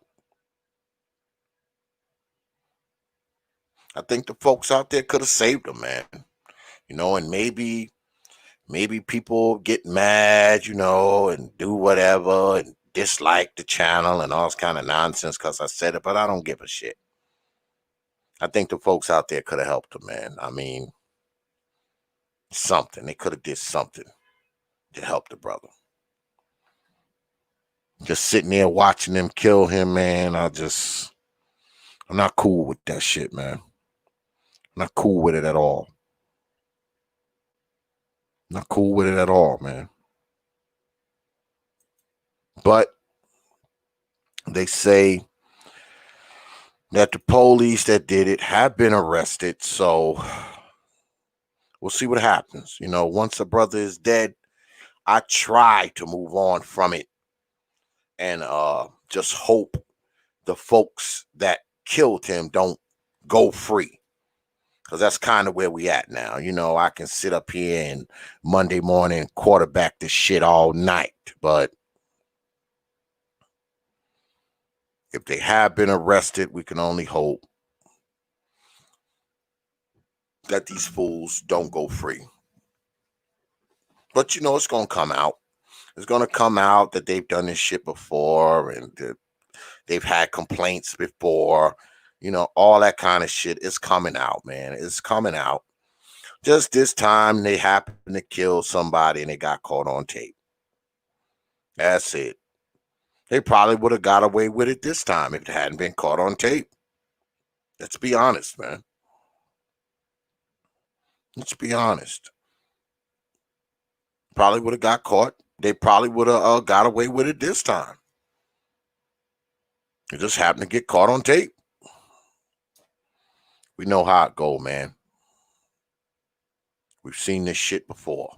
I think the folks out there could have saved him, man. And maybe people get mad, and do whatever and dislike the channel and all this kind of nonsense because I said it, but I don't give a shit. I think the folks out there could have helped him, man. I mean, something. They could have did something to help the brother. Just sitting there watching them kill him, man, I'm not cool with that shit, man. I'm not cool with it at all. Not cool with it at all, man. But they say that the police that did it have been arrested, so we'll see what happens. Once a brother is dead, I try to move on from it and just hope the folks that killed him don't go free. Because that's kind of where we at now. I can sit up here and Monday morning quarterback this shit all night. But if they have been arrested, we can only hope that these fools don't go free. But it's going to come out. It's going to come out that they've done this shit before and they've had complaints before. All that kind of shit is coming out, man. It's coming out. Just this time, they happened to kill somebody and they got caught on tape. That's it. They probably would have got away with it this time if it hadn't been caught on tape. Let's be honest, man. Let's be honest. Probably would have got caught. They probably would have got away with it this time. It just happened to get caught on tape. We know how it go, man. We've seen this shit before.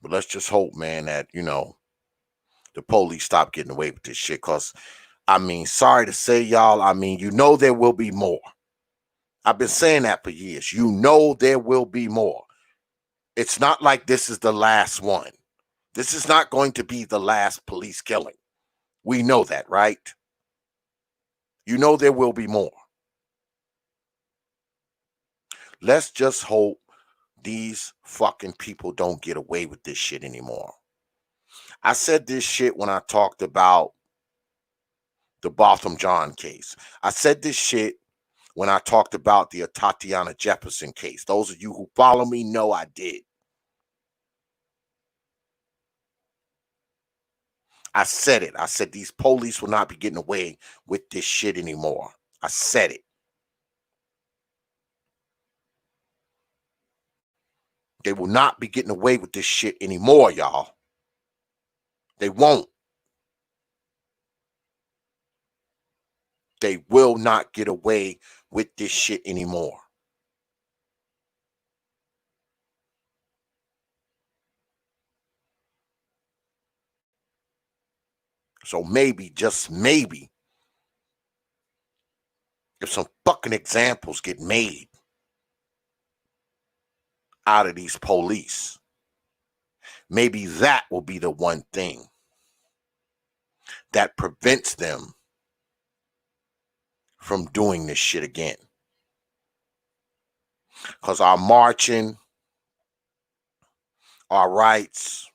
But let's just hope, man, that, the police stop getting away with this shit. Because, sorry to say, y'all, there will be more. I've been saying that for years. There will be more. It's not like this is the last one. This is not going to be the last police killing. We know that, right? There will be more. Let's just hope these fucking people don't get away with this shit anymore. I said this shit when I talked about the Botham John case. I said this shit when I talked about the Tatiana Jefferson case. Those of you who follow me know I did. I said it. I said these police will not be getting away with this shit anymore. I said it. They will not be getting away with this shit anymore, y'all. They won't. They will not get away with this shit anymore. So maybe, just maybe, if some fucking examples get made out of these police, maybe that will be the one thing that prevents them from doing this shit again. Because our marching, our rights,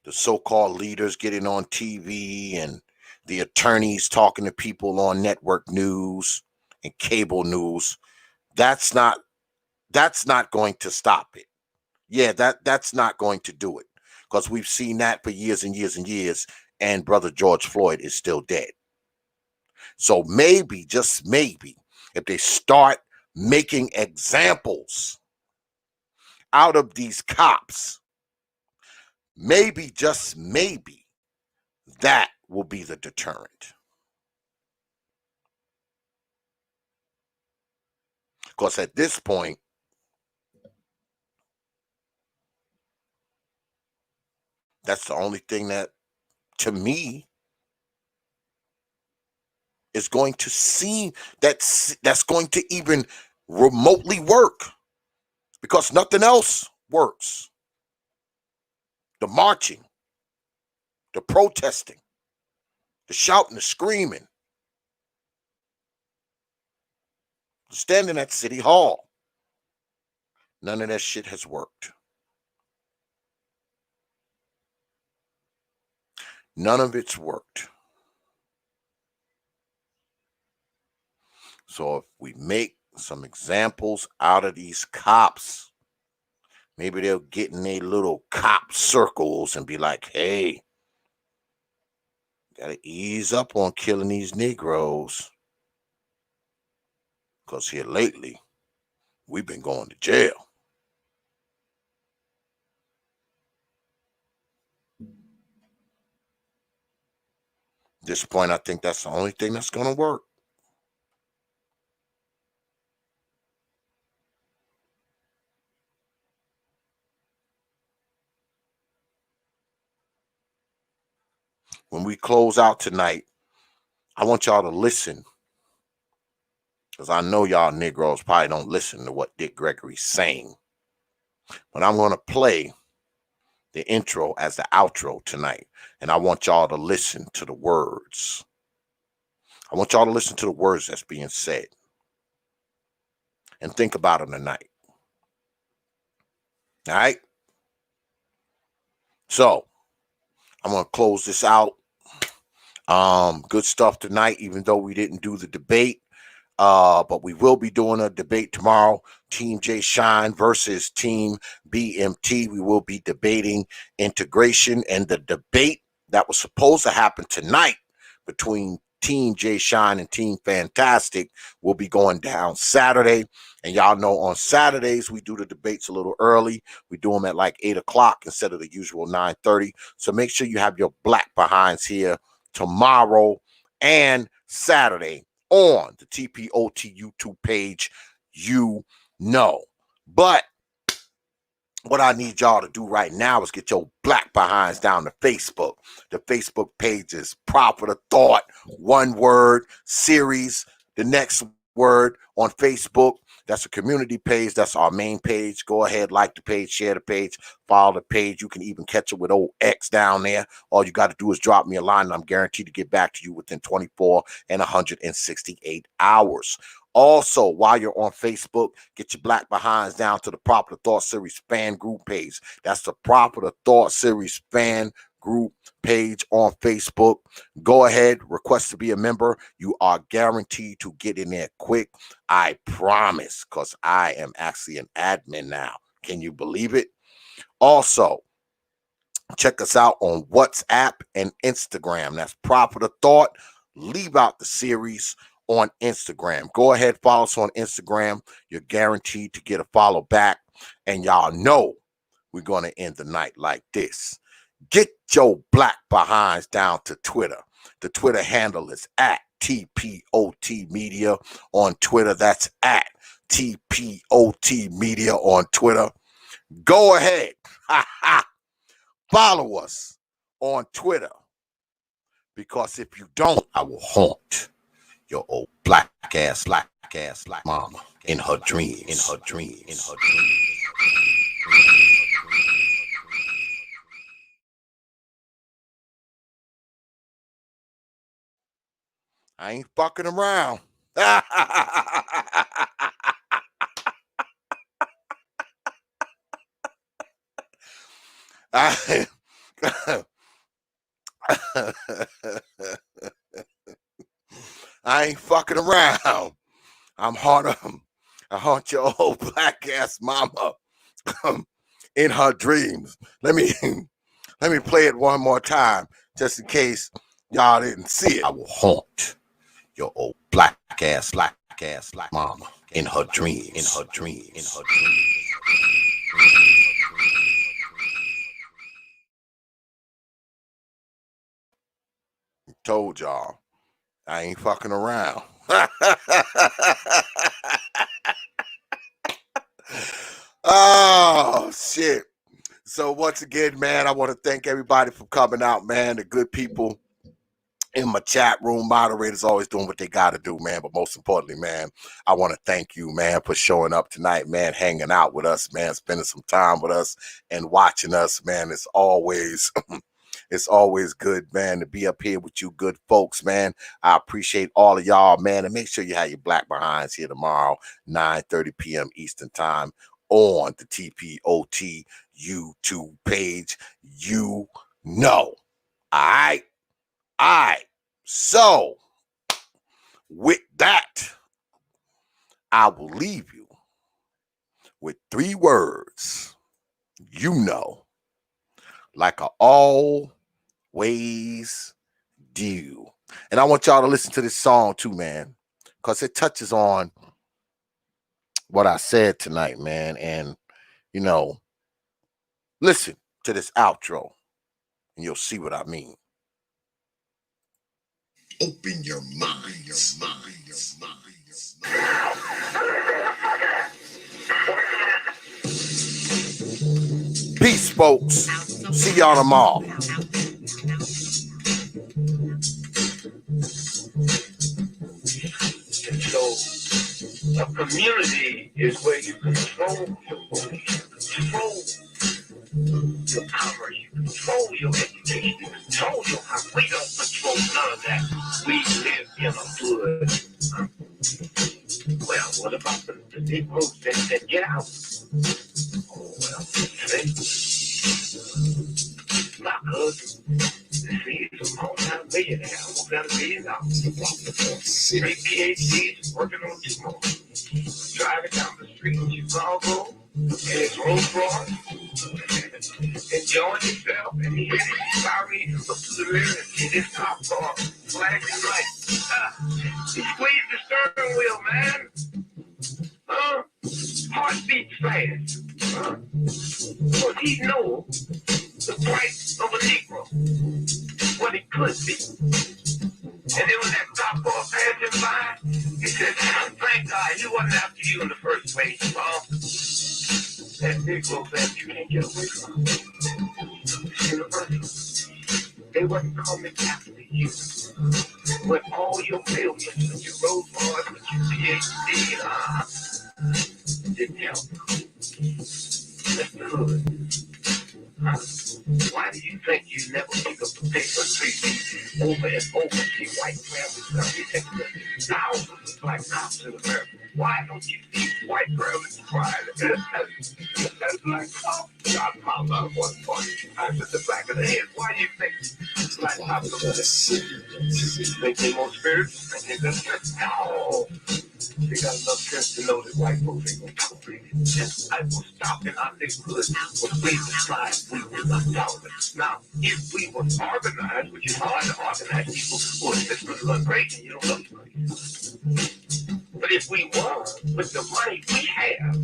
the so-called leaders getting on TV, and the attorneys talking to people on network news and cable news, that's not going to stop it. Yeah, that's not going to do it, because we've seen that for years and years and years, and brother George Floyd is still dead. So maybe, just maybe, if they start making examples out of these cops, maybe, just maybe, that will be the deterrent. Because at this point, that's the only thing that, to me, is going to seem that's going to even remotely work, because nothing else works. The marching, the protesting, the shouting, the screaming, standing at City Hall, none of that shit has worked. None of it's worked. So if we make some examples out of these cops, maybe they'll get in their little cop circles and be like, hey, gotta ease up on killing these Negroes, because here lately, we've been going to jail. At this point, I think that's the only thing that's going to work. When we close out tonight, I want y'all to listen, because I know y'all Negroes probably don't listen to what Dick Gregory's saying. But I'm going to play the intro as the outro tonight, and I want y'all to listen to the words. I want y'all to listen to the words that's being said and think about them tonight. All right? So, I'm going to close this out. Good stuff tonight, even though we didn't do the debate. But we will be doing a debate tomorrow. Team J Shine versus Team BMT. We will be debating integration, and the debate that was supposed to happen tonight between Team J Shine and Team Fantastic will be going down Saturday. And y'all know on Saturdays we do the debates a little early. We do them at like 8 o'clock instead of the usual 9:30. So make sure you have your black behinds here tomorrow and Saturday on the TPOT YouTube page, But what I need y'all to do right now is get your black behinds down to Facebook. The Facebook page is Prophet of Thought, one word, series, the next word on Facebook. That's a community page. That's our main page. Go ahead, like the page, share the page, follow the page. You can even catch it with old X down there. All you got to do is drop me a line, and I'm guaranteed to get back to you within 24 and 168 hours. Also, while you're on Facebook, get your black behinds down to the Proper Thought Series fan group page. That's the Proper Thought Series fan group page on Facebook. Go ahead, request to be a member. You are guaranteed to get in there quick. I promise, because I am actually an admin now. Can you believe it? Also, Check us out on WhatsApp and Instagram. That's Proper the Thought. Leave out the series on Instagram. Go ahead, follow us on Instagram. You're guaranteed to get a follow back. And y'all know we're going to end the night like this. Get your black behinds down to Twitter. The Twitter handle is at TPOT Media on Twitter. That's at TPOT Media on Twitter. Go ahead. Follow us on Twitter. Because if you don't, I will haunt your old black ass mama in her dreams. I ain't fucking around. I ain't fucking around. I haunt your old black ass mama in her dreams. Let me play it one more time, just in case y'all didn't see it. I will haunt your old black ass mama in her dreams. Told y'all, I ain't fucking around. Oh, shit. So once again, man, I want to thank everybody for coming out, man. The good people in my chat room, moderators always doing what they got to do, man. But most importantly, man, I want to thank you, man, for showing up tonight, man, hanging out with us, man, spending some time with us and watching us, man. It's always... It's always good, man, to be up here with you good folks, man. I appreciate all of y'all, man. And make sure you have your black behinds here tomorrow, 9:30 p.m. Eastern time on the TPOT YouTube page. You know. All right. So, with that, I will leave you with 3 words. You know. Like I always do. And I want y'all to listen to this song too, man, because it touches on what I said tonight, man. And, you know, listen to this outro and you'll see what I mean. Open your mind, your mind. Peace, folks. See y'all tomorrow. So, a community is where you control your beliefs, control your power, you control your education, you control your house. We don't control none of that. We live in a hood. Well, what about the Negroes that said get out? Oh, well, see, my cousin, see, he's a multi-millionaire, almost got $1 million. 3 PhDs, working on 2 more. Driving down the street in Chicago, in his Rolls Royce, enjoying himself, and he had his sorry, look to the mirror, and his top car, flashing lights. He squeezed the steering wheel, man. Heart beats fast. Because he knows the price of a Negro, what it could be. And then when that top car passed him by, he said, thank God he wasn't after you in the first place, Mom. That Negro that you didn't get away from. University. They wasn't coming after you. But all your failures, when you Rolls Royce, when you PhD, didn't help. That's the hood. Why do you think you never pick up the paper and treat over and over? See white families now, they take thousands of black cops in America. Why don't you see white families cry? That's black cops. God popped out of one point. I put the back of the head. Why do you think black cops are there? Think they more spiritual? Think they better? No. They got enough sense to know that white folks ain't gonna tolerate it. And I will stop in our neighborhood with reason slide. We will not tolerate. Now, if we were organized, which is hard to organize people who are listening to unbreaking, you don't know anybody. But if we were, with the money we have,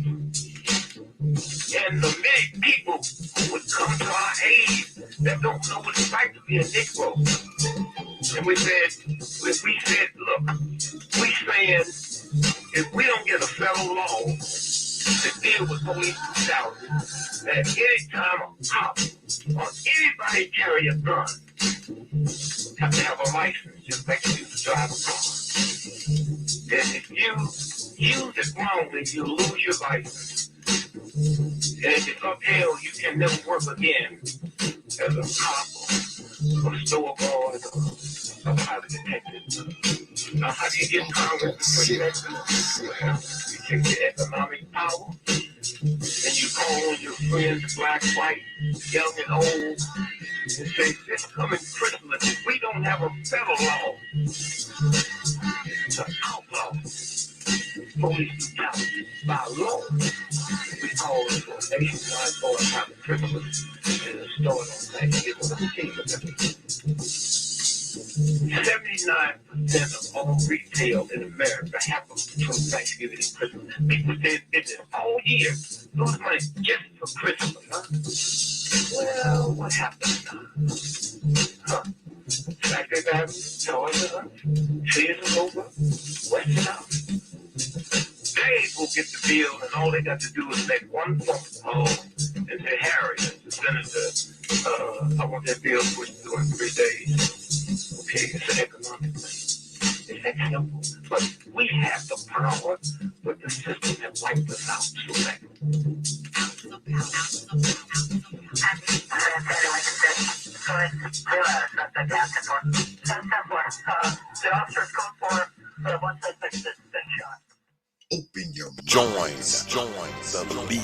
and the many people who would come to our aid that don't know what it's like to be a Negro, and we said, look, we saying, if we don't get a federal law to deal with police brutality, that any time a cop or anybody carry a gun have to have a license just like you to drive a car. Then if you use it wrongly, you lose your license. And if it's upheld, you can never work again as a cop or a store boy or a private detective. Now, how do you get Congress to protect you? Well, you take the economic power and you call on your friends, black, white, young, and old, and say, this coming Christmas, if we don't have a federal law to outlaw police brutality by law, we call it for a nationwide or a private Christmas and a start on Thanksgiving. Let me tell you something. 79% of all retail in America happens between Thanksgiving and Christmas. People stay in business all year, lose money just for Christmas, huh? Well, what happened now? Huh? Saturday Avenue, Georgia, huh? Sears over, West South. They will get the bill, and all they got to do is make one phone call and say, Harry, the senator, I want that bill pushed through in 3 days. Okay, it's an economic thing. It's that simple. But we have the power, but the system has wiped us out so bad. Open your mind. Join the league.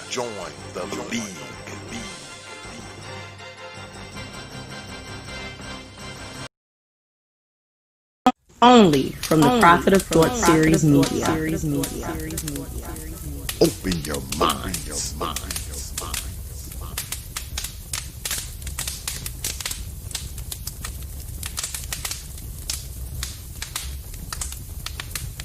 Join the league. Only from the Prophet of Thought Series Media. Open your mind.